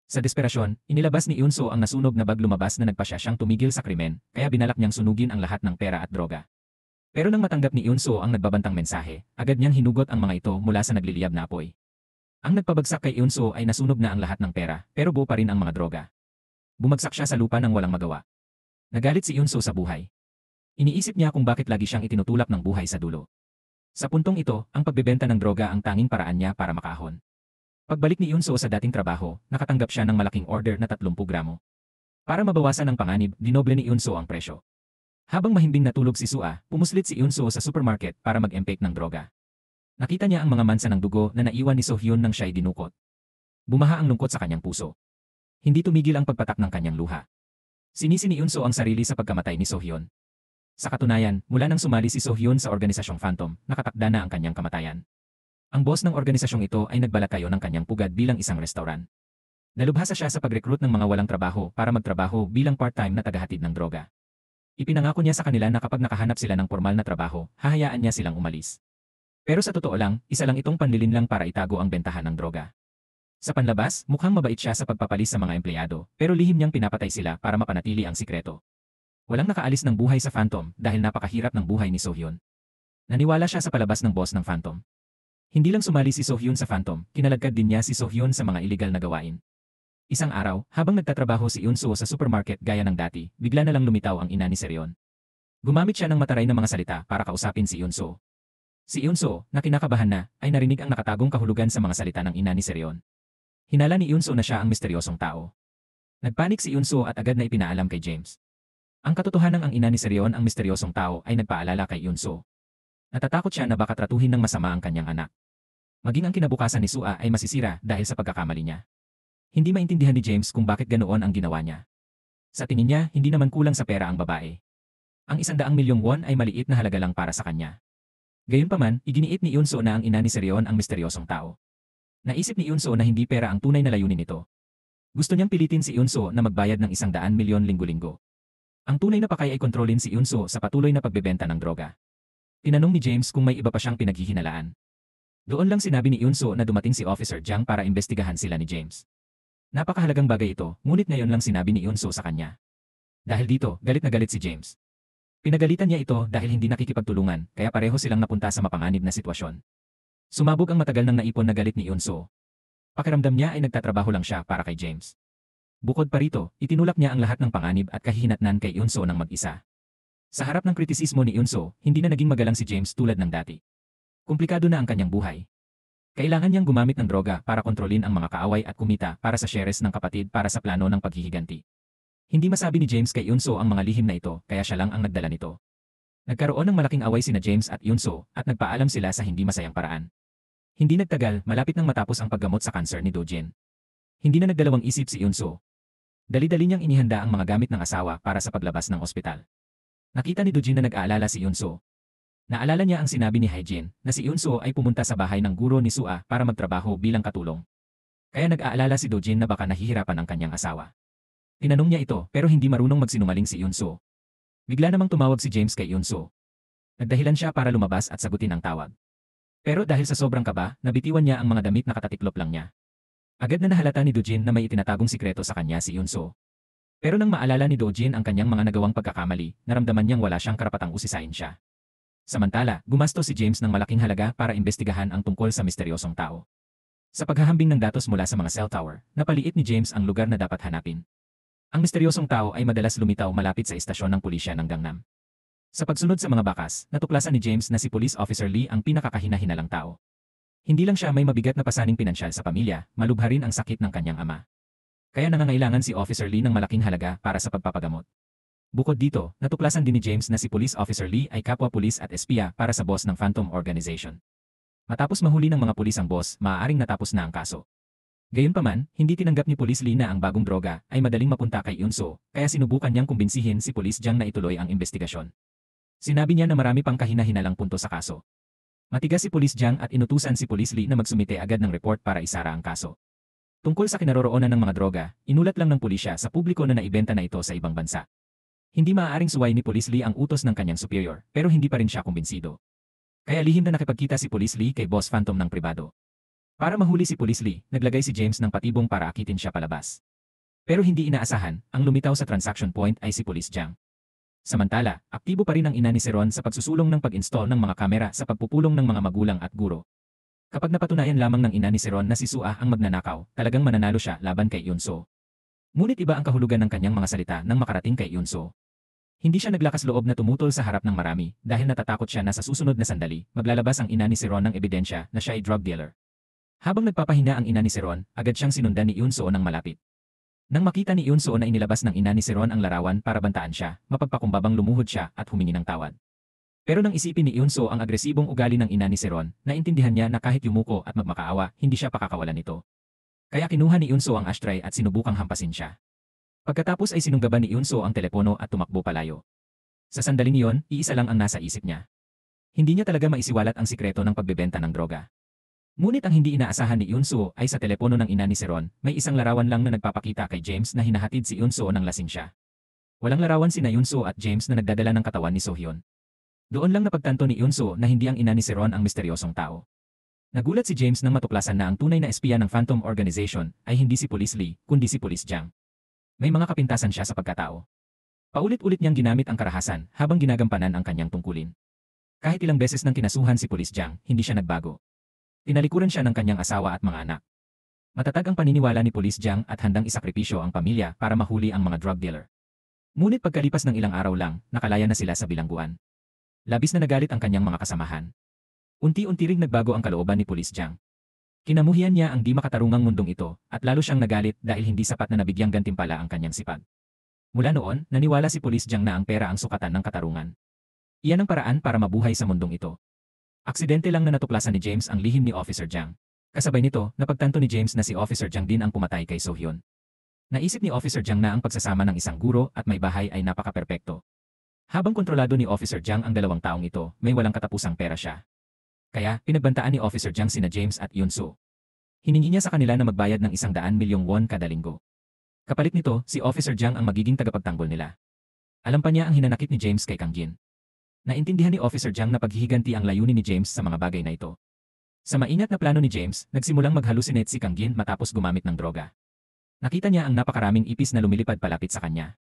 [SPEAKER 1] Sa desperasyon, inilabas ni Yoon-soo ang nasunog na bag lumabas na nagpasya siyang tumigil sa krimen, kaya binalak niyang sunugin ang lahat ng pera at droga. Pero nang matanggap ni Yoon-soo ang nagbabantang mensahe, agad niyang hinugot ang mga ito mula sa nagliliyab na apoy. Ang nagpabagsak kay Yoon-soo ay nasunog na ang lahat ng pera, pero buo pa rin ang mga droga. Bumagsak siya sa lupa nang walang magawa. Nagalit si Yoon-soo sa buhay. Iniisip niya kung bakit lagi siyang itinutulak ng buhay sa dulo. Sa puntong ito, ang pagbebenta ng droga ang tanging paraan niya para makahon. Pagbalik ni Yoon-soo sa dating trabaho, nakatanggap siya ng malaking order na 30 gramo. Para mabawasan ang panganib, dinoble ni Yoon-soo ang presyo. Habang mahimbing natulog si Soo-ah, pumuslit si Yoon-soo sa supermarket para mag-empake ng droga. Nakita niya ang mga mansa ng dugo na naiwan ni Sohyun nang siya'y dinukot. Bumaha ang lungkot sa kanyang puso. Hindi tumigil ang pagpatak ng kanyang luha. Sinisi ni Yoon-soo ang sarili sa pagkamatay ni Sohyun. Sa katunayan, mula nang sumali si Sohyun sa organisasyong Phantom, nakatakda na ang kanyang kamatayan. Ang boss ng organisasyong ito ay nagbalakayo ng kanyang pugad bilang isang restaurant. Nalubhasa siya sa pag-recruit ng mga walang trabaho para magtrabaho bilang part-time na tagahatid ng droga. Ipinangako niya sa kanila na kapag nakahanap sila ng formal na trabaho, hahayaan niya silang umalis. Pero sa totoo lang, isa lang itong panlilinlang para itago ang bentahan ng droga. Sa panlabas, mukhang mabait siya sa pagpapalis sa mga empleyado, pero lihim niyang pinapatay sila para mapanatili ang sikreto. Walang nakaalis ng buhay sa Phantom dahil napakahirap ng buhay ni Sohyun. Naniwala siya sa palabas ng boss ng Phantom. Hindi lang sumali si Sohyun sa Phantom, kinaladkad din niya si Sohyun sa mga iligal na gawain. Isang araw, habang nagtatrabaho si Yoon-soo sa supermarket gaya ng dati, bigla na lang lumitaw ang ina ni Sereon. Gumamit siya ng mataray na mga salita para kausapin si Yoon-soo. Si Eunso, na kinakabahan na, ay narinig ang nakatagong kahulugan sa mga salita ng ina ni Sereon. Hinala ni Eunso na siya ang misteryosong tao. Nagpanik si Eunso at agad na ipinaalam kay James. Ang katotohanang ang ina ni Sereon ang misteryosong tao ay nagpaalala kay Eunso. Natatakot siya na baka tratuhin ng masama ang kanyang anak. Maging ang kinabukasan ni Sua ay masisira dahil sa pagkakamali niya. Hindi maintindihan ni James kung bakit ganoon ang ginawa niya. Sa tingin niya, hindi naman kulang sa pera ang babae. Ang 100 milyong won ay maliit na halaga lang para sa kanya. Gayunpaman, iginiit ni Eunso na ang ina ni Sereon ang misteryosong tao. Naisip ni Eunso na hindi pera ang tunay na layunin nito. Gusto niyang pilitin si Eunso na magbayad ng 100 milyon linggo-linggo. Ang tunay na pakay ay kontrolin si Eunso sa patuloy na pagbebenta ng droga. Tinanong ni James kung may iba pa siyang pinaghihinalaan. Doon lang sinabi ni Eunso na dumating si Officer Jang para imbestigahan sila ni James. Napakahalagang bagay ito, ngunit ngayon lang sinabi ni Eunso sa kanya. Dahil dito, galit na galit si James. Pinagalitan niya ito dahil hindi nakikipagtulungan, kaya pareho silang napunta sa mapanganib na sitwasyon. Sumabog ang matagal nang naipon na galit ni Eunso. Pakiramdam niya ay nagtatrabaho lang siya para kay James. Bukod pa rito, itinulak niya ang lahat ng panganib at kahihinatnan kay Eunso ng mag-isa. Sa harap ng kritisismo ni Eunso, hindi na naging magalang si James tulad ng dati. Komplikado na ang kanyang buhay. Kailangan niyang gumamit ng droga para kontrolin ang mga kaaway at kumita para sa shares ng kapatid para sa plano ng paghihiganti. Hindi masabi ni James kay Eunso ang mga lihim na ito, kaya siya lang ang nagdala nito. Nagkaroon ng malaking away sina James at Eunso at nagpaalam sila sa hindi masayang paraan. Hindi nagtagal, malapit nang matapos ang paggamot sa kanser ni Do-jin. Hindi na nagdalawang isip si Eunso. Dali-dali niyang inihanda ang mga gamit ng asawa para sa paglabas ng ospital. Nakita ni Do-jin na nag-aalala si Eunso. Naalala niya ang sinabi ni Hae-jin na si Eunso ay pumunta sa bahay ng guro ni Sua para magtrabaho bilang katulong. Kaya nag-aalala si Do-jin na baka nahihirapan ang kanyang asawa. Tinanong niya ito pero hindi marunong magsinungaling si Eunso. Bigla namang tumawag si James kay Eunso. Nagdahilan siya para lumabas at sagutin ang tawag. Pero dahil sa sobrang kaba, nabitiwan niya ang mga damit na katatiklop lang niya. Agad na nahalata ni Do-jin na may itinatagong sikreto sa kanya si Eunso. Pero nang maalala ni Do-jin ang kanyang mga nagawang pagkakamali, naramdaman niyang wala siyang karapatang usisain siya. Samantala, gumastos si James ng malaking halaga para imbestigahan ang tungkol sa misteryosong tao. Sa paghahambing ng datos mula sa mga cell tower, napaliit ni James ang lugar na dapat hanapin. Ang misteryosong tao ay madalas lumitaw malapit sa istasyon ng pulisya ng Gangnam. Sa pagsunod sa mga bakas, natuklasan ni James na si Police Officer Lee ang pinakakahina-hinalang tao. Hindi lang siya may mabigat na pasaning pinansyal sa pamilya, malubha rin ang sakit ng kanyang ama. Kaya nangangailangan si Officer Lee ng malaking halaga para sa pagpapagamot. Bukod dito, natuklasan din ni James na si Police Officer Lee ay kapwa pulis at espiya para sa boss ng Phantom Organization. Matapos mahuli ng mga pulis ang boss, maaaring natapos na ang kaso. Gayunpaman, hindi tinanggap ni Police Lee na ang bagong droga ay madaling mapunta kay Eunso, kaya sinubukan niyang kumbinsihin si Police Jang na ituloy ang investigasyon. Sinabi niya na marami pang kahina-hinalang punto sa kaso. Matigas si Police Jang at inutusan si Police Lee na magsumite agad ng report para isara ang kaso. Tungkol sa kinaroroonan ng mga droga, inulat lang ng pulisya sa publiko na naibenta na ito sa ibang bansa. Hindi maaaring suway ni Police Lee ang utos ng kanyang superior, pero hindi pa rin siya kumbinsido. Kaya lihim na nakipagkita si Police Lee kay Boss Phantom ng pribado. Para mahuli si Police Lee, naglagay si James ng patibong para akitin siya palabas. Pero hindi inaasahan, ang lumitaw sa transaction point ay si Police Jang. Samantala, aktibo pa rin ang ina ni Seron sa pagsusulong ng pag-install ng mga kamera sa pagpupulong ng mga magulang at guro. Kapag napatunayan lamang ng ina ni Seron na si Sua ang magnanakaw, talagang mananalo siya laban kay Eunso. Ngunit iba ang kahulugan ng kanyang mga salita nang makarating kay Eunso. Hindi siya naglakas loob na tumutol sa harap ng marami dahil natatakot siya na sa susunod na sandali, maglalabas ang ina ni Seron ng ebidensya na siya ay drug dealer. Habang nagpapahina ang ina ni Seron, agad siyang sinundan ni Eunso ng malapit. Nang makita ni Eunso na inilabas ng ina ni Seron ang larawan para bantaan siya, mapagpakumbabang lumuhod siya at humingi ng tawad. Pero nang isipin ni Eunso ang agresibong ugali ng ina ni Seron, naintindihan niya na kahit yumuko at magmakaawa, hindi siya pakakawalan nito. Kaya kinuha ni Eunso ang ashtray at sinubukang hampasin siya. Pagkatapos ay sinunggaban ni Eunso ang telepono at tumakbo palayo. Sa sandaling iyon, iisa lang ang nasa isip niya. Hindi niya talaga maisiwalat ang sikreto ng pagbebenta ng droga. Ngunit ang hindi inaasahan ni Eunso ay sa telepono ng ina ni Seron, may isang larawan lang na nagpapakita kay James na hinahatid si Eunso nang lasing siya. Walang larawan sina Eunso at James na nagdadala ng katawan ni Sohyun. Doon lang napagtanto ni Eunso na hindi ang ina ni Seron ang misteryosong tao. Nagulat si James nang matuklasan na ang tunay na espiya ng Phantom Organization ay hindi si Police Lee, kundi si Police Jang. May mga kapintasan siya sa pagkatao. Paulit-ulit niyang ginamit ang karahasan habang ginagampanan ang kanyang tungkulin. Kahit ilang beses nang kinasuhan si Police Jang, hindi siya nagbago. Tinalikuran siya ng kanyang asawa at mga anak. Matatag ang paniniwala ni Police Jang at handang isakripisyo ang pamilya para mahuli ang mga drug dealer. Ngunit pagkalipas ng ilang araw lang, nakalaya na sila sa bilangguan. Labis na nagalit ang kanyang mga kasamahan. Unti-unti ring nagbago ang kalooban ni Police Jiang. Kinamuhian niya ang di makatarungang mundong ito at lalo siyang nagalit dahil hindi sapat na nabigyang gantimpala ang kanyang sipag. Mula noon, naniwala si Police Jiang na ang pera ang sukatan ng katarungan. Iyan ang paraan para mabuhay sa mundong ito. Aksidente lang na natuklasan ni James ang lihim ni Officer Jiang. Kasabay nito, napagtanto ni James na si Officer Jiang din ang pumatay kay So-hyun. Naisip ni Officer Jiang na ang pagsasama ng isang guro at may bahay ay napaka-perpekto. Habang kontrolado ni Officer Jiang ang dalawang taong ito, may walang katapusang pera siya. Kaya, pinagbantaan ni Officer Jiang sina James at Yun-soo. Hiningi niya sa kanila na magbayad ng 100 milyong won kada linggo. Kapalit nito, si Officer Jiang ang magiging tagapagtanggol nila. Alam pa niya ang hinanakit ni James kay Kang Jin. Naintindihan ni Officer Jiang na paghihiganti ang layunin ni James sa mga bagay na ito. Sa maingat na plano ni James, nagsimulang mag-hallucinate si Kang Jin matapos gumamit ng droga. Nakita niya ang napakaraming ipis na lumilipad palapit sa kanya.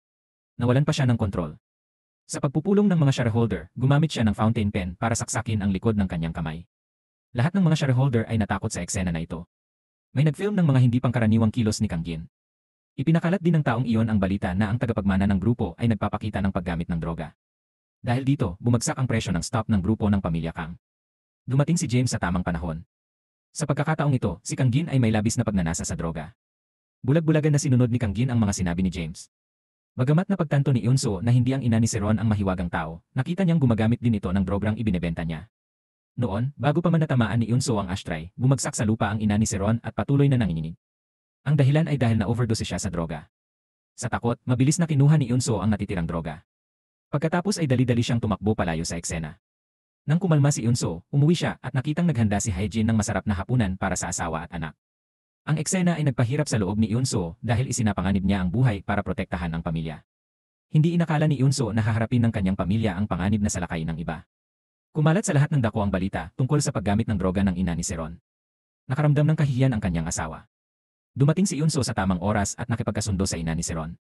[SPEAKER 1] Nawalan pa siya ng kontrol. Sa pagpupulong ng mga shareholder, gumamit siya ng fountain pen para saksakin ang likod ng kanyang kamay. Lahat ng mga shareholder ay natakot sa eksena na ito. May nagfilm ng mga hindi pangkaraniwang kilos ni Kang Jin. Ipinakalat din ng taong iyon ang balita na ang tagapagmana ng grupo ay nagpapakita ng paggamit ng droga. Dahil dito, bumagsak ang presyo ng stock ng grupo ng pamilya Kang. Dumating si James sa tamang panahon. Sa pagkakataong ito, si Kang Jin ay may labis na pagnanasa sa droga. Bulag-bulagan na sinunod ni Kang Jin ang mga sinabi ni James. Bagamat napagtanto ni Yun-soo na hindi ang ina ni Seron ang mahiwagang tao, nakita niyang gumagamit din ito ng drograng ibinebenta niya. Noon, bago pa man natamaan ni Yun-soo ang ashtray, bumagsak sa lupa ang ina ni Seron at patuloy na nanginginig. Ang dahilan ay dahil na-overdose siya sa droga. Sa takot, mabilis na kinuha ni Yun-soo ang natitirang droga. Pagkatapos ay dali-dali siyang tumakbo palayo sa eksena. Nang kumalma si Yun-soo, umuwi siya at nakitang naghanda si Hae-jin ng masarap na hapunan para sa asawa at anak. Ang eksena ay nagpahirap sa loob ni Yun-soo dahil isinapanganib niya ang buhay para protektahan ang pamilya. Hindi inakala ni Yun-soo na haharapin ng kanyang pamilya ang panganib na salakay ng iba. Kumalat sa lahat ng dako ang balita tungkol sa paggamit ng droga ng ina ni Seron. Nakaramdam ng kahihiyan ang kanyang asawa. Dumating si Yun-soo sa tamang oras at nakipagkasundo sa ina ni Seron.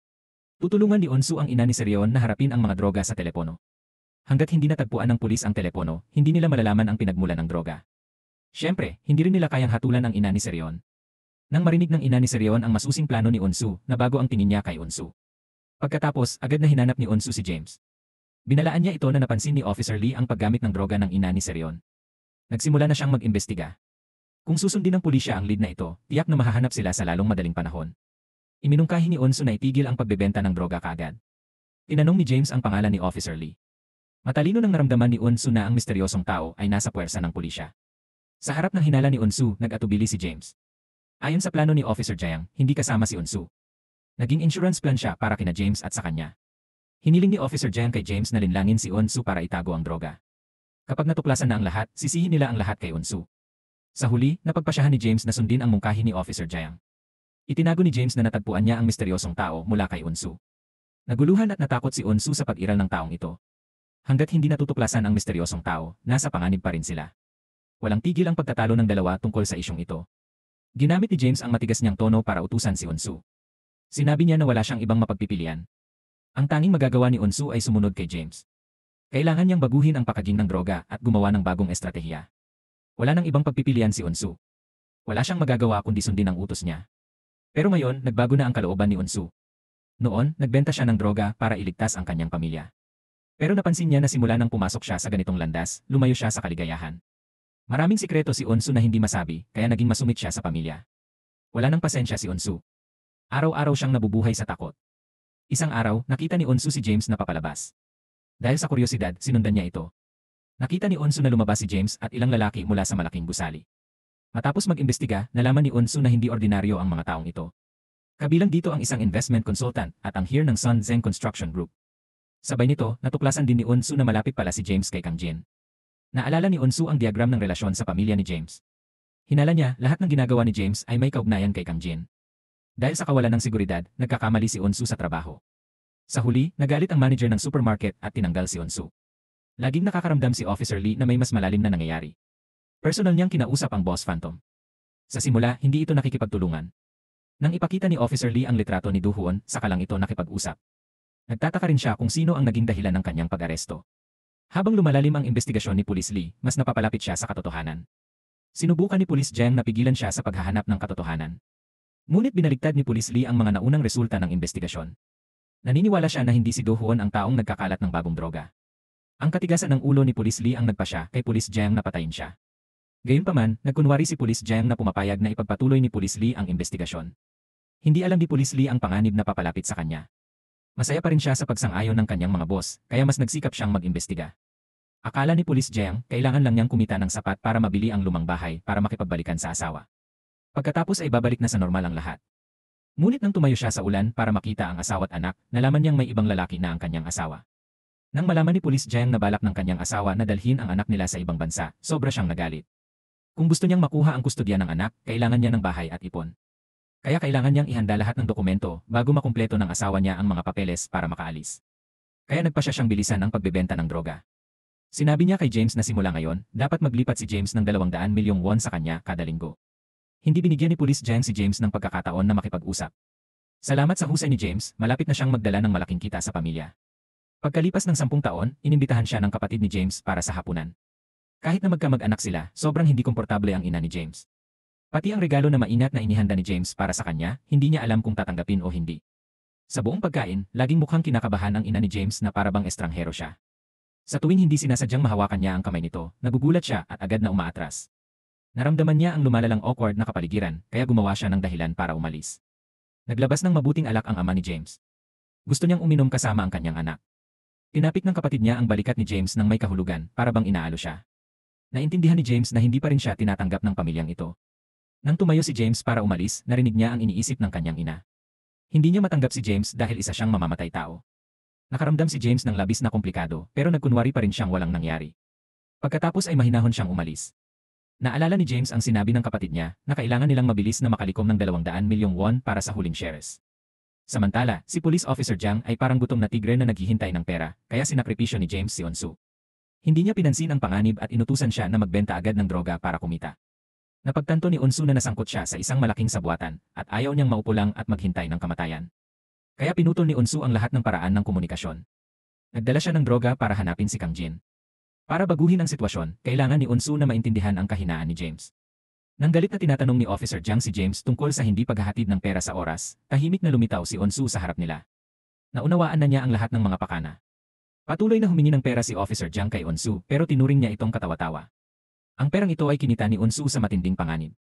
[SPEAKER 1] Tutulungan ni Yun-soo ang ina ni Seron na harapin ang mga droga sa telepono. Hanggat hindi natagpuan ng pulis ang telepono, hindi nila malalaman ang pinagmulan ng droga. Siyempre, hindi rin nila kayang hatulan ang ina ni Seron. Nang marinig ng ina ni Seron ang masusing plano ni Yun-soo, nabago ang tingin niya kay Yun-soo. Pagkatapos, agad na hinanap ni Yun-soo si James. Binalaan niya ito na napansin ni Officer Lee ang paggamit ng droga ng ina ni Seron. Nagsimula na siyang mag-imbestiga. Kung susundin ng pulisya ang lead na ito, tiyak na mahahanap sila sa lalong madaling panahon. Iminungkahi ni Yun-soo na itigil ang pagbebenta ng droga kaagad. Tinanong ni James ang pangalan ni Officer Lee. Matalino nang naramdaman ni Yun-soo na ang misteryosong tao ay nasa puwersa ng pulisya. Sa harap ng hinala ni Yun-soo, nag-atubili si James. Ayon sa plano ni Officer Jiang, hindi kasama si Yun-soo. Naging insurance plan siya para kina James at sa kanya. Hiniling ni Officer Jiang kay James na linlangin si Yun-soo para itago ang droga. Kapag natuklasan na ang lahat, sisihin nila ang lahat kay Yun-soo. Sa huli, napagpasyahan ni James na sundin ang mungkahi ni Officer Jiang. Itinago ni James na natagpuan niya ang misteryosong tao mula kay Yun-soo. Naguluhan at natakot si Yun-soo sa pag-iral ng taong ito. Hanggat hindi natutuklasan ang misteryosong tao, nasa panganib pa rin sila. Walang tigil ang pagtatalo ng dalawa tungkol sa isyong ito. Ginamit ni James ang matigas niyang tono para utusan si Yun-soo. Sinabi niya na wala siyang ibang mapagpipilian. Ang tanging magagawa ni Yun-soo ay sumunod kay James. Kailangan niyang baguhin ang pakaging ng droga at gumawa ng bagong estratehiya. Wala nang ibang pagpipilian si Yun-soo. Wala siyang magagawa kundi sundin ang utos niya. Pero ngayon, nagbago na ang kalooban ni Yun-soo. Noon, nagbenta siya ng droga para iligtas ang kanyang pamilya. Pero napansin niya na simula nang pumasok siya sa ganitong landas, lumayo siya sa kaligayahan. Maraming sikreto si Yun-soo na hindi masabi, kaya naging masungit siya sa pamilya. Wala nang pasensya si Yun-soo. Araw-araw siyang nabubuhay sa takot. Isang araw, nakita ni Yun-soo si James na papalabas. Dahil sa kuryosidad, sinundan niya ito. Nakita ni Yun-soo na lumabas si James at ilang lalaki mula sa malaking gusali. Matapos mag-imbestiga, nalaman ni Yun-soo na hindi ordinaryo ang mga taong ito. Kabilang dito ang isang investment consultant at ang heir ng Sun Zeng Construction Group. Sabay nito, natuklasan din ni Yun-soo na malapit pala si James kay Kang Jin. Naalala ni Yun-soo ang diagram ng relasyon sa pamilya ni James. Hinala niya, lahat ng ginagawa ni James ay may kaugnayan kay Kang Jin. Dahil sa kawalan ng seguridad, nagkakamali si Yun-soo sa trabaho. Sa huli, nagalit ang manager ng supermarket at tinanggal si Yun-soo. Laging nakakaramdam si Officer Lee na may mas malalim na nangyayari. Personal niyang kinausap ang Boss Phantom. Sa simula, hindi ito nakikipagtulungan. Nang ipakita ni Officer Lee ang litrato ni Do-hoon, saka lang ito nakipag-usap. Nagtataka rin siya kung sino ang naging dahilan ng kanyang pag-aresto. Habang lumalalim ang investigasyon ni Police Lee, mas napapalapit siya sa katotohanan. Sinubukan ni Police Jiang na pigilan siya sa paghahanap ng katotohanan. Ngunit binaligtad ni Police Lee ang mga naunang resulta ng investigasyon. Naniniwala siya na hindi si Do-hoon ang taong nagkakalat ng bagong droga. Ang katigasan ng ulo ni Pulis Lee ang nagpasya kay Pulis Jiang na patayin siya. Gayunpaman, nagkunwari si Pulis Jiang na pumapayag na ipagpatuloy ni Pulis Lee ang investigasyon. Hindi alam ni Pulis Lee ang panganib na papalapit sa kanya. Masaya pa rin siya sa pagsang-ayon ng kanyang mga boss, kaya mas nagsikap siyang mag-imbestiga. Akala ni Pulis Jiang, kailangan lang niyang kumita ng sapat para mabili ang lumang bahay para makipagbalikan sa asawa. Pagkatapos ay babalik na sa normal ang lahat. Ngunit nang tumayo siya sa ulan para makita ang asawa at anak, nalaman niyang may ibang lalaki na ang kanyang asawa. Nang malaman ni Pulis Jiang na balak ng kanyang asawa na dalhin ang anak nila sa ibang bansa, sobra siyang nagalit. Kung gusto niyang makuha ang kustodya ng anak, kailangan niya ng bahay at ipon. Kaya kailangan niyang ihanda lahat ng dokumento bago makumpleto ng asawa niya ang mga papeles para makaalis. Kaya nagpasya siyang bilisan ang pagbebenta ng droga. Sinabi niya kay James na simula ngayon, dapat maglipat si James ng 200 milyong won sa kanya kada linggo. Hindi binigyan ni Pulis Jiang si James ng pagkakataon na makipag-usap. Salamat sa husay ni James, malapit na siyang magdala ng malaking kita sa pamilya. Pagkalipas ng 10 taon, inimbitahan siya ng kapatid ni James para sa hapunan. Kahit na magkamag-anak sila, sobrang hindi komportable ang ina ni James. Pati ang regalo na maingat na inihanda ni James para sa kanya, hindi niya alam kung tatanggapin o hindi. Sa buong pagkain, laging mukhang kinakabahan ang ina ni James na parabang estranghero siya. Sa tuwing hindi sinasadyang mahawakan niya ang kamay nito, nagugulat siya at agad na umaatras. Naramdaman niya ang lumalalang awkward na kapaligiran, kaya gumawa siya ng dahilan para umalis. Naglabas ng mabuting alak ang ama ni James. Gusto niyang uminom kasama ang kanyang anak. Tinapik ng kapatid niya ang balikat ni James nang may kahulugan, para bang inaalo siya. Naintindihan ni James na hindi pa rin siya tinatanggap ng pamilyang ito. Nang tumayo si James para umalis, narinig niya ang iniisip ng kanyang ina. Hindi niya matanggap si James dahil isa siyang mamamatay tao. Nakaramdam si James ng labis na komplikado, pero nagkunwari pa rin siyang walang nangyari. Pagkatapos ay mahinahon siyang umalis. Naalala ni James ang sinabi ng kapatid niya na kailangan nilang mabilis na makalikom ng 200 milyong won para sa huling shares. Samantala, si Police Officer Jiang ay parang gutom na tigre na naghihintay ng pera, kaya sinakripisyo ni James si Onsu. Hindi niya pinansin ang panganib at inutusan siya na magbenta agad ng droga para kumita. Napagtanto ni Onsu na nasangkot siya sa isang malaking sabwatan at ayaw niyang maupo lang at maghintay ng kamatayan. Kaya pinutol ni Onsu ang lahat ng paraan ng komunikasyon. Nagdala siya ng droga para hanapin si Kang Jin. Para baguhin ang sitwasyon, kailangan ni Onsu na maintindihan ang kahinaan ni James. Nang galit na tinatanong ni Officer Jiang si James tungkol sa hindi paghahatid ng pera sa oras, tahimik na lumitaw si Onsu sa harap nila. Naunawaan na niya ang lahat ng mga pakana. Patuloy na humingi ng pera si Officer Jiang kay Onsu pero tinuring niya itong katawa-tawa. Ang perang ito ay kinita ni Onsu sa matinding panganib.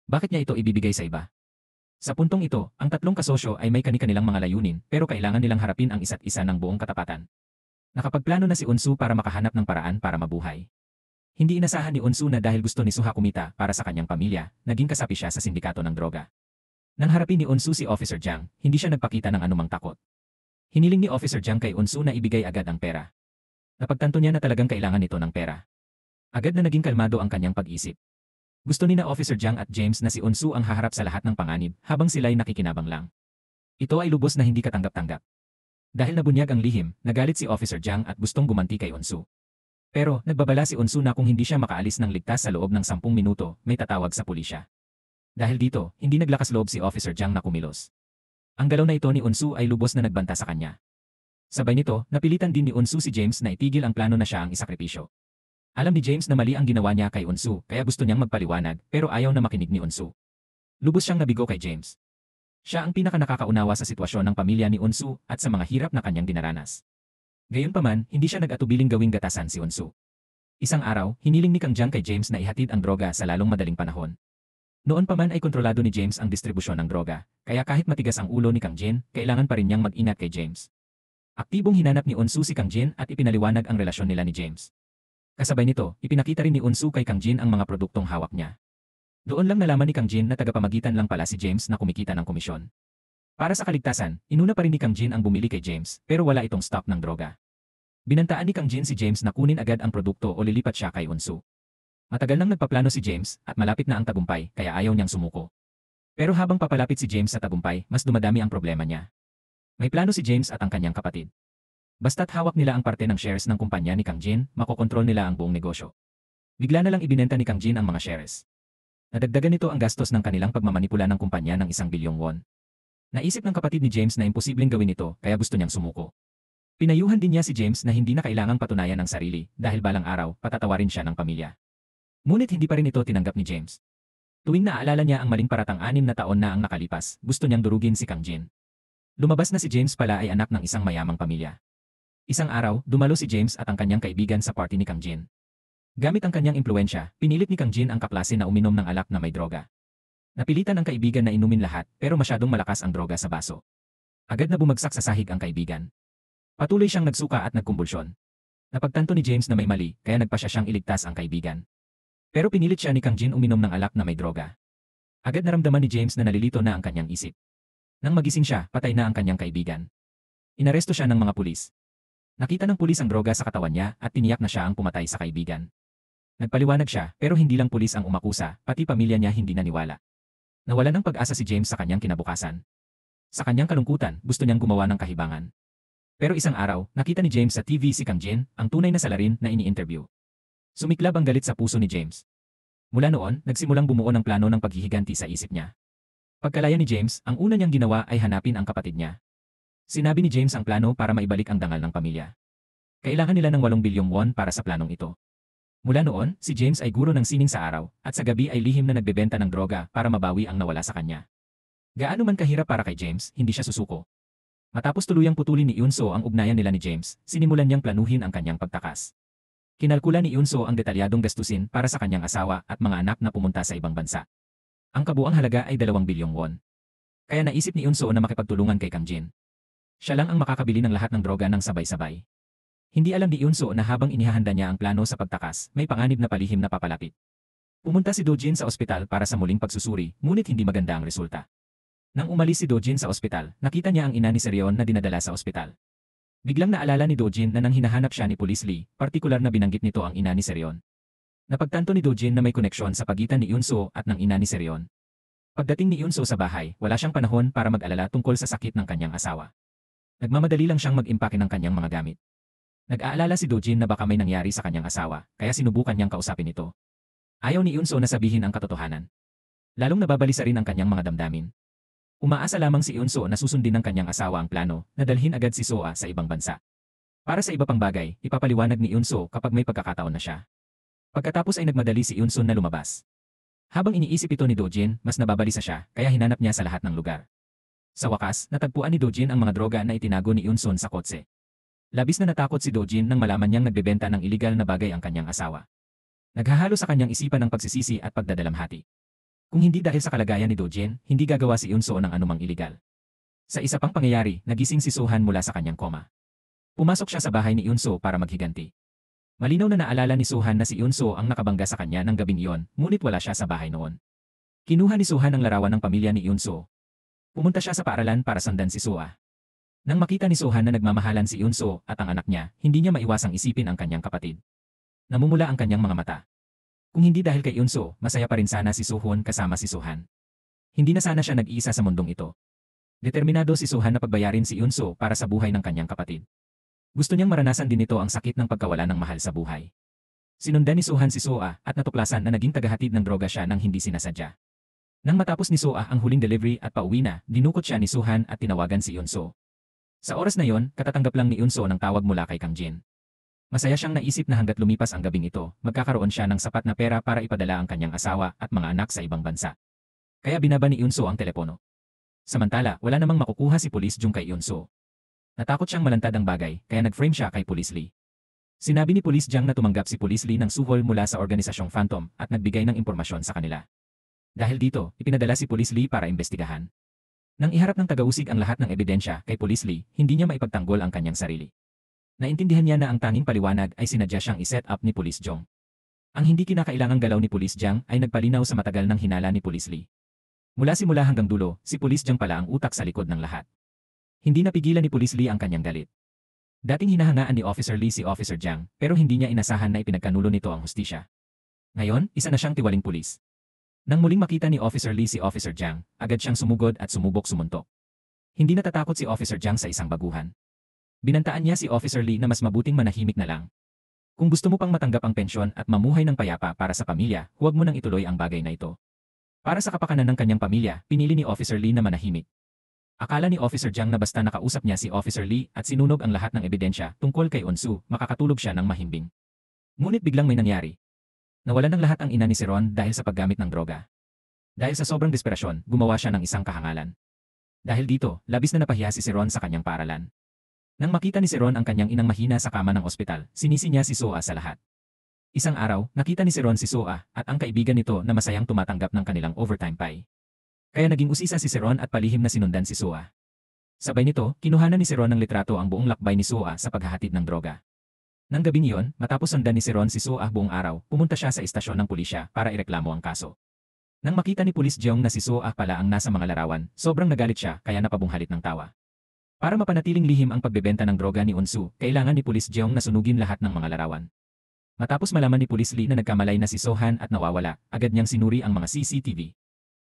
[SPEAKER 1] Bakit niya ito ibibigay sa iba? Sa puntong ito, ang tatlong kasosyo ay may kani-kanilang mga layunin pero kailangan nilang harapin ang isa't isa ng buong katapatan. Nakapagplano na si Onsu para makahanap ng paraan para mabuhay. Hindi inasahan ni Onsu na dahil gusto ni Suha kumita para sa kanyang pamilya, naging kasapi siya sa sindikato ng droga. Nang harapin ni Onsu si Officer Jiang, hindi siya nagpakita ng anumang takot. Hiniling ni Officer Jiang kay Onsu na ibigay agad ang pera. Napagtanto niya na talagang kailangan nito ng pera. Agad na naging kalmado ang kanyang pag-isip. Gusto ni na Officer Jiang at James na si Onsu ang haharap sa lahat ng panganib habang sila'y nakikinabang lang. Ito ay lubos na hindi katanggap-tanggap. Dahil nabunyag ang lihim, nagalit si Officer Jiang at gustong gumanti kay Onsu. Pero, nagbabala si Onsu na kung hindi siya makaalis ng ligtas sa loob ng 10 minuto, may tatawag sa pulisya. Dahil dito, hindi naglakas loob si Officer Jiang na kumilos. Ang galaw na ito ni Onsu ay lubos na nagbanta sa kanya. Sabay nito, napilitan din ni Onsu si James na itigil ang plano na siya ang isakripisyo. Alam ni James na mali ang ginawa niya kay Onsu, kaya gusto niyang magpaliwanag, pero ayaw na makinig ni Onsu. Lubos siyang nabigo kay James. Siya ang pinaka-nakakaunawa sa sitwasyon ng pamilya ni Onsu at sa mga hirap na kanyang dinaranas. Gayunpaman, hindi siya nag-atubiling gawing gatasan si Onsu. Isang araw, hiniling ni Kang Jiang kay James na ihatid ang droga sa lalong madaling panahon. Noon pa man ay kontrolado ni James ang distribusyon ng droga, kaya kahit matigas ang ulo ni Kang Jin, kailangan pa rin niyang mag-ingat kay James. Aktibong hinanap ni Onsu si Kang Jin at ipinaliwanag ang relasyon nila ni James. Kasabay nito, ipinakita rin ni Onsu kay Kang Jin ang mga produktong hawak niya. Doon lang nalaman ni Kang Jin na tagapamagitan lang pala si James na kumikita ng komisyon. Para sa kaligtasan, inuna pa rin ni Kang Jin ang bumili kay James, pero wala itong stock ng droga. Binantaan ni Kang Jin si James na kunin agad ang produkto o lilipat siya kay Onsu. Matagal nang nagpaplano si James at malapit na ang tagumpay kaya ayaw niyang sumuko. Pero habang papalapit si James sa tagumpay, mas dumadami ang problema niya. May plano si James at ang kanyang kapatid. Basta't hawak nila ang parte ng shares ng kumpanya ni Kang Jin, makokontrol nila ang buong negosyo. Bigla na lang ibinenta ni Kang Jin ang mga shares. Nadagdagan nito ang gastos ng kanilang pagmamanipula ng kumpanya ng 1 bilyong won. Naisip ng kapatid ni James na imposibleng gawin ito kaya gusto niyang sumuko. Pinayuhan din niya si James na hindi na kailangang patunayan ang sarili dahil balang araw patatawarin siya ng pamilya. Ngunit hindi pa rin ito tinanggap ni James. Tuwing naaalala niya ang maling paratang 6 na taon na ang nakalipas, gusto niyang durugin si Kang Jin. Lumabas na si James pala ay anak ng isang mayamang pamilya. Isang araw, dumalo si James at ang kanyang kaibigan sa party ni Kang Jin. Gamit ang kanyang impluwensya, pinilit ni Kang Jin ang kaklase na uminom ng alak na may droga. Napilitan ang kaibigan na inumin lahat pero masyadong malakas ang droga sa baso. Agad na bumagsak sa sahig ang kaibigan. Patuloy siyang nagsuka at nagkumbulsyon. Napagtanto ni James na may mali kaya nagpasya siyang iligtas ang kaibigan. Pero pinilit siya ni Kang Jin uminom ng alak na may droga. Agad naramdaman ni James na nalilito na ang kanyang isip. Nang magising siya, patay na ang kanyang kaibigan. Inaresto siya ng mga pulis. Nakita ng pulis ang droga sa katawan niya at tiniyak na siya ang pumatay sa kaibigan. Nagpaliwanag siya pero hindi lang pulis ang umakusa, pati pamilya niya hindi naniwala. Nawalan ng pag-asa si James sa kanyang kinabukasan. Sa kanyang kalungkutan, gusto niyang gumawa ng kahibangan. Pero isang araw, nakita ni James sa TV si Kang Jin, ang tunay na salarin na ini-interview. Sumiklab ang galit sa puso ni James. Mula noon, nagsimulang bumuo ng plano ng paghihiganti sa isip niya. Pagkalaya ni James, ang una niyang ginawa ay hanapin ang kapatid niya. Sinabi ni James ang plano para maibalik ang dangal ng pamilya. Kailangan nila ng 8 bilyong won para sa planong ito. Mula noon, si James ay guro ng sining sa araw, at sa gabi ay lihim na nagbebenta ng droga para mabawi ang nawala sa kanya. Gaano man kahirap para kay James, hindi siya susuko. Matapos tuluyang putulin ni Eunso ang ugnayan nila ni James, sinimulan niyang planuhin ang kanyang pagtakas. Kinalkula ni Eunso ang detalyadong gastusin para sa kanyang asawa at mga anak na pumunta sa ibang bansa. Ang kabuuang halaga ay 2 bilyong won. Kaya naisip ni Eunso na makipagtulungan kay Kang Jin. Siya lang ang makakabili ng lahat ng droga ng sabay-sabay. Hindi alam ni Eunso na habang inihahanda niya ang plano sa pagtakas, may panganib na palihim na papalapit. Pumunta si Do Jin sa ospital para sa muling pagsusuri, ngunit hindi maganda ang resulta. Nang umalis si Do Jin sa ospital, nakita niya ang ina ni Sereon na dinadala sa ospital. Biglang naalala ni Do Jin na nang hinahanap siya ni Police Lee, partikular na binanggit nito ang ina ni Sereon. Napagtanto ni Do Jin na may koneksyon sa pagitan ni Eunso at ng ina ni Sereon. Pagdating ni Eunso sa bahay, wala siyang panahon para mag-alala tungkol sa sakit ng kanyang asawa. Nagmamadali lang siyang mag-impake ng kanyang mga gamit. Nag-aalala si Do Jin na baka may nangyari sa kanyang asawa, kaya sinubukan niyang kausapin ito. Ayaw ni Eunso na sabihin ang katotohanan. Lalong nababalisa rin ang kanyang mga damdamin. Umaasa lamang si Eunso na susundin ng kanyang asawa ang plano na dalhin agad si Soa sa ibang bansa. Para sa iba pang bagay, ipapaliwanag ni Eunso kapag may pagkakataon na siya. Pagkatapos ay nagmadali si Eunso na lumabas. Habang iniisip ito ni Do Jin, mas nababalisa siya, kaya hinanap niya sa lahat ng lugar. Sa wakas, natagpuan ni Do Jin ang mga droga na itinago ni Eunso sa kotse. Labis na natakot si Do Jin nang malaman niyang nagbebenta ng iligal na bagay ang kanyang asawa. Naghahalo sa kanyang isipan ng pagsisisi at pagdadalamhati. Kung hindi dahil sa kalagayan ni Do Jin, hindi gagawa si Eunso ng anumang iligal. Sa isa pang pangyayari, nagising si Sohan mula sa kanyang koma. Pumasok siya sa bahay ni Eunso para maghiganti. Malinaw na naalala ni Sohan na si Eunso ang nakabangga sa kanya ng gabing iyon, ngunit wala siya sa bahay noon. Kinuha ni Sohan ang larawan ng pamilya ni Eunso. Pumunta siya sa paaralan para sundan si Soa. Nang makita ni Sohan na nagmamahalan si Eunso at ang anak niya, hindi niya maiwasang isipin ang kanyang kapatid. Namumula ang kanyang mga mata. Kung hindi dahil kay Eunso, masaya pa rin sana si Sohon kasama si Sohan. Hindi na sana siya nag-iisa sa mundong ito. Determinado si Sohan na pagbayarin si Eunso para sa buhay ng kanyang kapatid. Gusto niyang maranasan din ito ang sakit ng pagkawala ng mahal sa buhay. Sinundan ni Sohan si Soa at natuklasan na naging tagahatid ng droga siya nang hindi sinasadya. Nang matapos ni Soa ang huling delivery at pauwi na, dinukot siya ni Sohan at tinawagan si Eunso. Sa oras na yon, katatanggap lang ni Eunso ng tawag mula kay Kang Jin. Masaya siyang naisip na hanggat lumipas ang gabing ito, magkakaroon siya ng sapat na pera para ipadala ang kanyang asawa at mga anak sa ibang bansa. Kaya binaba ni Eunso ang telepono. Samantala, wala namang makukuha si Police Jung kay Eunso. Natakot siyang malantad ang bagay, kaya nag-frame siya kay Police Lee. Sinabi ni Police Jung na tumanggap si Police Lee ng suhol mula sa organisasyong Phantom at nagbigay ng impormasyon sa kanila. Dahil dito, ipinadala si Police Lee para imbestigahan. Nang iharap ng tagausig ang lahat ng ebidensya kay Police Lee, hindi niya maipagtanggol ang kanyang sarili. Naintindihan niya na ang tanging paliwanag ay sinadya siyang iset up ni Police Jung. Ang hindi kinakailangang galaw ni Police Jung ay nagpalinaw sa matagal ng hinala ni Police Lee. Mula simula hanggang dulo, si Police Jung pala ang utak sa likod ng lahat. Hindi napigilan ni Police Lee ang kanyang galit. Dating hinahangaan ni Officer Lee si Officer Jung, pero hindi niya inasahan na ipinagkanulo nito ang hustisya. Ngayon, isa na siyang tiwaling pulis. Nang muling makita ni Officer Lee si Officer Jung, agad siyang sumugod at sumubok sumuntok. Hindi natatakot si Officer Jung sa isang baguhan. Binantaan niya si Officer Lee na mas mabuting manahimik na lang. Kung gusto mo pang matanggap ang pensyon at mamuhay ng payapa para sa pamilya, huwag mo nang ituloy ang bagay na ito. Para sa kapakanan ng kanyang pamilya, pinili ni Officer Lee na manahimik. Akala ni Officer Jung na basta nakausap niya si Officer Lee at sinunog ang lahat ng ebidensya tungkol kay Eunso, makakatulog siya ng mahimbing. Ngunit biglang may nangyari. Nawalan ng lahat ang ina ni Seron dahil sa paggamit ng droga. Dahil sa sobrang desperasyon, gumawa siya ng isang kahangalan. Dahil dito, labis na napahiya si Seron sa kanyang paaralan. Nang makita ni Seron ang kanyang inang mahina sa kama ng ospital, sinisi niya si Soa sa lahat. Isang araw, nakita ni Seron si Soa at ang kaibigan nito na masayang tumatanggap ng kanilang overtime pay. Kaya naging usisa si Seron at palihim na sinundan si Soa. Sabay nito, kinuhanan ni Seron ng litrato ang buong lakbay ni Soa sa paghahatid ng droga. Nang gabing iyon, matapos sundan ni Seron si Soa buong araw, pumunta siya sa istasyon ng pulisya para ireklamo ang kaso. Nang makita ni Pulis Jeong na si Soa pala ang nasa mga larawan, sobrang nagalit siya kaya napabunghalit ng tawa. Para mapanatiling lihim ang pagbebenta ng droga ni Unsu, kailangan ni Pulis Jeong na sunugin lahat ng mga larawan. Matapos malaman ni Pulis Lee na nagkamalay na si Sohan at nawawala, agad niyang sinuri ang mga CCTV.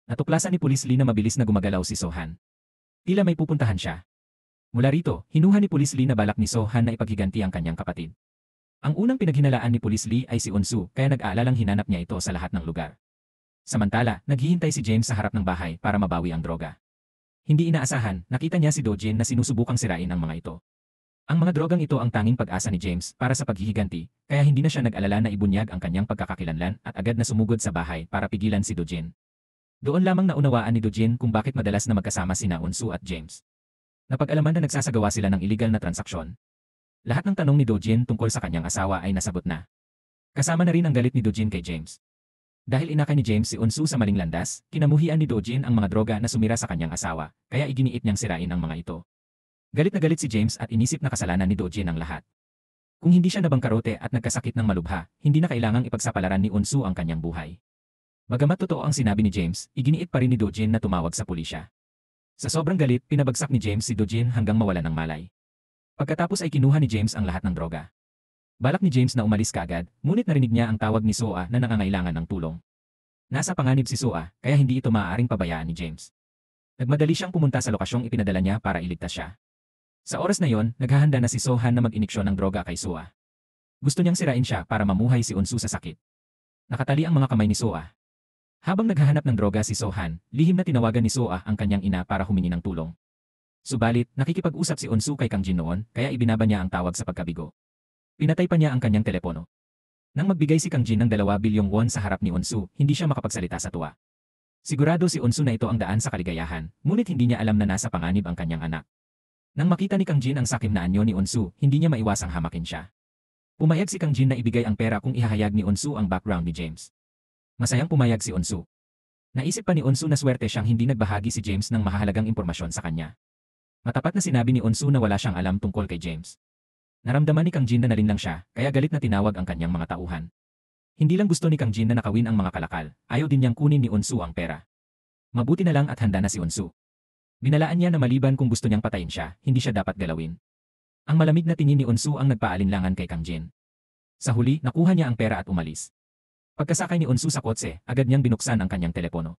[SPEAKER 1] Natuklasan ni Pulis Lee na mabilis na gumagalaw si Sohan. Tila may pupuntahan siya. Mula rito, hinuha ni Pulis Lee na balak ni Sohan na ipaghiganti ang kanyang kapatid. Ang unang pinaghinalaan ni Pulis Lee ay si Unsu kaya nag-aalalang hinanap niya ito sa lahat ng lugar. Samantala, naghihintay si James sa harap ng bahay para mabawi ang droga. Hindi inaasahan, nakita niya si Dojin na sinusubukang sirain ang mga ito. Ang mga drogang ito ang tanging pag-asa ni James para sa paghihiganti, kaya hindi na siya nag-alala na ibunyag ang kanyang pagkakakilanlan at agad na sumugod sa bahay para pigilan si Dojin. Doon lamang naunawaan ni Dojin kung bakit madalas na magkasama sina Unsu at James. Napag-alaman na nagsasagawa sila ng iligal na transaksyon. Lahat ng tanong ni Dojin tungkol sa kanyang asawa ay nasagot na. Kasama na rin ang galit ni Dojin kay James. Dahil inakay ni James si Unsu sa maling landas, kinamuhian ni Dojin ang mga droga na sumira sa kanyang asawa, kaya iginiit niyang sirain ang mga ito. Galit na galit si James at inisip na kasalanan ni Dojin ang lahat. Kung hindi siya nabangkarote at nagkasakit ng malubha, hindi na kailangang ipagsapalaran ni Unsu ang kanyang buhay. Bagamat totoo ang sinabi ni James, iginiit pa rin ni Dojin na tumawag sa pulisya. Sa sobrang galit, pinabagsak ni James si Dojin hanggang mawala ng malay. Pagkatapos ay kinuha ni James ang lahat ng droga. Balak ni James na umalis kaagad, ngunit narinig niya ang tawag ni Soa na nangangailangan ng tulong. Nasa panganib si Soa, kaya hindi ito maaaring pabayaan ni James. Nagmadali siyang pumunta sa lokasyong ipinadala niya para iligtas siya. Sa oras na yon, naghahanda na si Sohan na mag-iniksyon ng droga kay Soa. Gusto niyang sirain siya para mamuhay si Unsu sa sakit. Nakatali ang mga kamay ni Soa. Habang naghahanap ng droga si Sohan, lihim na tinawagan ni Soa ang kanyang ina para humingi ng tulong. Subalit, nakikipag-usap si Unsu kay Kang Jin noon, kaya ibinaba niya ang tawag sa pagkabigo. Pinatay pa niya ang kanyang telepono. Nang magbigay si Kang Jin ng 2 bilyong won sa harap ni Unsu, hindi siya makapagsalita sa tuwa. Sigurado si Unsu na ito ang daan sa kaligayahan, ngunit hindi niya alam na nasa panganib ang kanyang anak. Nang makita ni Kang Jin ang sakim na anyo ni Unsu, hindi niya maiwasang hamakin siya. Pumayag si Kang Jin na ibigay ang pera kung ihahayag ni Unsu ang background ni James. Masayang pumayag si Unsu. Naisip pa ni Unsu na swerte siyang hindi nagbahagi si James ng mahalagang impormasyon sa kanya. Matapat na sinabi ni Unsu na wala siyang alam tungkol kay James. Naramdaman ni Kang Jin na nalinlang siya, kaya galit na tinawag ang kanyang mga tauhan. Hindi lang gusto ni Kang Jin na nakawin ang mga kalakal, ayaw din niyang kunin ni Unsu ang pera. Mabuti na lang at handa na si Unsu. Binalaan niya na maliban kung gusto niyang patayin siya, hindi siya dapat galawin. Ang malamig na tingin ni Unsu ang nagpaalinlangan kay Kang Jin. Sa huli, nakuha niya ang pera at umalis. Pagkasakay ni Unsu sa kotse, agad niyang binuksan ang kanyang telepono.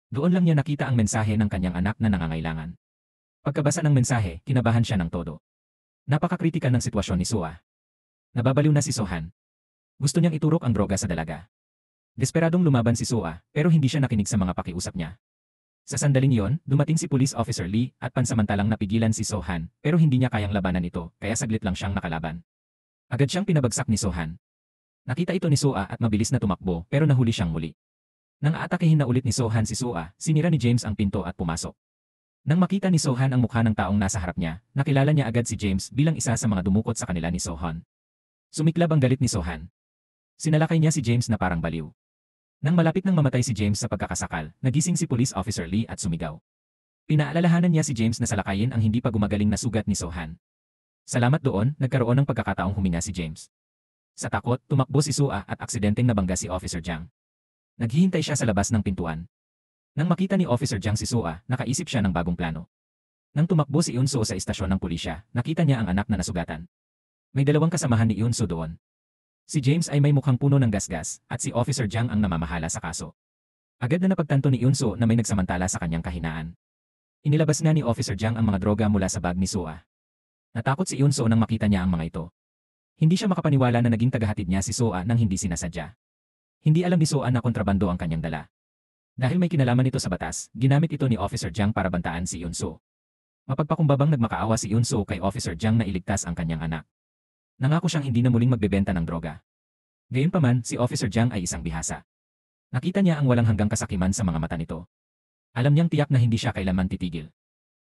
[SPEAKER 1] Doon lang niya nakita ang mensahe ng kanyang anak na nangangailangan. Pagkabasa ng mensahe, kinabahan siya ng todo. Napakakritikal ng sitwasyon ni Soa. Nababaliw na si Sohan. Gusto niyang iturok ang droga sa dalaga. Desperadong lumaban si Soa, pero hindi siya nakinig sa mga pakiusap niya. Sa sandaling iyon, dumating si Police Officer Lee at pansamantalang napigilan si Sohan, pero hindi niya kayang labanan ito, kaya saglit lang siyang nakalaban. Agad siyang pinabagsak ni Sohan. Nakita ito ni Soa at mabilis na tumakbo, pero nahuli siyang muli. Nang aatakehin na ulit ni Sohan si Soa, sinira ni James ang pinto at pumasok. Nang makita ni Sohan ang mukha ng taong nasa harap niya, nakilala niya agad si James bilang isa sa mga dumukot sa kanila ni Sohan. Sumiklab ang galit ni Sohan. Sinalakay niya si James na parang baliw. Nang malapit nang mamatay si James sa pagkakasakal, nagising si Police Officer Lee at sumigaw. Pinaalalahanan niya si James na salakayin ang hindi pa gumagaling na sugat ni Sohan. Salamat doon, nagkaroon ng pagkakataong huminga si James. Sa takot, tumakbo si Soa at aksidenteng nabangga si Officer Jiang. Naghihintay siya sa labas ng pintuan. Nang makita ni Officer Jiang si Soa, nakaisip siya ng bagong plano. Nang tumakbo si Eunso sa istasyon ng pulisya, nakita niya ang anak na nasugatan. May 2 kasamahan ni Eunso doon. Si James ay may mukhang puno ng gasgas, at si Officer Jiang ang namamahala sa kaso. Agad na napagtanto ni Eunso na may nagsamantala sa kanyang kahinaan. Inilabas na ni Officer Jiang ang mga droga mula sa bag ni Soa. Natakot si Eunso nang makita niya ang mga ito. Hindi siya makapaniwala na naging tagahatid niya si Soa nang hindi sinasadya. Hindi alam ni Soa na kontrabando ang kanyang dala. Dahil may kinalaman ito sa batas, ginamit ito ni Officer Jiang para bantaan si Eunso. Mapagpakumbabang nagmakaawa si Eunso kay Officer Jiang na iligtas ang kanyang anak. Nangako siyang hindi na muling magbebenta ng droga. Gayunpaman, si Officer Jiang ay isang bihasa. Nakita niya ang walang hanggang kasakiman sa mga mata nito. Alam niyang tiyak na hindi siya kailanman titigil.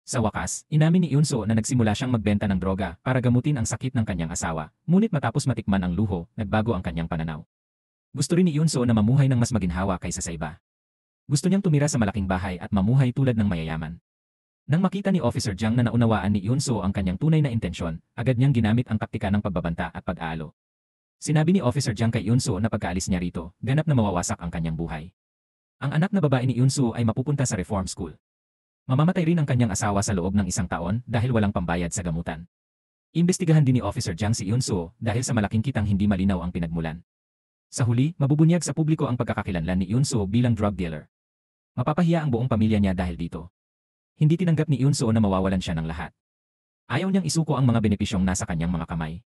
[SPEAKER 1] Sa wakas, inamin ni Yunso na nagsimula siyang magbenta ng droga para gamutin ang sakit ng kanyang asawa, ngunit matapos matikman ang luho, nagbago ang kanyang pananaw. Gusto rin ni Yunso na mamuhay ng mas maginhawa kaysa sa iba. Gusto niyang tumira sa malaking bahay at mamuhay tulad ng mayayaman. Nang makita ni Officer Jiang na naunawaan ni Yunso ang kanyang tunay na intensyon, agad niyang ginamit ang taktika ng pagbabanta at pag-aalo. Sinabi ni Officer Jiang kay Yunso na pagkaalis niya rito, ganap na mawawasak ang kanyang buhay. Ang anak na babae ni Yunso ay mapupunta sa reform school. Mamamatay rin ang kanyang asawa sa loob ng 1 taon dahil walang pambayad sa gamutan. Imbestigahan din ni Officer Jiang si Yunso dahil sa malaking kitang hindi malinaw ang pinagmulan. Sa huli, mabubunyag sa publiko ang pagkakakilanlan ni Yunso bilang drug dealer. Mapapahiya ang buong pamilya niya dahil dito. Hindi tinanggap ni Yunso na mawawalan siya ng lahat. Ayaw niyang isuko ang mga benepisyong nasa kanyang mga kamay.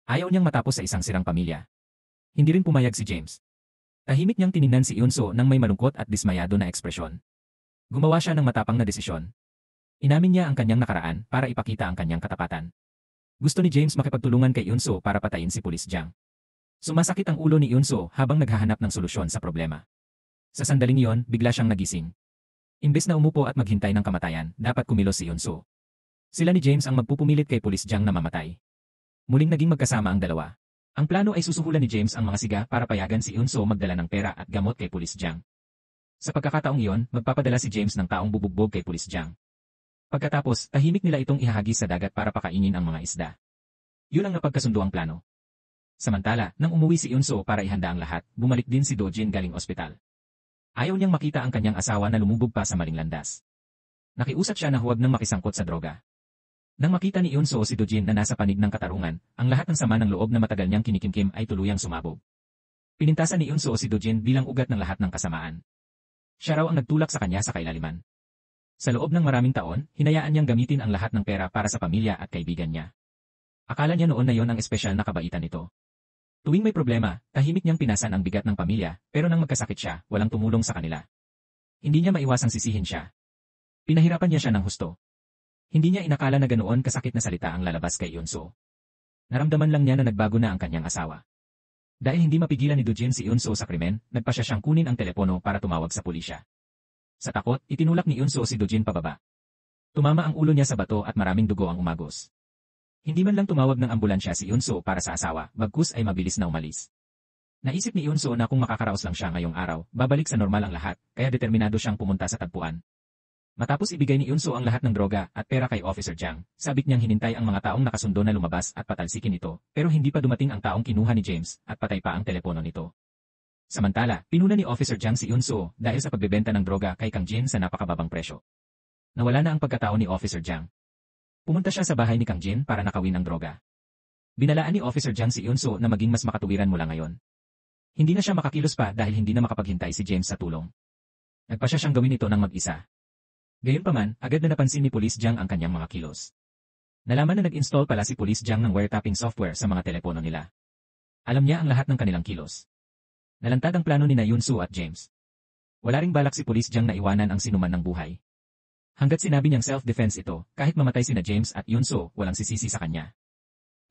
[SPEAKER 1] Ayaw niyang matapos sa isang sirang pamilya. Hindi rin pumayag si James. Tahimik niyang tiningnan si Yunso nang may malungkot at dismayado na ekspresyon. Gumawa siya ng matapang na desisyon. Inamin niya ang kanyang nakaraan para ipakita ang kanyang katapatan. Gusto ni James makipagtulungan kay Yunso para patayin si Police Jiang. Sumasakit ang ulo ni Yunso habang naghahanap ng solusyon sa problema. Sa sandaling iyon, bigla siyang nagising. Imbes na umupo at maghintay ng kamatayan, dapat kumilos si Yunso. Sila ni James ang magpupumilit kay Police Jiang na mamatay. Muling naging magkasama ang dalawa. Ang plano ay susuhulan ni James ang mga siga para payagan si Yunso magdala ng pera at gamot kay Police Jiang. Sa pagkakataong iyon, magpapadala si James ng taong bubugbog kay Police Jiang. Pagkatapos, tahimik nila itong ihahagis sa dagat para pakainin ang mga isda. Yun ang napagkasundo ang plano. Samantala, nang umuwi si Yunso para ihanda ang lahat, bumalik din si Dojin galing ospital. Ayaw niyang makita ang kanyang asawa na lumubog pa sa maling landas. Nakiusap siya na huwag nang makisangkot sa droga. Nang makita ni Yunso si Dojin na nasa panig ng katarungan, ang lahat ng sama ng loob na matagal niyang kinikimkim ay tuluyang sumabog. Pinintasan ni Yunso si Dojin bilang ugat ng lahat ng kasamaan. Siya raw ang nagtulak sa kanya sa kailaliman. Sa loob ng maraming taon, hinayaan niyang gamitin ang lahat ng pera para sa pamilya at kaibigan niya. Akala niya noon na yon ang espesyal na kabaitan nito. Tuwing may problema, tahimik niyang pinasan ang bigat ng pamilya, pero nang magkasakit siya, walang tumulong sa kanila. Hindi niya maiwasang sisihin siya. Pinahirapan niya siya ng husto. Hindi niya inakala na ganoon kasakit na salita ang lalabas kay Yunso. Naramdaman lang niya na nagbago na ang kanyang asawa. Dahil hindi mapigilan ni Dojin si Yunso sa krimen, nagpasya siyang kunin ang telepono para tumawag sa pulisya. Sa takot, itinulak ni Yunso si Dojin pababa. Tumama ang ulo niya sa bato at maraming dugo ang umagos. Hindi man lang tumawag ng ambulansya si Yunso para sa asawa, bagkus ay mabilis na umalis. Naisip ni Yunso na kung makakaraos lang siya ngayong araw, babalik sa normal ang lahat, kaya determinado siyang pumunta sa tagpuan. Matapos ibigay ni Yunso ang lahat ng droga at pera kay Officer Jiang, sabik niyang hinintay ang mga taong nakasundo na lumabas at patalsikin ito, pero hindi pa dumating ang taong kinuha ni James at patay pa ang telepono nito. Samantala, pinuna ni Officer Jiang si Yunso dahil sa pagbebenta ng droga kay Kang Jin sa napakababang presyo. Nawala na ang pagkatao ni Officer Jiang. Pumunta siya sa bahay ni Kang Jin para nakawin ang droga. Binalaan ni Officer Jiang si Yunso na maging mas makatuwiran mula ngayon. Hindi na siya makakilos pa dahil hindi na makapaghintay si James sa tulong. Nagpasya siyang gawin ito ng mag-isa. Gayunpaman, agad na napansin ni Police Jiang ang kanyang mga kilos. Nalaman na nag-install pala si Police Jiang ng wiretapping software sa mga telepono nila. Alam niya ang lahat ng kanilang kilos. Nalantad ang plano ni Yunso at James. Wala ring balak si Police Jiang na iwanan ang sinuman ng buhay. Hanggat sinabi niyang self-defense ito, kahit mamatay sina James at Yunso, walang sisisi sa kanya.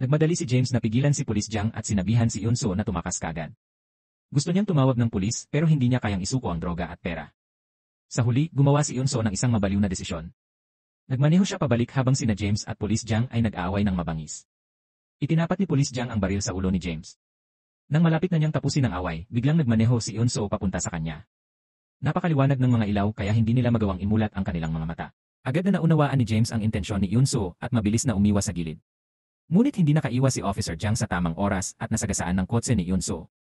[SPEAKER 1] Nagmadali si James na pigilan si Police Jiang at sinabihan si Yunso na tumakas kaagad. Gusto niyang tumawag ng pulis pero hindi niya kayang isuko ang droga at pera. Sa huli, gumawa si Yunso ng isang mabaliw na desisyon. Nagmaneho siya pabalik habang sina James at Police Jiang ay nag-aaway ng mabangis. Itinapat ni Police Jiang ang baril sa ulo ni James. Nang malapit na niyang tapusin ang away, biglang nagmaneho si Yunso papunta sa kanya. Napakaliwanag ng mga ilaw kaya hindi nila magawang imulat ang kanilang mga mata. Agad na naunawaan ni James ang intensyon ni Yunso at mabilis na umiwas sa gilid. Ngunit hindi nakaiwas si Officer Jiang sa tamang oras at nasagasaan ng kotse ni Yunso.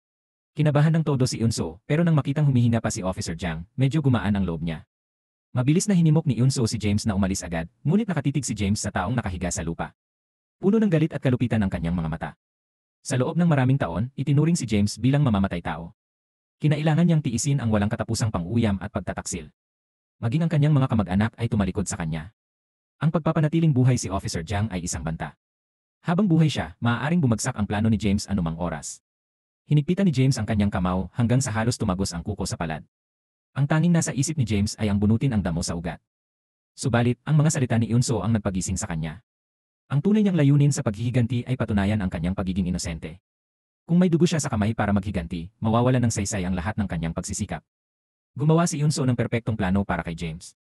[SPEAKER 1] Kinabahan ng todo si Yunso, pero nang makitang humihina pa si Officer Jiang, medyo gumaan ang loob niya. Mabilis na hinimok ni Yunso si James na umalis agad, ngunit nakatitig si James sa taong nakahiga sa lupa. Puno ng galit at kalupitan ang kanyang mga mata. Sa loob ng maraming taon, itinuring si James bilang mamamatay tao. Kinailangan niyang tiisin ang walang katapusang pang-uyam at pagtataksil. Maging ang kanyang mga kamag-anak ay tumalikod sa kanya. Ang pagpapanatiling buhay si Officer Jiang ay isang banta. Habang buhay siya, maaaring bumagsak ang plano ni James anumang oras. Hinigpitan ni James ang kanyang kamao hanggang sa halos tumagos ang kuko sa palad. Ang tanging nasa isip ni James ay ang bunutin ang damo sa ugat. Subalit, ang mga salita ni Yunso ang nagpagising sa kanya. Ang tunay niyang layunin sa paghihiganti ay patunayan ang kanyang pagiging inosente. Kung may dugo siya sa kamay para maghiganti, mawawalan ng saysay ang lahat ng kanyang pagsisikap. Gumawa si Yunso ng perpektong plano para kay James.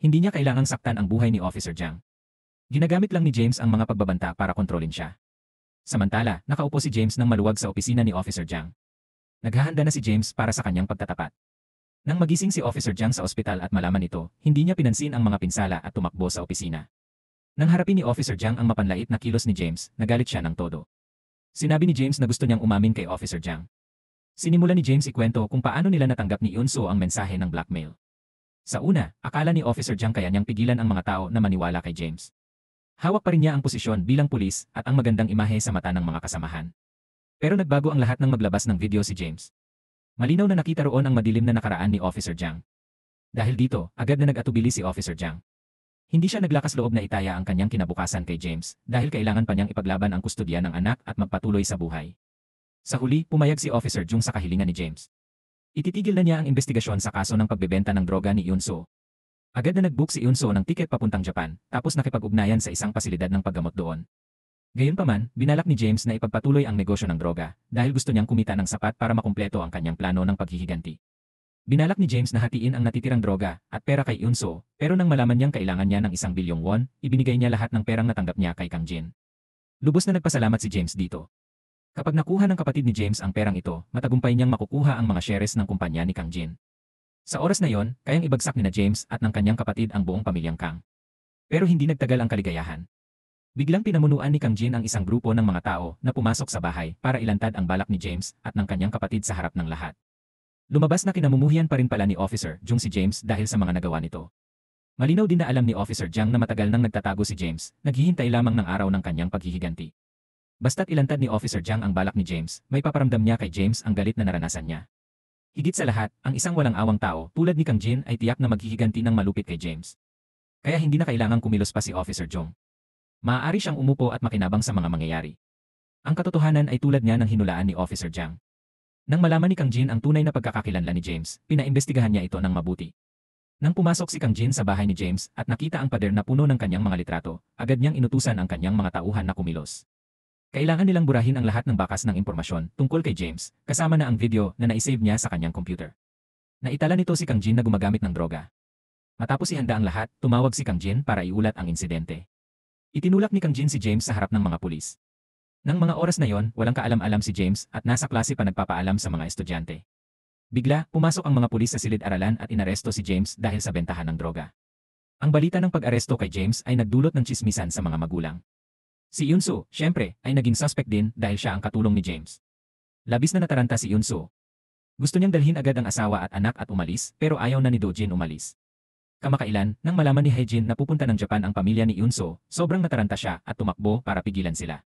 [SPEAKER 1] Hindi niya kailangang saktan ang buhay ni Officer Jiang. Ginagamit lang ni James ang mga pagbabanta para kontrolin siya. Samantala, nakaupo si James nang maluwag sa opisina ni Officer Jiang. Naghahanda na si James para sa kanyang pagtatapat. Nang magising si Officer Jiang sa ospital at malaman ito, hindi niya pinansin ang mga pinsala at tumakbo sa opisina. Nang harapin ni Officer Jiang ang mapanlait na kilos ni James, nagalit siya ng todo. Sinabi ni James na gusto niyang umamin kay Officer Jiang. Sinimula ni James ikwento kung paano nila natanggap ni Yunso ang mensahe ng blackmail. Sa una, akala ni Officer Jiang kaya niyang pigilan ang mga tao na maniwala kay James. Hawak pa rin niya ang posisyon bilang pulis at ang magandang imahe sa mata ng mga kasamahan. Pero nagbago ang lahat nang maglabas ng video si James. Malinaw na nakita roon ang madilim na nakaraan ni Officer Jiang. Dahil dito, agad na nag-atubili si Officer Jiang. Hindi siya naglakas loob na itaya ang kanyang kinabukasan kay James dahil kailangan pa niyang ipaglaban ang kustodiya ng anak at magpatuloy sa buhay. Sa huli, pumayag si Officer Jiang sa kahilingan ni James. Ititigil na niya ang investigasyon sa kaso ng pagbebenta ng droga ni Yunso. Agad na nag-book si Yunso ng tiket papuntang Japan, tapos nakipag-ugnayan sa isang pasilidad ng paggamot doon. Gayunpaman, binalak ni James na ipagpatuloy ang negosyo ng droga dahil gusto niyang kumita ng sapat para makumpleto ang kanyang plano ng paghihiganti. Binalak ni James na hatiin ang natitirang droga at pera kay Yunso, pero nang malaman niyang kailangan niya ng 1 bilyong won, ibinigay niya lahat ng perang natanggap niya kay Kang Jin. Lubos na nagpasalamat si James dito. Kapag nakuha ng kapatid ni James ang perang ito, matagumpay niyang makukuha ang mga shares ng kumpanya ni Kang Jin. Sa oras na yon, kayang ibagsak ni na James at ng kanyang kapatid ang buong pamilyang Kang. Pero hindi nagtagal ang kaligayahan. Biglang pinamunuan ni Kang Jin ang isang grupo ng mga tao na pumasok sa bahay para ilantad ang balak ni James at ng kanyang kapatid sa harap ng lahat. Lumabas na kinamumuhian pa rin pala ni Officer Jiang si James dahil sa mga nagawa nito. Malinaw din na alam ni Officer Jiang na matagal nang nagtatago si James, naghihintay lamang ng araw ng kanyang paghihiganti. Basta't ilantad ni Officer Jiang ang balak ni James, may paparamdam niya kay James ang galit na naranasan niya. Higit sa lahat, ang isang walang awang tao tulad ni Kang Jin ay tiyak na maghihiganti ng malupit kay James. Kaya hindi na kailangang kumilos pa si Officer Jiang. Maaari siyang umupo at makinabang sa mga mangyayari. Ang katotohanan ay tulad niya ng hinulaan ni Officer Jiang. Nang malaman ni Kang Jin ang tunay na pagkakakilanlan ni James, pinaimbestigahan niya ito ng mabuti. Nang pumasok si Kang Jin sa bahay ni James at nakita ang pader na puno ng kanyang mga litrato, agad niyang inutusan ang kanyang mga tauhan na kumilos. Kailangan nilang burahin ang lahat ng bakas ng impormasyon tungkol kay James, kasama na ang video na naisave niya sa kanyang computer. Naitala nito si Kang Jin na gumagamit ng droga. Matapos ihanda ang lahat, tumawag si Kang Jin para iulat ang insidente. Itinulak ni Kang Jin si James sa harap ng mga pulis. Nang mga oras na yon, walang kaalam-alam si James at nasa klase pa nagpapaalam sa mga estudyante. Bigla, pumasok ang mga pulis sa silid-aralan at inaresto si James dahil sa bentahan ng droga. Ang balita ng pag-aresto kay James ay nagdulot ng tsismisan sa mga magulang. Si Yunso, syempre, ay naging suspect din dahil siya ang katulong ni James. Labis na nataranta si Yunso. Gusto niyang dalhin agad ang asawa at anak at umalis, pero ayaw na ni Do-jin umalis. Kamakailan, nang malaman ni Hae-jin na pupunta ng Japan ang pamilya ni Yunso, sobrang nataranta siya at tumakbo para pigilan sila.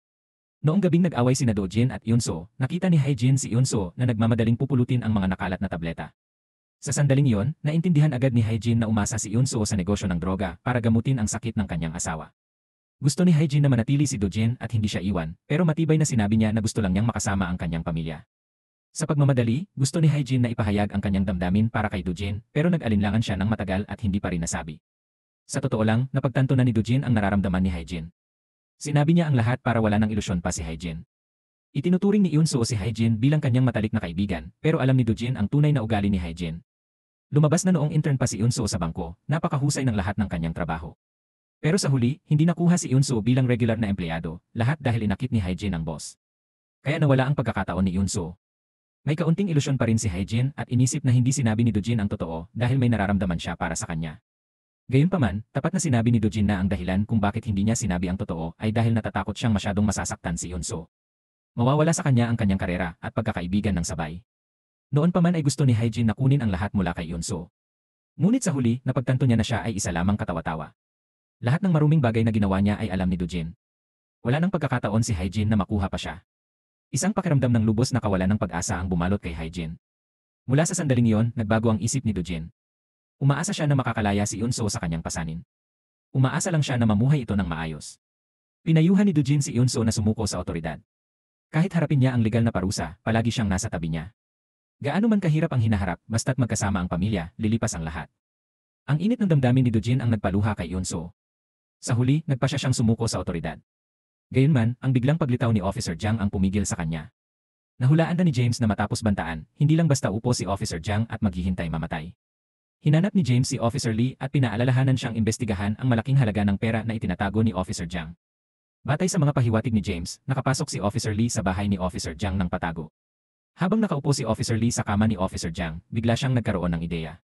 [SPEAKER 1] Noong gabing nag-away sina Do-jin at Yunso, nakita ni Hae-jin si Yunso na nagmamadaling pupulutin ang mga nakalat na tableta. Sa sandaling iyon, naintindihan agad ni Hae-jin na umasa si Yunso sa negosyo ng droga para gamutin ang sakit ng kanyang asawa. Gusto ni Hae-jin na manatili si Do-jin at hindi siya iwan, pero matibay na sinabi niya na gusto lang niyang makasama ang kanyang pamilya. Sa pagmamadali, gusto ni Hae-jin na ipahayag ang kanyang damdamin para kay Do-jin, pero nag-alinlangan siya ng matagal at hindi pa rin nasabi. Sa totoo lang, napagtanto na ni Do-jin ang nararamdaman ni Hae-jin. Sinabi niya ang lahat para wala ng ilusyon pa si Hae-jin. Itinuturing ni Yunso si Hae-jin bilang kanyang matalik na kaibigan, pero alam ni Do-jin ang tunay na ugali ni Hae-jin. Lumabas na noong intern pa si Yunso sa bangko, napakahusay ng lahat ng kanyang trabaho. Pero sa huli, hindi nakuha si Yunso bilang regular na empleyado, lahat dahil inakit ni Hae-jin ang boss. Kaya nawala ang pagkakataon ni Yunso. May kaunting ilusyon pa rin si Hae-jin at inisip na hindi sinabi ni Do-jin ang totoo dahil may nararamdaman siya para sa kanya. Gayunpaman, tapat na sinabi ni Do-jin na ang dahilan kung bakit hindi niya sinabi ang totoo ay dahil natatakot siyang masyadong masasaktan si Yunso. Mawawala sa kanya ang kanyang karera at pagkakaibigan ng sabay. Noon pa man ay gusto ni Hae-jin na kunin ang lahat mula kay Yunso. Ngunit sa huli, napagtanto niya na siya ay isa lamang katawa-tawa. Lahat ng maruming bagay na ginawa niya ay alam ni Do-jin. Wala nang pagkakataon si Hae-jin na makuha pa siya. Isang pakiramdam ng lubos na kawalan ng pag-asa ang bumalot kay Hae-jin. Mula sa sandaling iyon, nagbago ang isip ni Do-jin. Umaasa siya na makakalaya si Yunso sa kanyang pasanin. Umaasa lang siya na mamuhay ito ng maayos. Pinayuhan ni Do-jin si Yunso na sumuko sa otoridad. Kahit harapin niya ang legal na parusa, palagi siyang nasa tabi niya. Gaano man kahirap ang hinaharap, basta't magkasama ang pamilya, lilipas ang lahat. Ang init ng damdamin ni Do-jin ang nagpaluha kay Yunso. Sa huli, nagpasya siyang sumuko sa otoridad. Gayunman, ang biglang paglitaw ni Officer Jiang ang pumigil sa kanya. Nahulaan na ni James na matapos bantaan, hindi lang basta upo si Officer Jiang at maghihintay mamatay. Hinanap ni James si Officer Lee at pinaalalahanan siyang imbestigahan ang malaking halaga ng pera na itinatago ni Officer Jiang. Batay sa mga pahiwatig ni James, nakapasok si Officer Lee sa bahay ni Officer Jiang ng patago. Habang nakaupo si Officer Lee sa kama ni Officer Jiang, bigla siyang nagkaroon ng ideya.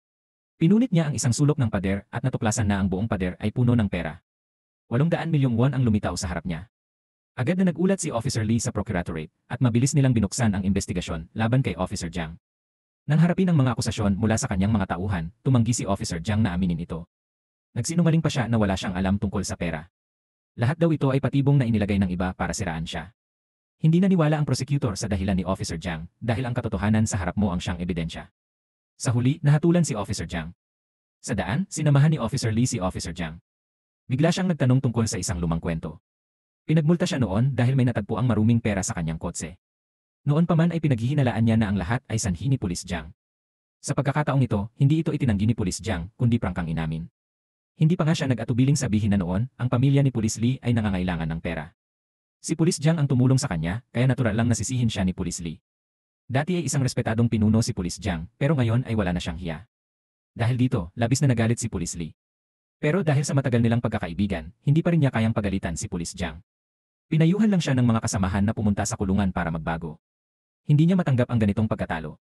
[SPEAKER 1] Pinunit niya ang isang sulok ng pader at natuklasan na ang buong pader ay puno ng pera. 800 milyong won ang lumitaw sa harap niya. Agad na nagulat si Officer Lee sa Procuratorate at mabilis nilang binuksan ang investigasyon laban kay Officer Jiang. Nang harapin ang mga akusasyon mula sa kanyang mga tauhan, tumanggi si Officer Jiang na aminin ito. Nagsinungaling pa siya na wala siyang alam tungkol sa pera. Lahat daw ito ay patibong na inilagay ng iba para siraan siya. Hindi naniwala ang prosecutor sa dahilan ni Officer Jiang dahil ang katotohanan sa harap mo ang siyang ebidensya. Sa huli, nahatulan si Officer Jiang. Sa daan, sinamahan ni Officer Lee si Officer Jiang. Bigla siyang nagtanong tungkol sa isang lumang kwento. Pinagmulta siya noon dahil may natagpo ang maruming pera sa kanyang kotse. Noon pa man ay pinaghihinalaan niya na ang lahat ay sanhi ni Pulis Jiang. Sa pagkakataong ito, hindi ito itinanggi ni Pulis Jiang kundi prangkang inamin. Hindi pa nga siya nag-atubiling sabihin na noon, ang pamilya ni Pulis Lee ay nangangailangan ng pera. Si Pulis Jiang ang tumulong sa kanya, kaya natural lang nasisihin siya ni Pulis Lee. Dati ay isang respetadong pinuno si Pulis Jiang, pero ngayon ay wala na siyang hiya. Dahil dito, labis na nagalit si Pulis Lee. Pero dahil sa matagal nilang pagkakaibigan, hindi pa rin niya kayang pagalitan si Pulis Jiang. Pinayuhan lang siya ng mga kasamahan na pumunta sa kulungan para magbago. Hindi niya matanggap ang ganitong pagkatalo.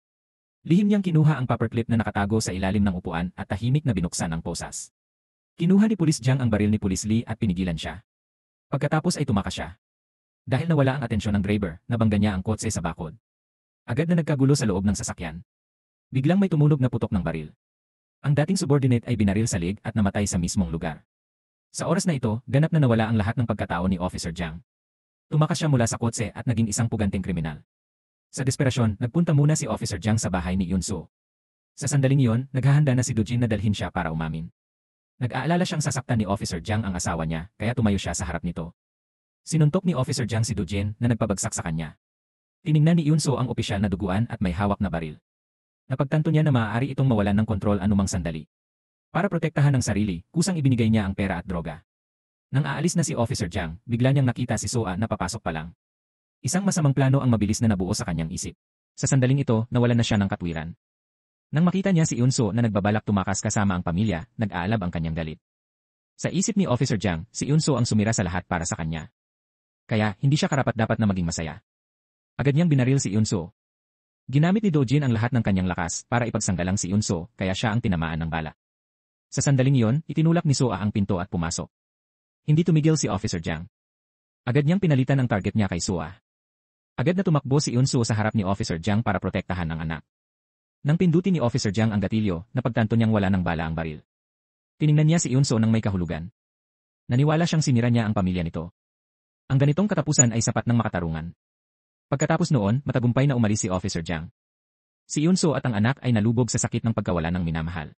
[SPEAKER 1] Lihim niyang kinuha ang paperclip na nakatago sa ilalim ng upuan at tahimik na binuksan ang posas. Kinuha ni Pulis Jiang ang baril ni Pulis Lee at pinigilan siya. Pagkatapos ay tumakas siya. Dahil nawala ang atensyon ng driver, nabangga niya ang kotse sa bakod. Agad na nagkagulo sa loob ng sasakyan. Biglang may tumunog na putok ng baril. Ang dating subordinate ay binaril sa leg at namatay sa mismong lugar. Sa oras na ito, ganap na nawala ang lahat ng pagkatao ni Officer Jiang. Tumakas siya mula sa kotse at naging isang puganting kriminal. Sa desperasyon, nagpunta muna si Officer Jiang sa bahay ni Yunso. Sa sandaling iyon, naghahanda na si Dojin na dalhin siya para umamin. Nag-aalala siyang sasaktan ni Officer Jiang ang asawa niya, kaya tumayo siya sa harap nito. Sinuntok ni Officer Jiang si Dojin na nagpabagsak sa kanya. Tiningnan ni Yunso ang opisyal na duguan at may hawak na baril. Napagtanto niya na maaari itong mawalan ng kontrol anumang sandali. Para protektahan ang sarili, kusang ibinigay niya ang pera at droga. Nang aalis na si Officer Jiang, bigla niyang nakita si Soa na papasok pa lang. Isang masamang plano ang mabilis na nabuo sa kanyang isip. Sa sandaling ito, nawalan na siya ng katwiran. Nang makita niya si Yunso na nagbabalak tumakas kasama ang pamilya, nag-aalab ang kanyang galit. Sa isip ni Officer Jiang, si Yunso ang sumira sa lahat para sa kanya. Kaya, hindi siya karapat-dapat na maging masaya. Agad niyang binaril si Yunso. Ginamit ni Dojin ang lahat ng kanyang lakas para ipagsanggalang si Yunso, kaya siya ang tinamaan ng bala. Sa sandaling iyon, itinulak ni Soa ang pinto at pumasok. Hindi tumigil si Officer Jiang. Agad niyang pinalitan ang target niya kay Soa. Agad na tumakbo si Yunso sa harap ni Officer Jiang para protektahan ang anak. Nang pindutin ni Officer Jiang ang gatilyo, napagtanto niyang wala ng bala ang baril. Tiningnan niya si Yunso nang may kahulugan. Naniwala siyang sinira niya ang pamilya nito. Ang ganitong katapusan ay sapat ng makatarungan. Pagkatapos noon, matagumpay na umalis si Officer Jiang. Si Yunso at ang anak ay nalubog sa sakit ng pagkawala ng minamahal.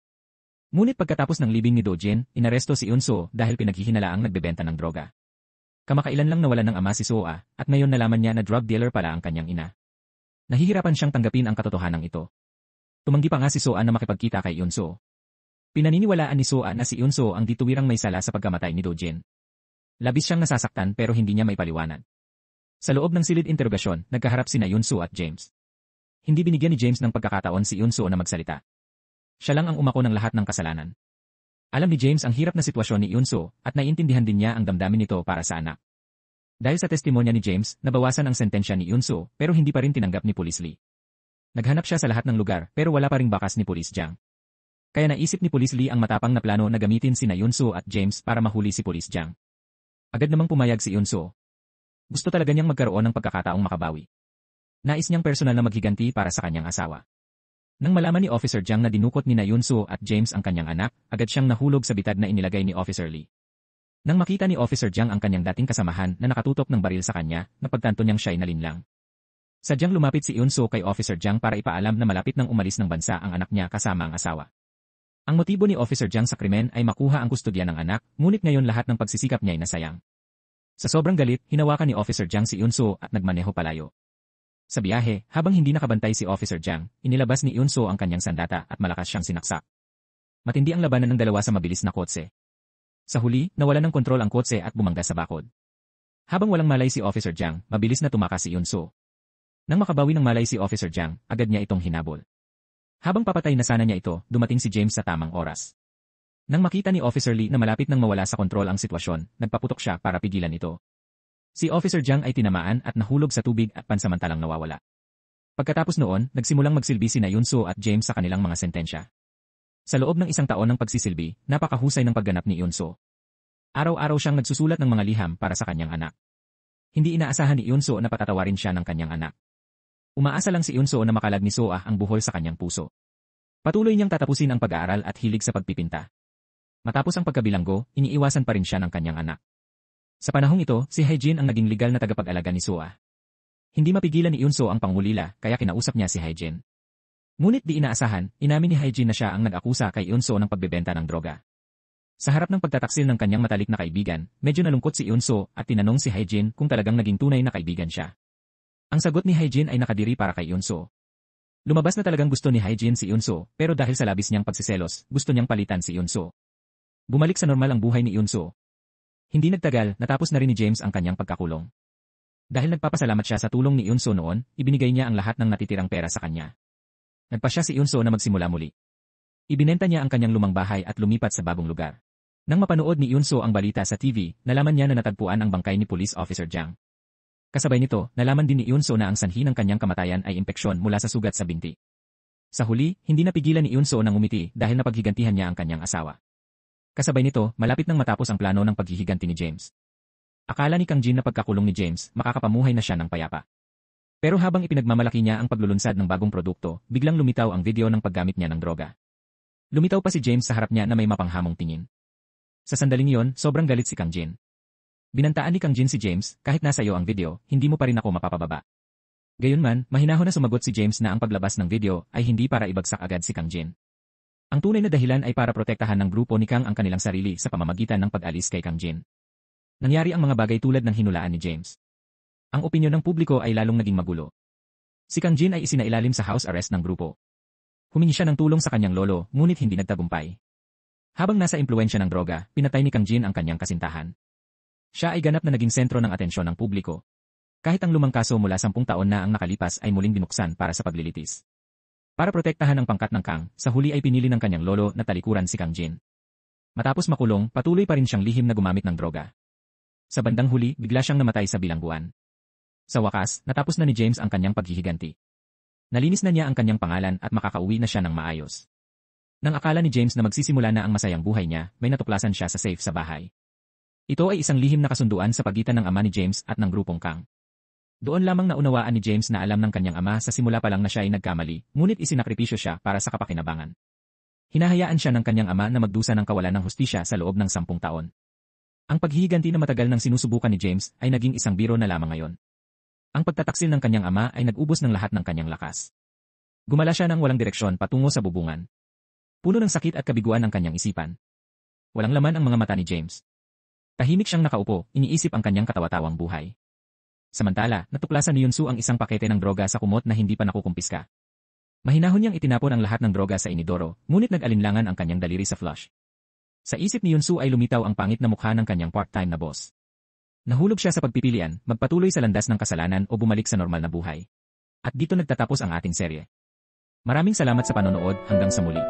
[SPEAKER 1] Ngunit pagkatapos ng libing ni Dojin, inaresto si Yunso dahil pinaghihinalaang nagbebenta ng droga. Kamakailan lang nawalan ng ama si Soa at ngayon nalaman niya na drug dealer pala ang kanyang ina. Nahihirapan siyang tanggapin ang katotohanan ito. Tumanggi pa nga si Soa na makipagkita kay Yunso. Pinaniniwalaan ni Soa na si Yunso ang dituwirang may sala sa pagkamatay ni Dojin. Labis siyang nasasaktan pero hindi niya maipaliwanag. Sa loob ng silid interogasyon, nagkaharap sina Yunso at James. Hindi binigyan ni James ng pagkakataon si Yunso na magsalita. Siya lang ang umako ng lahat ng kasalanan. Alam ni James ang hirap na sitwasyon ni Yunso at naiintindihan din niya ang damdamin nito para sa anak. Dahil sa testimonya ni James, nabawasan ang sentensya ni Yunso pero hindi pa rin tinanggap ni Pulis Lee. Naghanap siya sa lahat ng lugar pero wala pa ring bakas ni Pulis Jiang. Kaya naisip ni Pulis Lee ang matapang na plano na gamitin sina Yunso at James para mahuli si Pulis Jiang. Agad namang pumayag si Yunso. Gusto talaga niyang magkaroon ng pagkakataong makabawi. Nais niyang personal na maghiganti para sa kanyang asawa. Nang malaman ni Officer Jiang na dinukot ni Yunso at James ang kanyang anak, agad siyang nahulog sa bitad na inilagay ni Officer Lee. Nang makita ni Officer Jiang ang kanyang dating kasamahan na nakatutok ng baril sa kanya, napagtanto niyang siya'y nalinlang. Sadyang lumapit si Yunso kay Officer Jiang para ipaalam na malapit nang umalis ng bansa ang anak niya kasama ang asawa. Ang motibo ni Officer Jiang sa krimen ay makuha ang kustodya ng anak, ngunit ngayon lahat ng pagsisikap niya ay nasayang. Sa sobrang galit, hinawakan ni Officer Jiang si Yunso at nagmaneho palayo. Sa biyahe, habang hindi nakabantay si Officer Jiang, inilabas ni Yunso ang kanyang sandata at malakas siyang sinaksak. Matindi ang labanan ng dalawa sa mabilis na kotse. Sa huli, nawalan ng kontrol ang kotse at bumangga sa bakod. Habang walang malay si Officer Jiang, mabilis na tumakas si Yunso. Nang makabawi ng malay si Officer Jiang, agad niya itong hinabol. Habang papatay na sana niya ito, dumating si James sa tamang oras. Nang makita ni Officer Lee na malapit nang mawala sa kontrol ang sitwasyon, nagpaputok siya para pigilan ito. Si Officer Jiang ay tinamaan at nahulog sa tubig at pansamantalang nawawala. Pagkatapos noon, nagsimulang magsilbi sina Yunso at James sa kanilang mga sentensya. Sa loob ng isang taon ng pagsisilbi, napakahusay ng pagganap ni Yunso. Araw-araw siyang nagsusulat ng mga liham para sa kanyang anak. Hindi inaasahan ni Yunso na patatawarin siya ng kanyang anak. Umaasa lang si Yunso na makalag ni Soa ang buhol sa kanyang puso. Patuloy niyang tatapusin ang pag-aaral at hilig sa pagpipinta. Matapos ang pagkabilanggo, iniiwasan pa rin siya ng kanyang anak. Sa panahong ito, si Hae-jin ang naging legal na tagapag-alaga ni Soa. Hindi mapigilan ni Yunso ang pangulila kaya kinausap niya si Hae-jin. Ngunit di inaasahan, inamin ni Hae-jin na siya ang nag-akusa kay Yunso ng pagbebenta ng droga. Sa harap ng pagtataksil ng kanyang matalik na kaibigan, medyo nalungkot si Yunso at tinanong si Hae-jin kung talagang naging tunay na kaibigan siya. Ang sagot ni Hae-jin ay nakadiri para kay Yunso. Lumabas na talagang gusto ni Hae-jin si Yunso pero dahil sa labis niyang pagsiselos, gusto niyang palitan si Yunso. Bumalik sa normal ang buhay ni Yunso. Hindi nagtagal, natapos na rin ni James ang kanyang pagkakulong. Dahil nagpapasalamat siya sa tulong ni Yunso noon, ibinigay niya ang lahat ng natitirang pera sa kanya. Nagpa siya si Yunso na magsimula muli. Ibinenta niya ang kanyang lumang bahay at lumipat sa bagong lugar. Nang mapanood ni Yunso ang balita sa TV, nalaman niya na natagpuan ang bangkay ni Police Officer Jiang. Kasabay nito, nalaman din ni Yunso na ang sanhi ng kanyang kamatayan ay impeksyon mula sa sugat sa binti. Sa huli, hindi napigilan ni Yunso nang umiti dahil napaghigantihan niya ang kanyang asawa. Kasabay nito, malapit nang matapos ang plano ng paghihiganti ni James. Akala ni Kang Jin na pagkakulong ni James, makakapamuhay na siya ng payapa. Pero habang ipinagmamalaki niya ang paglulunsad ng bagong produkto, biglang lumitaw ang video ng paggamit niya ng droga. Lumitaw pa si James sa harap niya na may mapanghamong tingin. Sa sandaling yon, sobrang galit si Kang Jin. Binantaan ni Kang Jin si James, kahit nasa iyo ang video, hindi mo pa rin ako mapapababa. Gayunman, mahinahon na sumagot si James na ang paglabas ng video ay hindi para ibagsak agad si Kang Jin. Ang tunay na dahilan ay para protektahan ng grupo ni Kang ang kanilang sarili sa pamamagitan ng pag-alis kay Kang Jin. Nangyari ang mga bagay tulad ng hinulaan ni James. Ang opinyon ng publiko ay lalong naging magulo. Si Kang Jin ay isinailalim sa house arrest ng grupo. Humingi siya ng tulong sa kanyang lolo, ngunit hindi nagtagumpay. Habang nasa impluwensya ng droga, pinatay ni Kang Jin ang kanyang kasintahan. Siya ay ganap na naging sentro ng atensyon ng publiko. Kahit ang lumang kaso mula 10 taon na ang nakalipas ay muling binuksan para sa paglilitis. Para protektahan ang pangkat ng Kang, sa huli ay pinili ng kanyang lolo na talikuran si Kang Jin. Matapos makulong, patuloy pa rin siyang lihim na gumamit ng droga. Sa bandang huli, bigla siyang namatay sa bilangguan. Sa wakas, natapos na ni James ang kanyang paghihiganti. Nalinis na niya ang kanyang pangalan at makakauwi na siya ng maayos. Nang akala ni James na magsisimula na ang masayang buhay niya, may natuklasan siya sa safe sa bahay. Ito ay isang lihim na kasunduan sa pagitan ng ama ni James at ng grupong Kang. Doon lamang naunawaan ni James na alam ng kanyang ama sa simula pa lang na siya ay nagkamali, ngunit isinakripisyo siya para sa kapakinabangan. Hinahayaan siya ng kanyang ama na magdusa ng kawalan ng hustisya sa loob ng 10 taon. Ang paghihiganti na matagal nang sinusubukan ni James ay naging isang biro na lamang ngayon. Ang pagtataksil ng kanyang ama ay nag-ubos ng lahat ng kanyang lakas. Gumala siya ng walang direksyon patungo sa bubungan. Puno ng sakit at kabiguan ang kanyang isipan. Walang laman ang mga mata ni James. Tahimik siyang nakaupo, iniisip ang kanyang katawa-tawang buhay. Samantala, natuklasan ni Yunsu ang isang pakete ng droga sa kumot na hindi pa nakukumpiska. Mahinahon niyang itinapon ang lahat ng droga sa inidoro, ngunit nag-alinlangan ang kanyang daliri sa flush. Sa isip ni Yunsu ay lumitaw ang pangit na mukha ng kanyang part-time na boss. Nahulog siya sa pagpipilian, magpatuloy sa landas ng kasalanan o bumalik sa normal na buhay. At dito nagtatapos ang ating serye. Maraming salamat sa panonood, hanggang sa muli.